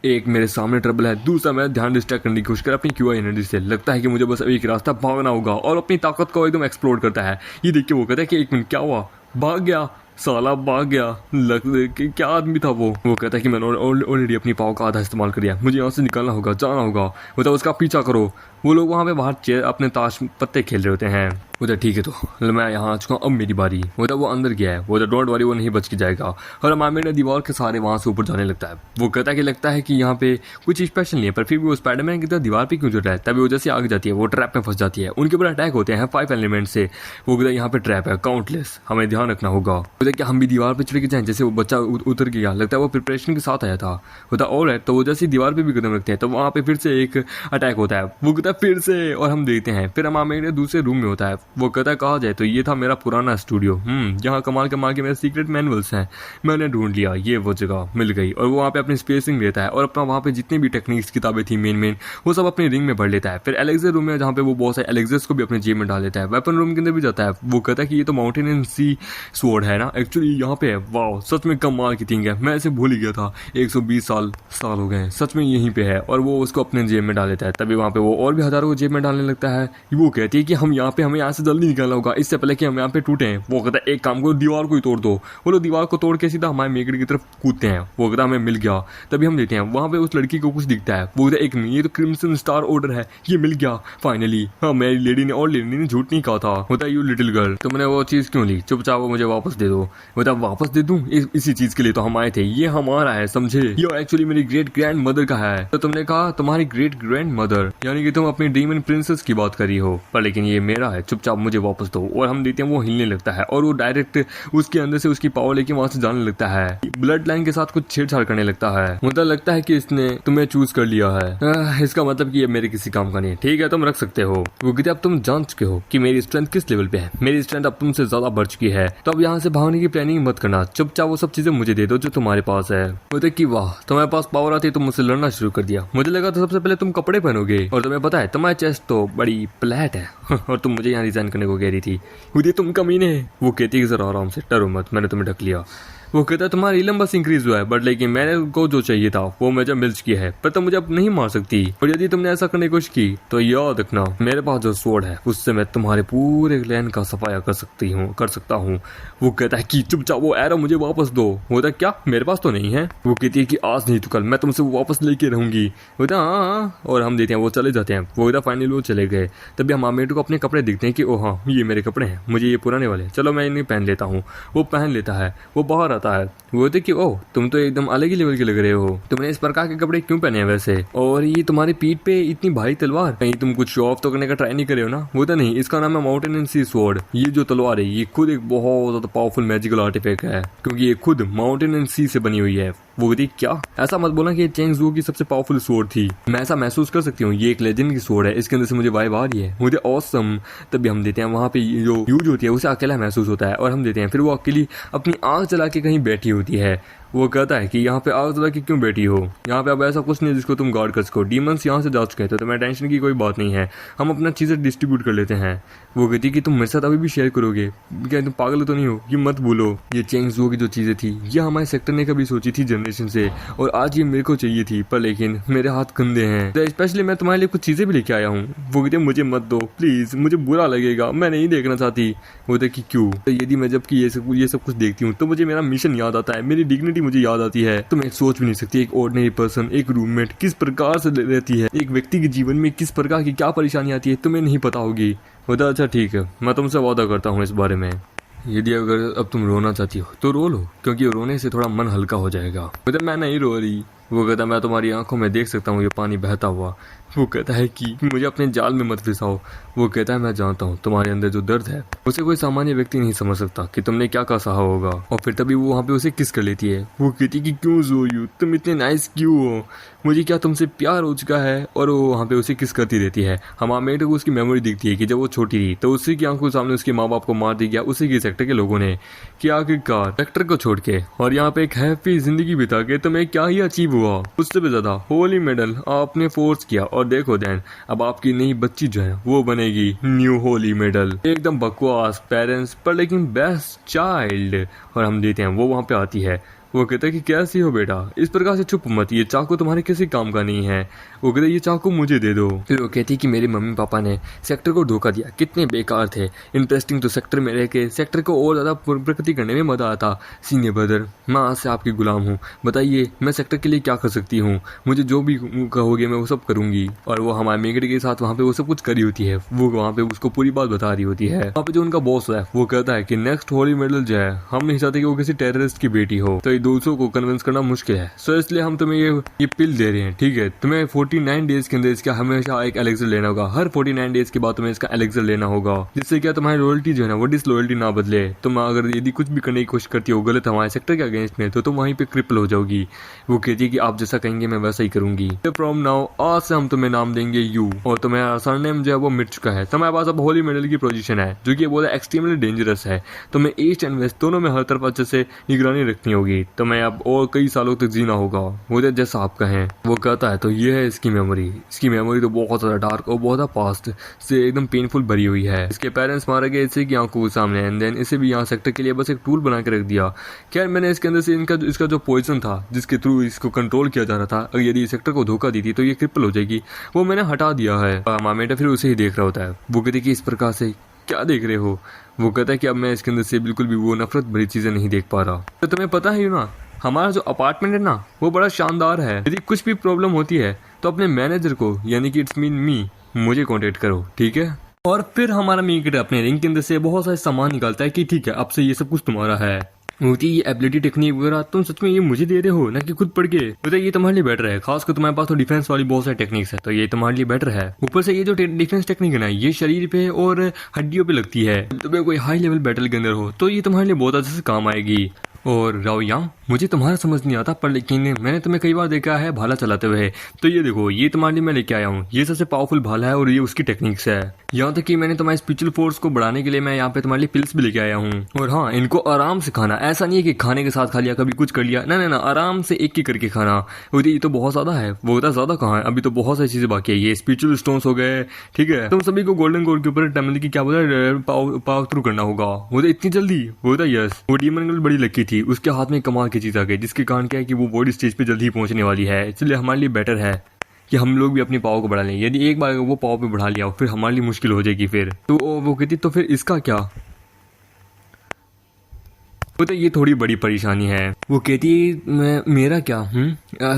एक मेरे सामने ट्रबल है, दूसरा मैं ध्यान डिस्ट्रैक्ट करने की कोशिश कर अपनी क्यूआई एनर्जी से। लगता है कि मुझे बस एक रास्ता भागना होगा, और अपनी ताकत को एकदम एक्सप्लोर करता है। ये देख के वो कहता है कि 1 मिनट क्या हुआ, भाग गया साला, भाग गया। क्या आदमी था वो कहता है कि मैंने ऑलरेडी अपनी पावर का आधा इस्तेमाल कर दिया, मुझे यहाँ से निकलना होगा, जाना होगा। वो तो उसका पीछा करो। वो लोग वहाँ पे बाहर चेयर अपने ताश पत्ते खेल रहे होते हैं। उधर ठीक है तो मैं यहाँ आ चुका हूँ, अब मेरी बारी। उधर वो अंदर गया है, वो डोंट वरी, वो नहीं बच के जाएगा। और अमामिर ने दीवार के सहारे वहाँ से ऊपर जाने लगता है। वो कहता है कि लगता है कि यहाँ पे कुछ स्पेशल नहीं है, पर फिर भी वो स्पाइडरमैन की तरह दीवार पे क्यों चढ़ रहा है। तभी वो जैसे आगे जाती है वो ट्रैप में फंस जाती है। उनके ऊपर अटैक होते हैं 5 एलिमेंट से। वो कहता है यहाँ पे ट्रैप है काउंटलेस, हमें ध्यान रखना होगा। कहता है कि हम भी दीवार पे चढ़ के जाएं। जैसे वो बच्चा उतर गया, लगता है वो प्रिपरेशन के साथ आया था। होता और है तो वो जैसे दीवार पे भी कदम रखते हैं तो वहाँ पे फिर से एक अटैक होता है। वो कहता है फिर से, और हम देखते हैं फिर अमामिर दूसरे रूम में होता है। वो कहता है कहा तो ये था मेरा पुराना स्टूडियो, जहाँ कमाल के मेरे सीक्रेट मैनुअल्स हैं। मैंने ढूंढ लिया, ये वो जगह मिल गई। और वो वहाँ पे अपनी स्पेसिंग लेता है और अपना वहाँ पे जितनी भी टेक्निक्स किताबें थी मेन वो सब अपने रिंग में भर लेता है। फिर एलेक्सर रूम में जहाँ पे वो बहुत सारे एलेक्सर्स को भी अपने जेब में डाल लेता है। वेपन रूम के अंदर भी जाता है। वो कहता है कि ये तो माउंटेन एंड सी स्वॉर्ड है ना, एक्चुअली यहाँ पे है। वाह, सच में कमाल की थिंग है, मैं ऐसे भूल ही गया था। 120 साल हो गए, सच में यहीं पे है। और वो उसको अपने जेब में डाल लेता है। तभी वहाँ पे वो और भी हजारों को जेब में डालने लगता है। वो कहती है कि हमें यहाँ से जल्दी निकलना होगा, इससे पहले कि हम यहाँ पे टूटे हैं। वो कहता है एक काम करो, दीवार को ही तोड़ दो। वो लोग दीवार को तोड़ के सीधा हमारे मेकड़ की तरफ कूदते हैं। वो कहता हमें मिल गया। तभी हम देखते हैं वहां पे उस लड़की को कुछ दिखता है। वो कहता है एक नहीं, ये तो क्रिम्सन स्टार ऑर्डर है, ये मिल गया फाइनली। हाँ, मेरी लेडी ने झूठ नहीं कहा था। होता है यू लिटिल गर्ल, तुमने वो चीज क्यों ली, चुपचाप वो मुझे वापस दे दो। होता है वापस दे दूं, इसी चीज के लिए तो हम आए थे, ये हमारा है समझे। ये एक्चुअली मेरी ग्रेट ग्रैंड मदर का है। तो तुमने कहा तुम्हारी ग्रेट ग्रैंड मदर, यानी कि तुम अपनी ड्रीम एंड प्रिंसेस की बात करी हो, पर लेकिन ये मेरा है, चुपचाप मुझे वापस दो। और हम देखते हैं वो हिलने लगता है और वो डायरेक्ट उसके अंदर से उसकी पावर लेके वहां से जाने लगता है। ब्लड लाइन के साथ कुछ छेड़छाड़ करने लगता है। मुझे लगता है कि इसने तुम्हें चूज कर लिया है। इसका मतलब कि ये मेरे किसी काम का नहीं। ठीक है, तुम रख सकते हो। वो कहते अब तुम जान चुके हो कि मेरी स्ट्रेंथ किस लेवल पे है। मेरी स्ट्रेंथ अब तुमसे ज्यादा बढ़ चुकी है, तो अब यहाँ से भागने की प्लानिंग मत करना। चुपचाप वो सब चीजें मुझे दे दो जो तुम्हारे पास है। बोलते कि वाह, तुम्हारे पास पावर आती है, तुम मुझसे लड़ना शुरू कर दिया। मुझे लगा था सबसे पहले तुम कपड़े पहनोगे, और तुम्हें पता है तुम्हारी चेस्ट तो बड़ी फ्लैट है और तुम मुझे यहाँ रिजाइन करने को कह रही थी। तुम कमीने। वो कहती है जरा आराम से, डरो मत, मैंने तुम्हें ढक लिया। वो कहता है तुम्हारी इलम बस इंक्रीज हुआ है, बट लेकिन मैंने को जो चाहिए था वो मुझे मिल चुकी है, पर तुम मुझे अब नहीं मार सकती। और यदि तुमने ऐसा करने की कोशिश की तो याद रखना, मेरे पास जो स्वॉर्ड है उससे मैं तुम्हारे पूरे क्लैन का सफाया कर सकता हूँ। वो कहता है कि चुपचाप वो एरो मुझे वापस दो। होता क्या, मेरे पास तो नहीं है। वो कहती है कि आज नहीं तो कल मैं तुमसे वो वापस लेके रहूंगी। होता हाँ, और हम देते हैं वो चले जाते हैं। वो फाइनली वो चले गए। तभी हम आमेटू को अपने कपड़े दिखते हैं कि ओ हाँ, ये मेरे कपड़े हैं, मुझे ये पुराने वाले, चलो मैं इन्हें पहन लेता हूँ। वो पहन लेता है, वो बाहर आता है। वो कि ओह, तुम तो एकदम अलग ही लेवल के लग रहे हो, तुमने इस प्रकार के कपड़े क्यों पहने हैं वैसे, और ये तुम्हारी पीठ पे इतनी भारी तलवार, कहीं तुम कुछ शो ऑफ तो करने का ट्राई नहीं करे हो ना। वो तो नहीं, इसका नाम है माउंटेन एंड सी स्वॉर्ड। ये जो तलवार है ये खुद एक बहुत ज्यादा पावरफुल मैजिकल आर्टिफैक्ट है, क्योंकि ये खुद माउंटेन एंड सी से बनी हुई है। वो कहती क्या, ऐसा मत बोलना कि ये चेंग ज़ू की सबसे पावरफुल स्वॉर्ड थी, मैं ऐसा महसूस कर सकती हूँ, ये एक लेजेंड की स्वॉर्ड है, इसके अंदर से मुझे वाइब आ रही है, मुझे ऑसम। तभी हम देते हैं वहाँ पे जो यूज होती है उसे अकेला महसूस होता है, और हम देते हैं फिर वो अकेली अपनी आग जला के कहीं बैठी होती है। वो कहता है कि यहाँ पे आग जला के क्यों बैठी हो, यहाँ पे अब ऐसा कुछ नहीं जिसको तुम गार्ड कर सको, डीमंस यहाँ से जा चुके हैं, तो तुम्हें टेंशन की कोई बात नहीं है, हम अपना चीज़ें डिस्ट्रीब्यूट कर लेते हैं। वो कहती कि तुम मेरे साथ अभी भी शेयर करोगे, क्या तुम पागल तो नहीं हो, ये मत बोलो। ये चेंग ज़ू की जो चीज़ें थी ये हमारे सेक्टर ने कभी सोची थी जनरेशन से, और आज ये मेरे को चाहिए थी, पर लेकिन मेरे हाथ गंदे हैं, तो स्पेशली मैं तुम्हारे लिए कुछ चीज़ें भी लेके आया हूँ। वो कहती मुझे मत दो प्लीज़, मुझे बुरा लगेगा, मैं नहीं देखना चाहती। वो कहती कि क्यों, तो यदि मैं जबकि ये सब कुछ देखती हूँ तो मुझे मेरा मिशन याद आता है, मेरी डिग्निटी मुझे याद आती है। तुम एक सोच भी नहीं सकती एक ऑर्डिनरी पर्सन, एक रूममेट किस प्रकार से रहती है, एक व्यक्ति के जीवन में किस प्रकार की क्या परेशानी आती है, तुम्हें नहीं पता होगी। बोला अच्छा ठीक है, मैं तुमसे वादा करता हूँ इस बारे में, यदि अगर अब तुम रोना चाहती हो तो रो लो, क्योंकि रोने से थोड़ा मन हल्का हो जाएगा। मतलब मैं नहीं रो रही। वो कहता मैं तुम्हारी आंखों में देख सकता हूँ ये पानी बहता हुआ। वो कहता है कि मुझे अपने जाल में मत फिसाओ। वो कहता है मैं जानता हूँ तुम्हारे अंदर जो दर्द है उसे कोई सामान्य व्यक्ति नहीं समझ सकता कि तुमने क्या क्या सहा होगा। और फिर तभी वो वहाँ पे उसे किस कर लेती है। वो कहती कि क्यों जोयू, तुम इतने नाइस क्यों हो, मुझे क्या तुमसे प्यार हो चुका है। और वो वहाँ पे उसे किस करती रहती है। हम आमेट को उसकी मेमोरी दिखती है कि जब वो छोटी थी तो उसी की आंखों सामने उसके माँ बाप को मार दिया गया, उसी के सेक्टर के लोगों ने, कि आखिरकार सेक्टर को छोड़ के और यहाँ पे एक हैप्पी जिंदगी बिता के तुम्हें क्या ही अचीव हुआ। उससे भी ज्यादा होली मेडल आपने फोर्स किया, और देखो देन अब आपकी नई बच्ची जो है वो बनेगी न्यू होली मेडल। एकदम बकवास पेरेंट्स पर लेकिन बेस्ट चाइल्ड। और हम देते हैं वो वहाँ पे आती है। वो कहता है कि कैसी हो बेटा, इस प्रकार से चुप मत, ये चाकू तुम्हारे किसी काम का नहीं है। वो कहता है ये चाकू मुझे दे दो। फिर वो कहती कि मेरे मम्मी पापा ने सेक्टर को धोखा दिया, कितने बेकार थे। इंटरेस्टिंग तो सेक्टर में रह के सेक्टर को और ज्यादा प्रगति करने में मजा आता। सीनियर ब्रदर, मैं आज से आपकी गुलाम हूँ, बताइए मैं सेक्टर के लिए क्या कर सकती हूँ, मुझे जो भी कहोगे मैं वो सब करूंगी। और वो हमारे मेगड़ी के साथ वहाँ पे वो सब कुछ करी होती है, वो वहाँ पे उसको पूरी बात बता रही होती है। वहाँ पे जो उनका बॉस है वो कहता है कि नेक्स्ट होली मेडल जो है हम नहीं चाहते कि वो किसी टेररिस्ट की बेटी हो, तो ये दूसरों को कन्विंस करना मुश्किल है, सो इसलिए हम तुम्हें ये पिल दे रहे हैं, ठीक है। तुम्हें 49 डेज के अंदर इसका हमेशा एक एलेक्सर लेना होगा, हर 49 डेज के बाद तुम्हें इसका एलेक्सर लेना होगा, जिससे क्या तुम्हारी लॉयल्टी जो है ना वो डिसलॉयल्टी ना बदले। तुम अगर यदि कुछ भी करने की कोशिश करती हो गलत हमारे सेक्टर के अगेंस्ट में, तो तुम वहीं पे क्रिपल हो जाओगी। वो कहती है कि आप जैसा कहेंगे मैं वैसा ही करूंगी। फ्रॉम नाउ आज से हम तुम्हें नाम देंगे यू, और तुम्हारा सरनेम जो है वो मिट चुका है। तुम्हारे पास अब होली मेडल की पोजीशन है जो कि बहुत एक्सट्रीमली डेंजरस है। तुम्हें ईस्ट एंड वेस्ट दोनों में हर तरफ अच्छे से निगरानी रखनी होगी। तुम्हें अब और कई सालों तक जीना होगा, वो जैसा आप कहें। वो कहता है तो ये है इसकी मेमोरी। इसकी मेमोरी तो बहुत ज्यादा डार्क और बहुत पास्ट से एकदम पेनफुल भरी हुई है। इसके पेरेंट्स मारे गए इसी की आंखों के सामने, एंड देन इसे भी यहाँ सेक्टर के लिए बस एक टूल बना के रख दिया। खैर मैंने इसके अंदर से इसका जो पॉइजन था जिसके थ्रू इसको कंट्रोल किया जा रहा था, अगर यदि सेक्टर को धोखा दी थी तो ये क्रिपल हो जाएगी, वो मैंने हटा दिया है। मामेटा फिर उसे ही देख रहा होता है। वो कहती कि इस प्रकार से क्या देख रहे हो। वो कहता है कि अब मैं इसके अंदर से बिल्कुल भी वो नफरत भरी चीजें नहीं देख पा रहा। तो तुम्हें पता है ना हमारा जो अपार्टमेंट है ना वो बड़ा शानदार है। यदि कुछ भी प्रॉब्लम होती है तो अपने मैनेजर को यानी कि इट्स मीन मी मुझे कांटेक्ट करो, ठीक है। और फिर हमारा मीट अपने रिंग के अंदर से बहुत सारे सामान निकालता है कि ठीक है अब से ये सब कुछ तुम्हारा है। होती ये एबिलिटी टेक्निक वगैरह तुम सच में ये मुझे दे रहे हो ना कि खुद पढ़ के, तो ये तुम्हारे लिए बेटर है। खासकर तुम्हारे पास तो डिफेंस वाली बहुत सारी टेक्निक्स है, तो ये तुम्हारे लिए बेटर है। ऊपर से ये जो डिफेंस टेक्निक है ना ये शरीर पे और हड्डियों पे लगती है। तुम्हें कोई हाई लेवल बैटल के अंदर हो तो ये तुम्हारे लिए बहुत अच्छे से काम आएगी। और राओयांग मुझे तुम्हारा समझ नहीं आता, पर लेकिन मैंने तुम्हें कई बार देखा है भाला चलाते हुए, तो ये देखो ये तुम्हारे लिए मैं लेके आया हूँ। ये सबसे पावरफुल भाला है और ये उसकी टेक्निक्स है। यहाँ तक कि मैंने तुम्हारी स्पिरिचुअल फोर्स को बढ़ाने के लिए मैं यहाँ पे तुम्हारे लिए पिल्स भी लेके आया हूँ। और हाँ, इनको आराम से खाना, ऐसा नहीं है कि खाने के साथ खा लिया कभी कुछ कर लिया, ना ना ना, आराम से एक ही करके खाना। ये तो बहुत ज्यादा है। वो होता ज्यादा कहाँ है, अभी तो बहुत सारी चीजें बाकी है। ये स्पिरिचुअल स्टोन्स हो गए, ठीक है। तुम सभी को गोल्डन गोल्ड के ऊपर टेम्पल की क्या बोला पावर थ्रू करना होगा। वो तो इतनी जल्दी, वो तो यस, वो डीमन गर्ल बड़ी लकी थी, उसके हाथ में कमाल की चीज आ गई जिसके कारण क्या है कि वो बॉडी स्टेज पे जल्दी ही पहुंचने वाली है। इसलिए हमारे लिए बेटर है कि हम लोग भी अपनी पावर को बढ़ा लें। यदि एक बार वो पावर पे बढ़ा लिया फिर हमारे लिए मुश्किल हो जाएगी। फिर तो वो कहती तो फिर इसका क्या, वो तो ये थोड़ी बड़ी परेशानी है। वो कहती मेरा क्या,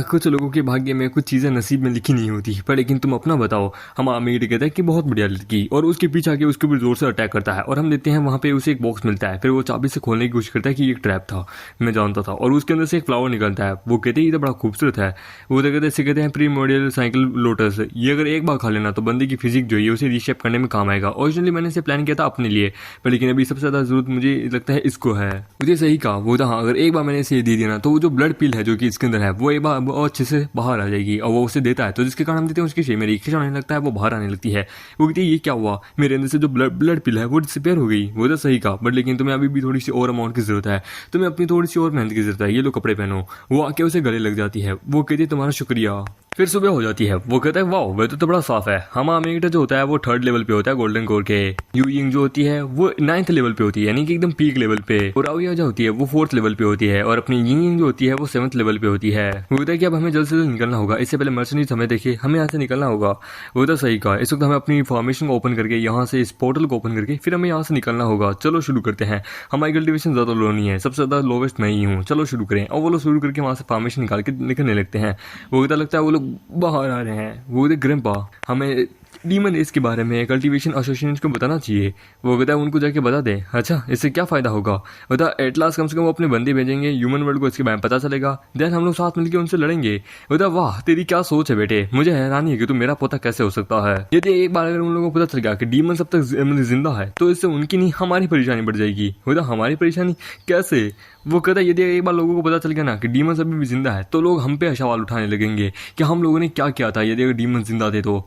कुछ लोगों के भाग्य में कुछ चीजें नसीब में लिखी नहीं होती, पर लेकिन तुम अपना बताओ। हम अमीर कहते हैं कि बहुत बढ़िया लड़की, और उसके पीछे आके उसके ऊपर जोर से अटैक करता है और हम देते हैं वहां पे उसे एक बॉक्स मिलता है। फिर वो चाबी से खोलने की कोशिश करता है कि ये एक ट्रैप था, मैं जानता था, और उसके अंदर से एक फ्लावर निकलता है। वो कहते हैं ये तो बड़ा खूबसूरत है। वो तो कहते हैं प्रीमोडियल साइकिल लोटस, ये अगर एक बार खा लेना तो बंदे की फिजिक जो है उसे रीशेप करने में काम आएगा। ओरिजिनली मैंने इसे प्लान किया था अपने लिए, पर लेकिन अभी सबसे ज्यादा जरूरत मुझे लगता है इसको है। मुझे सही कहा। वो हाँ, अगर एक बार मैंने इसे दे दिया ना तो वो जो ब्लड पिल है जो कि इसके अंदर है वो एक बार अच्छे से बाहर आ जाएगी, और वो उसे देता है तो जिसके कारण हम देते हैं उसकी शरीर में रिएक्शन आने लगता है, वो बाहर आने लगती है। वो कहती है ये क्या हुआ, मेरे अंदर से जो ब्लड पिल है वो डिसअपीयर हो गई। वो तो सही कहा, बट लेकिन तुम्हें अभी भी थोड़ी सी और अमाउंट की जरूरत है, तुम्हें अपनी थोड़ी सी और मेहनत की जरूरत है। ये लो कपड़े पहनो। वो आके उसे गले लग जाती है। वो कहती है तुम्हारा शुक्रिया। फिर सुबह हो जाती है। वो कहता है वाह वह तो बड़ा साफ है। हम अमेरिका जो होता है वो 3rd लेवल पे होता है गोल्डन कोर के। यू यिंग जो होती है वो 9th लेवल पे होती है, यानी कि एकदम पीक लेवल पे। और राओया जो होती है वो 4th लेवल पे होती है, और अपनी यिंग जो होती है वो 7th लेवल पे होती है। वो कहता है कि अब हमें जल्द से जल्द निकलना होगा, इससे पहले मर्चेंडीज हमें देखे, हमें यहाँ से निकलना होगा। वो तो सही कहा। इस वक्त हमें अपनी फॉर्मेशन को ओपन करके यहाँ से इस पोर्टल को ओपन करके फिर हमें यहाँ से निकलना होगा। चलो शुरू करते हैं। हमारी कल्टीवेशन ज्यादा लो नहीं है, सबसे ज्यादा लोवेस्ट मैं ही हूँ। चलो शुरू करें। और वो लोग शुरू करके वहां से फॉर्मेशन निकाल के निकलने लगते हैं। वो लगता है वो लोग बाहर आ रहे हैं। वो ग्रैंपा हमें डीमन रेस के बारे में कल्टीवेशन एसोसिएशन को बताना चाहिए। वो कहता है उनको जाके बता दे। अच्छा इससे क्या फायदा होगा, बता एटलास कम से कम वो अपने बंदे भेजेंगे, ह्यूमन वर्ल्ड को इसके बारे में पता चलेगा, देन हम लोग साथ मिलकर उनसे लड़ेंगे। बता वाह तेरी क्या सोच है बेटे, मुझे हैरानी है कि तू मेरा पोता कैसे हो सकता है। यदि एक बार अगर उन लोगों को पता चल गया कि डीमन सब तक जिंदा है तो इससे उनकी नहीं हमारी परेशानी बढ़ जाएगी। बता हमारी परेशानी कैसे। वो कहता है यदि एक बार लोगों को पता चल गया ना कि डीमन अभी भी जिंदा है तो लोग हम पे सवाल उठाने लगेंगे कि हम लोगों ने क्या किया था यदि अगर डीमन जिंदा थे तो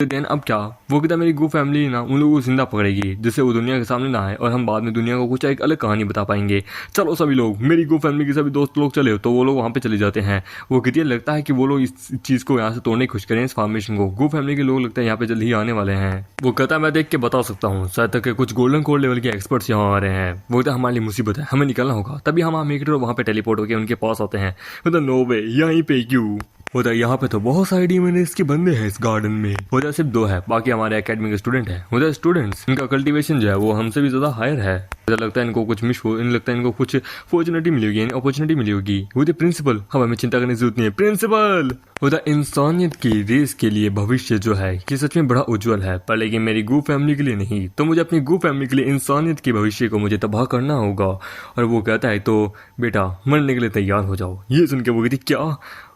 देन अब क्या? वो कहता है मेरी गो फैमिली ना उन लोगों को जिंदा पकड़ेगी जिससे वो दुनिया के सामने ना आए और हम बाद में दुनिया को कुछ एक अलग कहानी बता पाएंगे। चलो सभी लोग, मेरी गो फैमिली के सभी दोस्त लोग चले, तो वो लोग वहाँ पे चले जाते हैं। वो कहती है लगता है कि वो लोग इस चीज को यहाँ से तोड़ने की कोशिश करें, इस फॉर्मेशन को। गो फैमिली के लोग लगता है यहाँ पे जल्दी ही आने वाले हैं। वो कहता है मैं देख के बता सकता हूँ, शायद तक कुछ गोल्डन कोड लेवल के एक्सपर्ट्स यहाँ आ रहे हैं। वो कहता है हमारे लिए मुसीबत है, हमें निकलना होगा। तभी हम मेकर वहाँ पे टेलीपोर्ट होकर उनके पास आते हैं। मतलब नो वे, यहीं पे क्यों होता है? यहाँ पे तो बहुत सारे डीमन के बंदे हैं इस गार्डन में। होता है सिर्फ 2 है, बाकी हमारे एकेडमी के स्टूडेंट है। होता है स्टूडेंट्स, इनका कल्टीवेशन जो है वो हमसे भी ज्यादा हायर है। मुझे लगता है इनको कुछ लगता है इनको कुछ फॉर्चुनिटी मिली होगी, अपॉर्चुनिटी मिली होगी। वो प्रिंसिपल, अब हमें चिंता करने की जरूरत नहीं है। प्रिंसिपल होता इंसानियत की रेस के लिए भविष्य जो है कि सच में बड़ा उज्जवल है, पर लेकिन मेरी गू फैमिली के लिए नहीं। तो मुझे अपनी गू फैमिली के लिए इंसानियत के भविष्य को मुझे तबाह करना होगा। और वो कहता है तो बेटा मरने के लिए तैयार हो जाओ। ये सुन के वो कहती क्या?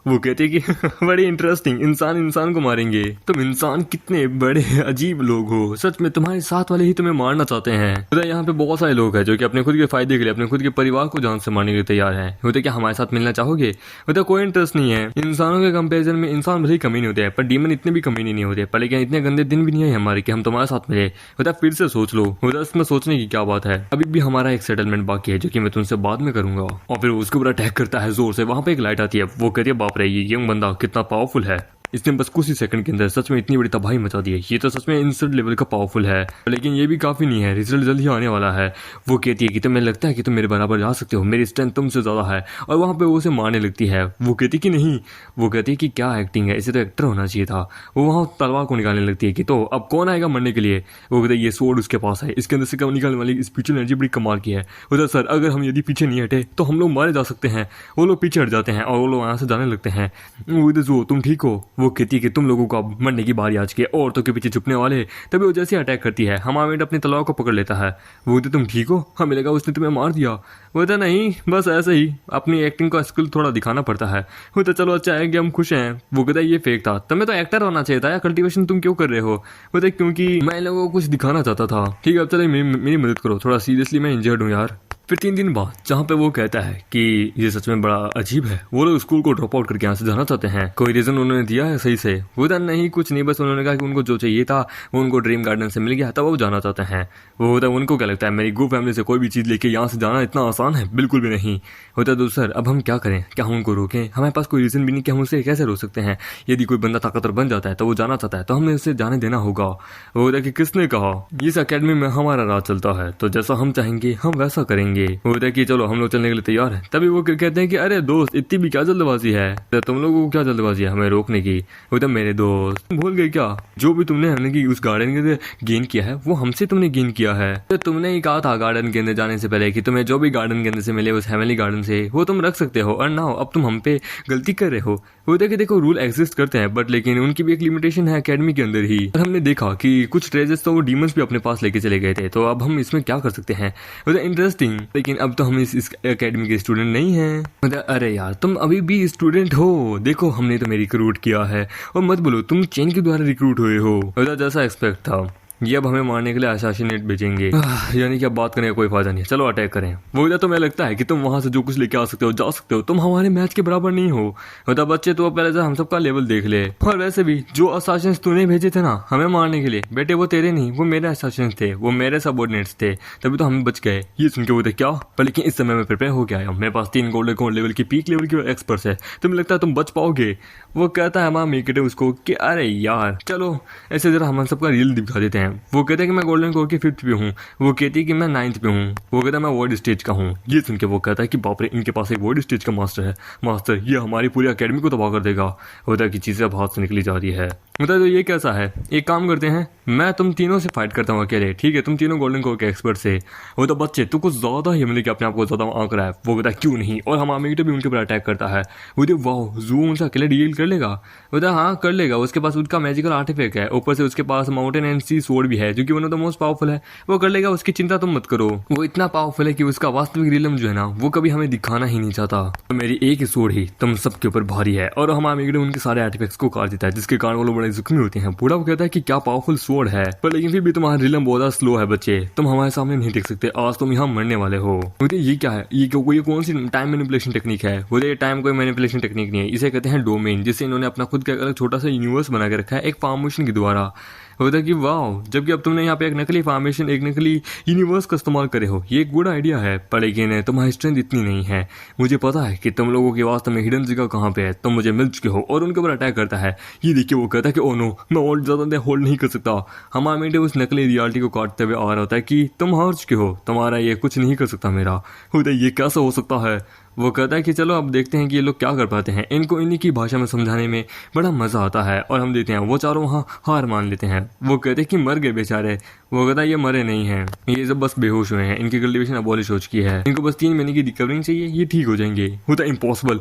वो कहते हैं कि बड़ी इंटरेस्टिंग, इंसान को मारेंगे। तुम इंसान कितने बड़े अजीब लोग हो, सच में तुम्हारे साथ वाले ही तुम्हें मारना चाहते हैं। तो यहाँ पे बहुत सारे लोग हैं जो कि अपने खुद के फायदे के लिए, अपने खुद के परिवार को जान से मारने के लिए तैयार हैं। होते क्या हमारे साथ मिलना चाहोगे? होता कोई इंटरेस्ट नहीं है। इंसानों के कंपेरिजन में इंसान भले ही कमी नहीं होते हैं, पर डीमन इतने भी कमी नहीं होते। पर लेकिन इतने गंदे दिन भी नहीं है हमारे कि हम तुम्हारे साथ मिले। होता फिर से सोच लो। होता इसमें सोचने की क्या बात है? अभी भी हमारा एक सेटलमेंट बाकी है जो कि मैं तुमसे बाद में करूंगा। और फिर उसके ऊपर अटैक करता है जोर से। वहां पे एक लाइट आती है। वो कहती है बाप रे, ये यंग बंदा कितना पावरफुल है। इसने बस कुछ ही सेकंड के अंदर सच में इतनी बड़ी तबाही मचा दी है। ये तो सच में इंसर्ट लेवल का पावरफुल है, लेकिन ये भी काफी नहीं है। रिजल्ट जल्द ही आने वाला है। वो कहती है कि तुम्हें लगता है कि तुम मेरे बराबर जा सकते हो, मेरी स्ट्रेंथ तुमसे ज्यादा है। और वहां पे वो उसे मारने लगती है। वो कहती कि नहीं, वो कहती है कि क्या एक्टिंग है, इसे तो एक्टर होना चाहिए था। वो वहां तलवार को निकालने लगती है कि तो अब कौन आएगा मरने के लिए? वो कहते ये सोर्ड उसके पास है, इसके अंदर से निकालने वाली स्पिरिचुअल एनर्जी बड़ी कमाल की है। वो सर अगर हम यदि पीछे नहीं हटे तो हम लोग मारे जा सकते हैं। वो लोग पीछे हट जाते हैं और वो लोग वहां से जाने लगते हैं। वो तुम ठीक हो? वो कहती है कि तुम लोगों को अब मरने की बारी आज के औरतों के पीछे छुपने वाले। तभी वो जैसे अटैक करती है, हमामेट अपनी तलवार को पकड़ लेता है। वो तुम ठीक हो? हमें लगा उसने तुम्हें मार दिया। वो तो नहीं, बस ऐसे ही अपनी एक्टिंग का स्किल थोड़ा दिखाना पड़ता है। वो तो चलो अच्छा है कि हम खुश हैं। वो कहता है ये फेक था, तुम्हें तो एक्टर होना चाहिए था। या कल्टीवेशन तुम क्यों कर रहे हो? वो तो क्योंकि मैं लोगों को कुछ दिखाना चाहता था। ठीक है अब चलो मेरी मदद करो, थोड़ा सीरियसली मैं इंजर्ड हूँ यार। फिर 3 दिन बाद जहाँ पे वो कहता है कि ये सच में बड़ा अजीब है, वो लोग स्कूल को ड्रॉप आउट करके यहाँ से जाना चाहते हैं। कोई रीजन उन्होंने दिया है सही से? वो तो नहीं, कुछ नहीं, बस उन्होंने कहा कि उनको जो चाहिए था वो उनको ड्रीम गार्डन से मिल गया, तब वो जाना चाहते हैं। वो होता है उनको क्या लगता है मेरी गो फैमिली से कोई भी चीज लेके यहाँ से जाना इतना आसान है? बिल्कुल भी नहीं। होता है तो सर अब हम क्या करें? क्या हम उनको रोकें? हमारे पास कोई रीजन भी नहीं कि हम उसे कैसे रोक सकते हैं। यदि कोई बंदा ताकतवर बन जाता है तो वो जाना चाहता है तो हमें उसे जाने देना होगा। वो होता है कि किसने कहा? इस अकेडमी में हमारा राज चलता है, तो जैसा हम चाहेंगे हम वैसा करेंगे। वो होता है कि चलो हम लोग चलने के लिए तैयार हैं। तभी वो कहते हैं कि अरे दोस्त इतनी भी क्या जल्दबाजी है? तो तुम लोगों को क्या जल्दबाजी है हमें रोकने की? वो तो मेरे दोस्त भूल गए क्या, जो भी तुमने हमने की उस गार्डन के अंदर गेन किया है वो हमसे तुमने गेन किया है। तो तुमने ही कहा था गार्डन के अंदर जाने से पहले कि तुम्हें जो भी गार्डन के अंदर से मिले उस हेवनली गार्डन से वो तुम रख सकते हो। और ना हो अब तुम हम पे गलती कर रहे हो। वो देखो रूल एग्जिस्ट करते हैं बट लेकिन उनकी भी एक लिमिटेशन है अकेडमी के अंदर ही। और हमने देखा कि कुछ ट्रेजर्स तो वो डीमंस भी अपने पास लेके चले गए थे, तो अब हम इसमें क्या कर सकते हैं? वो इंटरेस्टिंग, लेकिन अब तो हम इस अकेडमी के स्टूडेंट नहीं हैं। अरे यार तुम अभी भी स्टूडेंट हो, देखो हमने तुम्हें रिक्रूट किया है। और मत बोलो तुम चेन के द्वारा रिक्रूट हुए हो। जैसा एक्सपेक्ट था, ये अब हमें मारने के लिए असैसिनेट भेजेंगे। यानी कि अब बात करने का कोई फायदा नहीं है, चलो अटैक करें। वो तो तुम्हें लगता है कि तुम वहां से जो कुछ लेके आ सकते हो जा सकते हो, तुम हमारे मैच के बराबर नहीं हो। मतलब बच्चे तो पहले से हम सबका लेवल देख ले। और वैसे भी जो असैसिन्स तूने भेजे थे ना हमें मारने के लिए, बेटे वो तेरे नहीं, वो मेरे असैसिन्स थे, वो मेरे सबऑर्डिनेट्स थे, तभी तो हम बच गए। ये सुन के वो थे क्या? पर लेकिन इस समय मैं प्रिपेयर हो गया हूँ, मेरे पास 3 गोल्डन लेवल की पीक लेवल की एक्सपर्ट्स है। तुम्हें लगता है तुम बच पाओगे? वो कहता है मेक इट उसको कि अरे यार चलो ऐसे जरा हम सबका रियल दिखा देते हैं। वो कहता है कि मैं गोल्डन कोर के 5th पे हूँ। वो कहती है कि मैं 9th पे हूँ। वो कहता है मैं वर्ल्ड स्टेज का हूँ। ये सुन के वो कहता है कि बाप रे इनके पास एक वर्ल्ड स्टेज का मास्टर है। मास्टर ये हमारी पूरी अकेडमी को तबाह कर देगा। होता है कि चीजें अब हाथ से निकली जा रही है। होता है तो ये कैसा है, एक काम करते हैं मैं तुम तीनों से फाइट करता हूँ अकेले, ठीक है? तुम तीनों गोल्डन कोर के एक्सपर्ट से। वो तो बच्चे तू कुछ ज्यादा ही मतलब कि अपने आप को ज्यादा आंक रहा है। वो कहता है क्यों नहीं, और हमारे भी उनके ऊपर अटैक करता है। वो वाह जू उनसे अकेले डील कर लेगा। वो हाँ कर लेगा, उसके पास उसका मैजिकल आर्टिफैक्ट है, ऊपर से उसके पास mountain and sea sword sword भी है जो कि one of the most powerful है, वो कर लेगा, उसकी चिंता तुम मत करो। वो इतना पावरफुल है कि उसका वास्तविक रिलम जो है ना वो कभी हमें दिखाना ही नहीं चाहता। तो मेरी एक ही स्वॉर्ड ही तुम सबके ऊपर भारी है। और हम उनके सारे आर्टिफैक्ट्स को काट देता है, जिसके कारण वो लोग बड़े जख्मी होते हैं। बूढ़ा वो कहता है कि क्या पावरफुल स्वॉर्ड है, पर लेकिन फिर भी तुम्हारा रिलम बहुत स्लो है बच्चे, तुम हमारे सामने नहीं टिक सकते, आज तुम यहाँ मरने वाले हो। मुझे ये क्या है, ये कौन सी टाइम मैनिपुलेशन टेक्निक है? मुझे ये टाइम कोई मैनिपुलेशन टेक्निक नहीं है, इसे कहते हैं डोमेन, जिससे इन्होंने अपना खुद का अलग छोटा सा यूनिवर्स बना के रखा है एक फॉर्मेशन के द्वारा। होता है कि वाह, जबकि अब तुमने यहाँ पे एक नकली फॉर्मेशन, एक नकली यूनिवर्स का इस्तेमाल करे हो, ये एक गुड आइडिया है, पर लेकिन तुम्हारी स्ट्रेंथ इतनी नहीं है। मुझे पता है कि तुम लोगों के वास्तव में हिडन जगह कहाँ पे है, तुम मुझे मिल चुके हो। और उनके ऊपर अटैक करता है। ये देखिए वो कहता है कि ओ नो, मैं और ज्यादा देर होल्ड नहीं कर सकता। हमारा मेंटे उस नकली रियलिटी को काटते हुए आ रहा होता है कि तुम हार चुके हो, तुम्हारा ये कुछ नहीं कर सकता मेरा। होता है ये कैसा हो सकता है? वो कहता है कि चलो अब देखते हैं कि ये लोग क्या कर पाते हैं। इनको इन्हीं की भाषा में समझाने में बड़ा मजा आता है और हम देते हैं। वो चारों वहाँ हार मान लेते हैं। वो कहते हैं कि मर गए बेचारे। वो कहता है ये मरे नहीं हैं, ये सब बस बेहोश हुए हैं, इनकी कल्टिवेशन अबॉलिश हो चुकी है, इनको बस 3 महीने की रिकवरिंग चाहिए, ये ठीक हो जाएंगे। होता इम्पॉसिबल,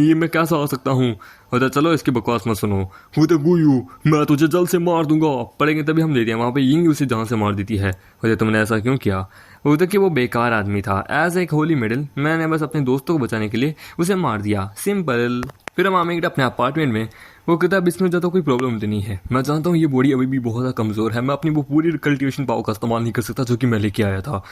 ये मैं कैसा आ सकता हूँ? होता चलो इसकी बकवास मत सुनो। होता गुयू, मैं तुझे जल्द से मार दूंगा। पड़ेंगे तभी हम देते हैं। वहाँ पे यिंग उसे जान से मार देती है। होता तुमने ऐसा क्यों किया? होता कि वो बेकार आदमी था। एज एक होली मेडल मैंने बस अपने दोस्तों को बचाने के लिए उसे मार दिया, सिंपल। फिर हम आमेंगे अपने अपार्टमेंट में। वो कहता है इसमें ज़्यादा कोई प्रॉब्लम तो नहीं है, मैं जानता हूँ ये बॉडी अभी भी बहुत ज़्यादा कमज़ोर है, मैं अपनी वो पूरी कल्टिवेशन पावर का इस्तेमाल नहीं कर सकता जो कि मैं लेके आया था,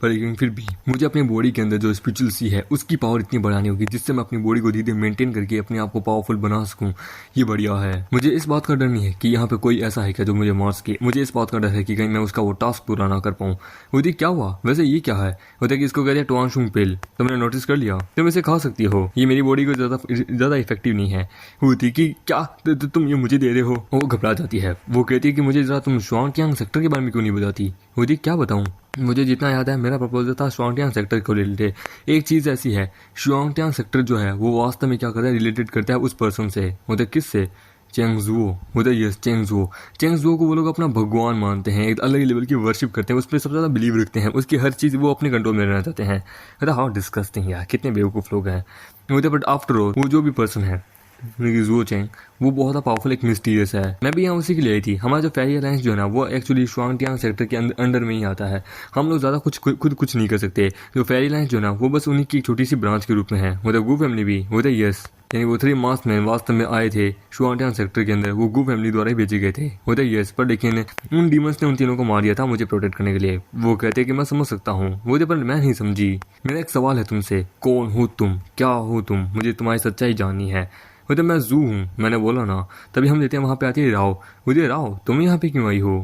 पर लेकिन फिर भी मुझे अपनी बॉडी के अंदर जो स्पिरिचुअल सी है उसकी पावर इतनी बढ़ानी होगी जिससे मैं अपनी बॉडी को धीरे मेंटेन करके अपने आप को पावरफुल बना सकूं। ये बढ़िया है। मुझे इस बात का डर नहीं है कि यहाँ पे कोई ऐसा है क्या जो मुझे मार सके। मुझे इस बात का डर है कि कहीं मैं उसका वो टास्क पूरा ना कर पाऊँ। होती क्या हुआ वैसे, ये क्या है? होता है कि इसको कहते हैं टुआंशुंग पिल। तुमने नोटिस कर लिया? तुम इसे खा सकती हो, ये मेरी बॉडी को ज़्यादा इफेक्टिव नहीं है। होती कि क्या तुम ये मुझे दे रहे हो? वो घबरा जाती है। वो कहती है कि मुझे जरा तुम शुआंगटियांग सेक्टर के बारे में क्यों नहीं बताती? होती क्या बताऊँ? मुझे जितना याद है मेरा प्रपोजल था शुआंगटियांग सेक्टर को रिलेटेड। एक चीज़ ऐसी है, शुआंगटियांग सेक्टर जो है वो वास्तव में क्या करता है, रिलेटेड करता है उस पर्सन से। होता किस से? चेंगजुओ। होता यस चेंगजुओ। चेंगजुओ को वो लोग अपना भगवान मानते हैं, एक अलग लेवल की वर्शिप करते हैं, उस पर सबसे ज़्यादा बिलीव रखते हैं, उसकी हर चीज़ वो अपने कंट्रोल में रहना चाहते हैं। अरे हाउ डिस्कस्टिंग यार, कितने बेवकूफ़ लोग हैं। होते बट आफ्टर ऑल वो जो भी पर्सन है जुओ चेंग, वो बहुत ज़्यादा पावरफुल एक मिस्टीरियस है। मैं भी यहाँ उसी के लिए आई थी। हमारा जो फेरी अलायंस जो है ना वो एक्चुअली शुआंगटियांग सेक्टर के अंडर में ही आता है। हम लोग ज़्यादा खुद कुछ नहीं कर सकते। जो फेरी अलायंस जो है ना वो बस उन्हीं की छोटी सी ब्रांच के रूप में है। वो गू फैमिली भी होते यस, यानी वो 3 मास में वास्तव में आए थे शुआंगटियांग सेक्टर के अंदर, वो गू फैमिली द्वारा ही भेजे गए थे। होते यस, पर लेकिन उन डीमंस ने उन तीनों को मार दिया था मुझे प्रोटेक्ट करने के लिए। वो कहते कि मैं समझ सकता हूँ, वो पर मैं नहीं समझी। मेरा एक सवाल है तुमसे, कौन हो तुम, क्या हो तुम? मुझे तुम्हारी सच्चाई जाननी है। तो मैं जू हूँ, मैंने बोला ना। तभी हम देते हैं वहाँ पे आती है राव। मुझे राव तुम यहाँ पे क्यों आई हो?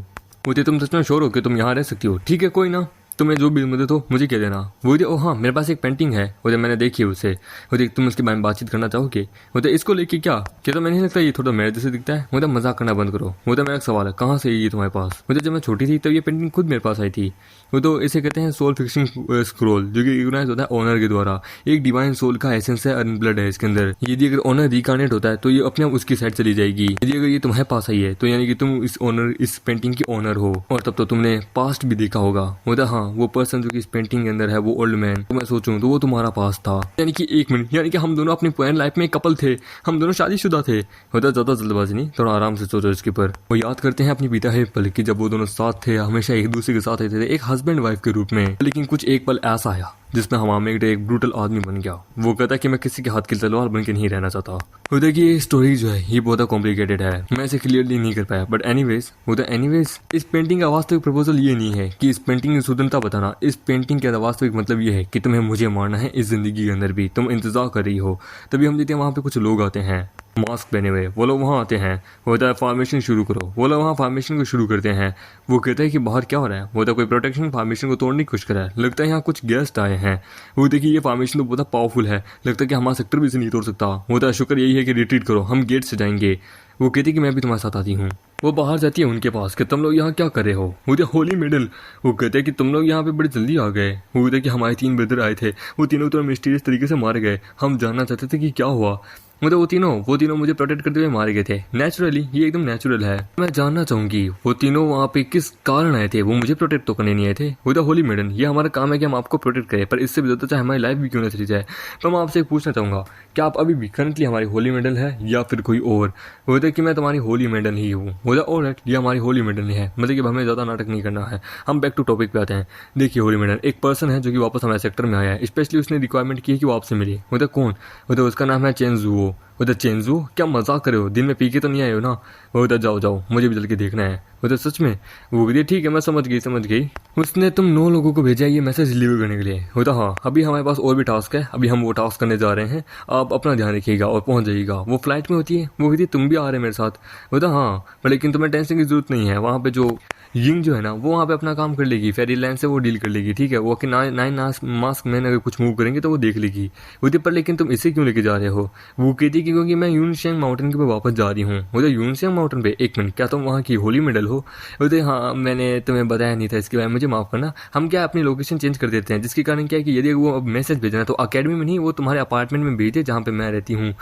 मुझे तुम सच में श्योर हो कि तुम यहाँ रह सकती हो? ठीक है कोई ना, तुम्हें जो भी मदद हो मुझे कह देना। वो ओ हाँ, मेरे पास एक पेंटिंग है, वो मैंने देखी है उसे। वो तुम उसके बारे में बातचीत करना चाहोगे? वो इसको लेके क्या तो मैं नहीं लगता ये थोड़ा मेरे जैसे दिखता है? वो मजाक करना बंद करो। वो मेरा एक सवाल है, कहाँ से ये तुम्हारे पास? मुझे जब मैं छोटी थी तब ये पेंटिंग खुद मेरे पास आई थी। वो तो इसे कहते हैं सोल फिक्सिंग स्क्रोल, जो कि रिकॉग्नाइज होता है ऑनर के द्वारा। एक डिवाइन सोल का एसेंस है और ब्लड है इसके अंदर। यदि अगर ऑनर रिकार्नेट होता है तो ये अपने आप उसकी साइड चली जाएगी। यदि अगर ये तुम्हारे पास आई है तो यानी कि तुम इस पेंटिंग की ऑनर हो, और तब तो तुमने पास्ट भी देखा होगा। होता हाँ, वो पर्सन जो कि इस पेंटिंग के अंदर है वो ओल्ड मैन, तो मैं सोचूं तो वो तुम्हारा पास था। यानी कि 1 मिनट, यानी कि हम दोनों अपनी पुरानी लाइफ में कपल थे, हम दोनों शादीशुदा थे। होता ज्यादा जल्दबाजी नहीं, थोड़ा आराम से सोचो इसके ऊपर। वो याद करते हैं अपनी बीता है पल की, जब वो दोनों साथ थे, हमेशा एक दूसरे के साथ रहते थे, एक हस्बैंड वाइफ के रूप में। लेकिन कुछ एक पल ऐसा आया जिसमें हमारे एक ब्रूटल आदमी बन गया। वो कहता है कि मैं किसी के हाथ की तलवार बन के नहीं रहना चाहता। होता है कि ये स्टोरी जो है ये बहुत कॉम्प्लिकेटेड है, मैं इसे क्लियरली नहीं कर पाया। बट एनीवेज इस पेंटिंग का वास्तविक प्रपोजल ये नहीं है कि इस पेंटिंग की सुंदरता बताना। इस पेंटिंग का वास्तविक मतलब ये है कि तुम्हें मुझे मारना है इस जिंदगी के अंदर भी, तुम इंतजार कर रही हो। तभी हम देखते हैं वहाँ पे कुछ लोग आते हैं मास्क पहने हुए, वो लोग वहाँ आते हैं। होता है फॉर्मेशन शुरू करो, वो लोग वहाँ फॉर्मेशन को शुरू करते हैं। वो कहते हैं कि बाहर क्या हो रहा है? होता है कोई प्रोटेक्शन फॉर्मेशन को तोड़ने की कोशिश कर रहा है, लगता है यहाँ कुछ गेस्ट आए हैं। वो देखिए ये फॉर्मेशन तो बहुत पावरफुल है, लगता है कि हमारा सेक्टर भी इसे नहीं तोड़ सकता। होता है शुक्र यही है कि रिट्रीट करो, हम गेट से जाएंगे। वो कहती है कि मैं भी तुम्हारे साथ आती हूँ। वो बाहर जाती है उनके पास कि तुम लोग यहाँ क्या कर रहे हो? मुझे होली मेडल। वो कहते हैं कि तुम लोग यहाँ पे बड़े जल्दी आ गए। वो कहते हैं कि हमारे 3 ब्रदर आए थे, वो तीनों तो मिस्टीरियस तरीके से मारे गए, हम जानना चाहते थे कि क्या हुआ। मतलब वो तीनों मुझे प्रोटेक्ट करते हुए मारे गए थे नेचुरली। ये एकदम नेचुरल है। मैं जानना चाहूंगी वो तीनों वहाँ पे किस कारण आए थे। वो मुझे प्रोटेक्ट तो करने नहीं आए थे। वो द होली मेडन, ये हमारा काम है कि हम आपको प्रोटेक्ट करें, पर इससे भी ज्यादा चाहे हमारी लाइफ भी क्यों ना चली जाए। तो मैं आपसे पूछना चाहूंगा, क्या आप अभी भी करंटली हमारी होली मेडन है या फिर कोई और? वो कि मैं तुम्हारी होली मेडन ही हूँ। वो और ये हमारी होली मेडन है। मतलब कि हमें ज्यादा नाटक नहीं करना है। हम बैक टू टॉपिक पे आते हैं। देखिए होली मेडन एक पर्सन है जो कि वापस हमारे सेक्टर में आया है। स्पेशली उसने रिक्वायरमेंट की है कि वो आपसे मिले। वो कौन? वो उसका नाम है चेंजुओ। उधर चेंजू, क्या मजाक करे हो? दिन में पी के तो नहीं आए हो ना? वो उधर जाओ जाओ, मुझे भी चल के देखना है। उधर सच में? वो कहती ठीक है, मैं समझ गई। उसने तुम 9 लोगों को भेजा ये मैसेज डिलीवर करने के लिए। होता हाँ, अभी हमारे पास और भी टास्क है। अभी हम वो टास्क करने जा रहे हैं। आप अपना ध्यान रखिएगा और पहुंच जाइएगा। वो फ्लाइट में होती है। वो कहती तुम भी आ रहे हैं मेरे साथ। होता हाँ, पर लेकिन तुम्हें टेंशन की जरूरत नहीं है। वहाँ पे जो यिंग जो है ना, वो वहाँ पे अपना काम कर लेगी। फेरी लाइन से वो डील कर लेगी, ठीक है। वो कि 9 मास्क मैन अगर कुछ मूव करेंगे तो वो देख लेगी। वो पर लेकिन तुम इसे क्यों लेके जा रहे हो? वो कहती कि क्योंकि मैं यूनशेंग माउंटेन के पे वापस जा रही हूँ। वो यूनशेंग माउंटेन पे? एक मिनट, क्या तुम वहाँ की होली मेडल हो? बोलते हाँ, मैंने तुम्हें बताया नहीं था इसके बारे में, मुझे माफ करना। हम क्या अपनी लोकेशन चेंज कर देते हैं, जिसके कारण क्या है कि यदि वो अब मैसेज भेजना है तो अकेडमी में नहीं, वो तुम्हारे अपार्टमेंट में भेजे जहाँ पे मैं रहती हूँ।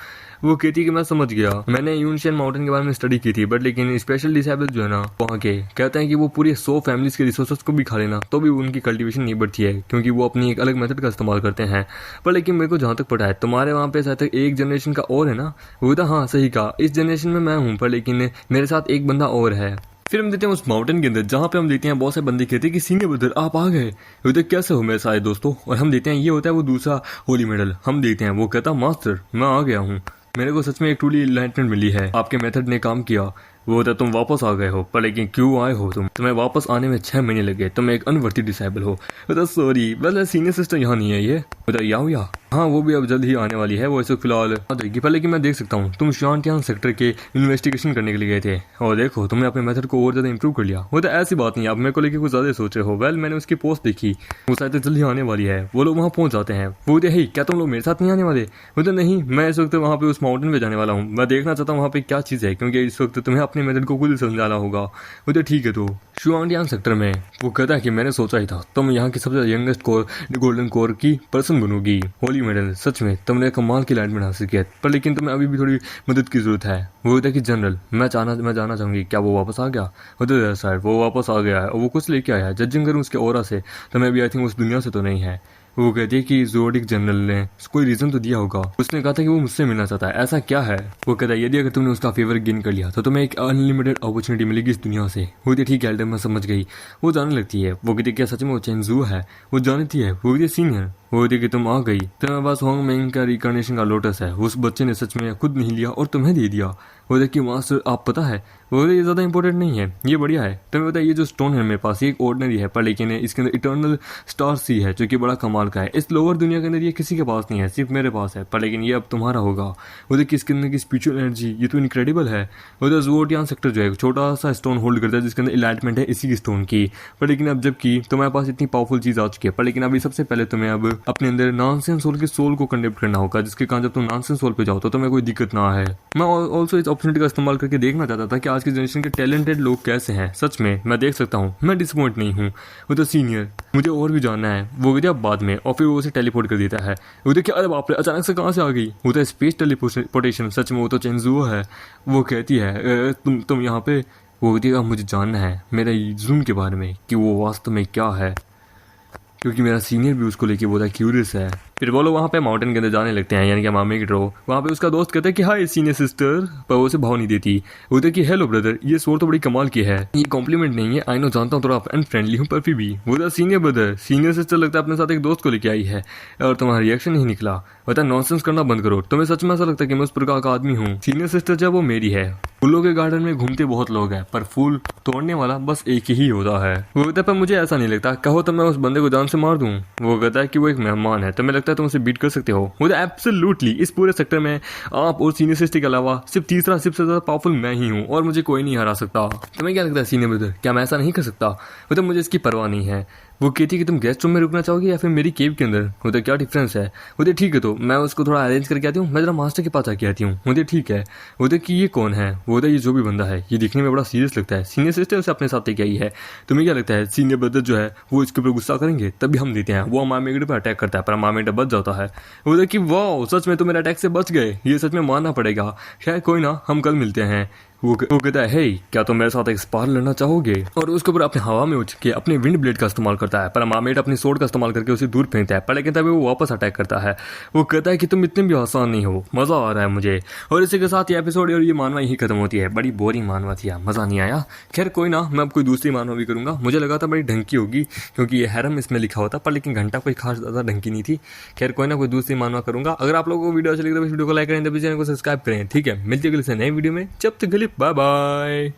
वो कहती कि मैं समझ गया, मैंने यूनशेन माउंटेन के बारे में स्टडी की थी, बट लेकिन स्पेशल डिसेबल जो है ना वहाँ के कहते हैं कि वो पूरी 100 फैमिलीज के रिसोर्सेज को भी खा लेना तो भी उनकी कल्टीवेशन नहीं बढ़ती है, क्योंकि वो अपनी एक अलग मेथड का इस्तेमाल करते हैं। पर लेकिन मेरे को जहाँ तक पता है तुम्हारे वहाँ पे शायद एक जनरेशन का और है ना? वो तो हाँ सही कहा, इस जनरेशन में मैं हूँ, पर लेकिन मेरे साथ एक बंदा और है। फिर हम देते हैं उस माउंटेन के अंदर जहाँ पे हम देते हैं बहुत से बंदे कहते हैं कि सीनियर ब्रदर आप आ गए। उधर कैसे हो मेरे सारे दोस्तों? और हम देते हैं ये होता है वो दूसरा होली मेडल। हम देते हैं, वो कहता मास्टर मैं आ गया हूँ, मेरे को सच में एक ट्रूली इनलाइटमेंट मिली है, आपके मेथड ने काम किया। वो होता तुम वापस आ गए हो, पर लेकिन क्यों आए हो तुम? तुम्हें वापस आने में 6 महीने लगे, तुम एक अनवर्थी डिसेबल हो। बता सॉरी, वैसे सीनियर सिस्टर यहाँ नहीं है ये। बता या हाँ, वो भी अब जल्द ही आने वाली है। वो इस फिलहाल आ जाएगी, पर लेकिन मैं देख सकता हूँ तुम शांतियान सेक्टर के इन्वेस्टिगेशन करने के लिए गए थे और देखो तुमने अपने मेथड को और ज्यादा इंप्रूव कर लिया। वो तो ऐसी बात नहीं, आप मेरे को लेकर कुछ ज्यादा सोच रहे हो। वेल मैंने उसकी पोस्ट देखी, वो शायद जल्द ही आने वाली है। वो लोग वहाँ पहुंच जाते हैं। वो है क्या तुम लोग मेरे साथ नहीं आने वाले? वो तो नहीं, मैं इस वक्त वहाँ पे उस माउंटेन पे जाने वाला हूँ। मैं देखना चाहता हूँ वहाँ पे क्या चीज है, क्योंकि इस वक्त तुम्हें अपने मेथड को खुद समझाना होगा। वो तो ठीक है। तो शुआंडियान सेक्टर में वो कहता है कि मैंने सोचा ही था तुम यहाँ की सबसे यंगेस्ट कोर गोल्डन कोर की पर्सन बनोगी। होली मेडल, सच में तुमने कमाल की लाइनमेंट हासिल किया, पर लेकिन तुम्हें अभी भी थोड़ी मदद की जरूरत है। वो होता है कि जनरल मैं जानना चाहूंगी क्या वो वापस आ गया? होता है सर वो वापस आ गया है और वो कुछ लेके आया है। जजिंग करूँ उसके ऑरा से तो मैं भी आई थिंक उस दुनिया से तो नहीं है। वो कहती है कि ज़ोडिक जनरल ने कोई रीजन तो दिया होगा। उसने कहा था कि वो मुझसे मिलना चाहता है, ऐसा क्या है? वो कहता है यदि अगर तुमने उसका फेवर गेन कर लिया तो तुम्हें एक अनलिमिटेड अपॉर्चुनिटी मिलेगी इस दुनिया से। वो ठीक है एल्डर, मैं समझ गई। वो जानने लगती है। वो कहती क्या सच में वो चेंजू है? वो जानती है। वो कहती सीनियर, वो कहती कि तुम आ गई, तुम्हारे पास होंग मेंग का रिकॉर्डिनेशन का लोटस है। उस बच्चे ने सच में खुद नहीं लिया और तुम्हें दे दिया। वो देखिए मास्टर आप पता है, वो ये ज्यादा इंपॉर्टेंट नहीं है, ये बढ़िया है। तुम्हें पता है ये जो स्टोन है मेरे पास ये एक ऑर्डिनरी है, पर लेकिन इसके अंदर इटर्नल स्टार सी है जो कि बड़ा कमाल का है। इस लोअर दुनिया के अंदर ये किसी के पास नहीं है, सिर्फ मेरे पास है, पर लेकिन ये अब तुम्हारा होगा। वो देखिए इसके अंदर की स्पिरिचुअल एनर्जी ये तो इनक्रेडिबल है। उधर ज़ोडियाक सेक्टर जो है छोटा सा स्टोन होल्ड करता है जिसके अंदर इलाइटमेंट है इसी की स्टोन की। पर लेकिन अब जबकि तुम्हारे पास इतनी पावरफुल चीज आ चुकी है, पर लेकिन अभी सबसे पहले तुम्हें अब अपने अंदर नॉनसेंस सोल के सोल को कंडक्ट करना होगा, जिसके कारण जब तुम नॉनसेंस सोल पे जाओ तो तुम्हें कोई दिक्कत ना है। मैं ऑल्सो इस अपॉर्चुनिटी का इस्तेमाल करके देखना चाहता था कि आज की जनरेशन के टैलेंटेड लोग कैसे हैं। सच में मैं देख सकता हूँ, मैं डिसअपॉइंट नहीं हूँ। वो तो सीनियर मुझे और भी जानना है। वो कहती है बाद में, और फिर वो उसे टेलीपोर्ट कर देता है। वो देखिए अरे बाप रे, अचानक से कहाँ से आ गई? वो तो स्पेस टेलीपोर्टेशन, सच में वो तो चेंजुओ है। वो कहती है तुम यहाँ पे? वो कहती है मुझे जानना है मेरे जून के बारे में कि वो वास्तव में क्या है, क्योंकि मेरा सीनियर भी उसको लेके बहुत क्यूरियस है। फिर वो लोग वहाँ पे माउंटेन के अंदर जाने लगते हैं, यानी कि मामी की ड्रो। वहाँ पे उसका दोस्त कहता है कि हाय सीनियर सिस्टर, पर वो उसे भाव नहीं देती। वो कहती है हेलो ब्रदर, ये स्वord तो बड़ी कमाल की है, ये कॉम्प्लीमेंट नहीं है। आई नो जानता हूँ थोड़ा अनफ्रेंडली हूँ, पर फिर भी। वो सीनियर ब्रदर, सीनियर सिस्टर लगता है अपने साथ एक दोस्त को लेके आई है और तुम्हारा रिएक्शन नहीं निकला। बता नॉनसेंस करना बंद करो, तुम्हें सच में ऐसा लगता है कि मैं उस प्रकार का आदमी हूँ? सीनियर सिस्टर जब वो मेरी है। फूलों के गार्डन में घूमते बहुत लोग हैं, पर फूल तोड़ने वाला बस एक ही होता है। वो कहता है पर मुझे ऐसा नहीं लगता, कहो तो मैं उस बंदे को जान से मार दूं। वो कहता है कि वो एक मेहमान है, तुम्हें लगता है तुम उसे बीट कर सकते हो? वो तो एब्सोल्युटली, इस पूरे सेक्टर में आप और सीनियर सिस्टर के अलावा सिर्फ तीसरा सबसे ज्यादा पावरफुल मैं ही हूँ और मुझे कोई नहीं हरा सकता। तुम्हें क्या लगता है सीनियर ब्रदर, क्या मैं ऐसा नहीं कर सकता? वो तो मुझे इसकी परवाह नहीं है। वो कहती है कि तुम गेस्ट रूम में रुकना चाहोगे या फिर मेरी केव के अंदर। बोलता क्या डिफरेंस है। बोलते ठीक है, तो मैं उसको थोड़ा अरेंज करके आती हूँ, मैं जरा मास्टर के पास आके आती हूँ। बोलते ठीक है। बोलते कि ये कौन है। बोलता ये जो भी बंदा है ये दिखने में बड़ा सीरियस लगता है, सीनियर सिस्टर उसे अपने साथ लेके आई है, तुम्हें क्या लगता है सीनियर ब्रदर जो है वो इसके ऊपर गुस्सा करेंगे? तभी हम देते हैं, वो हमारे मेगड़े पर अटैक करता है पर हमारा मेगड़ा बच जाता है। बोलते कि वाह सच में तो मेरे अटैक से बच गए, ये सच में मानना पड़ेगा। खैर कोई ना, हम कल मिलते हैं। वो कहता है हे क्या तुम मेरे साथ एक स्पार लड़ना चाहोगे, और उसके ऊपर अपने हवा में उठ के अपने विंड ब्लेड का इस्तेमाल करता है, पर मामेट अपनी सोर्ड का इस्तेमाल करके उसे दूर फेंकता है, पर लेकिन तभी वो वापस अटैक करता है। वो कहता है कि तुम इतने भी आसान नहीं हो, मजा आ रहा है मुझे। और इसी के साथ ये एपिसोड और ये मानवा यही खत्म होती है। बड़ी बोरिंग मानवा थी, मजा नहीं आया। खैर कोई ना, मैं अब कोई दूसरी मानवा भी करूंगा। मुझे लगा था बड़ी ढंकी होगी क्योंकि ये हैरम इसमें लिखा होता, पर लेकिन घंटा कोई खास ज्यादा ढंकी नहीं थी। खैर कोई ना, कोई दूसरी मानवा करूंगा। अगर आप लोगों को वीडियो अच्छी लगी तो इस वीडियो को लाइक करें, तभी चैनल को सब्सक्राइब करें। ठीक है, मिलते हैं अगले नए वीडियो में, जब तक के लिए बाय बाय।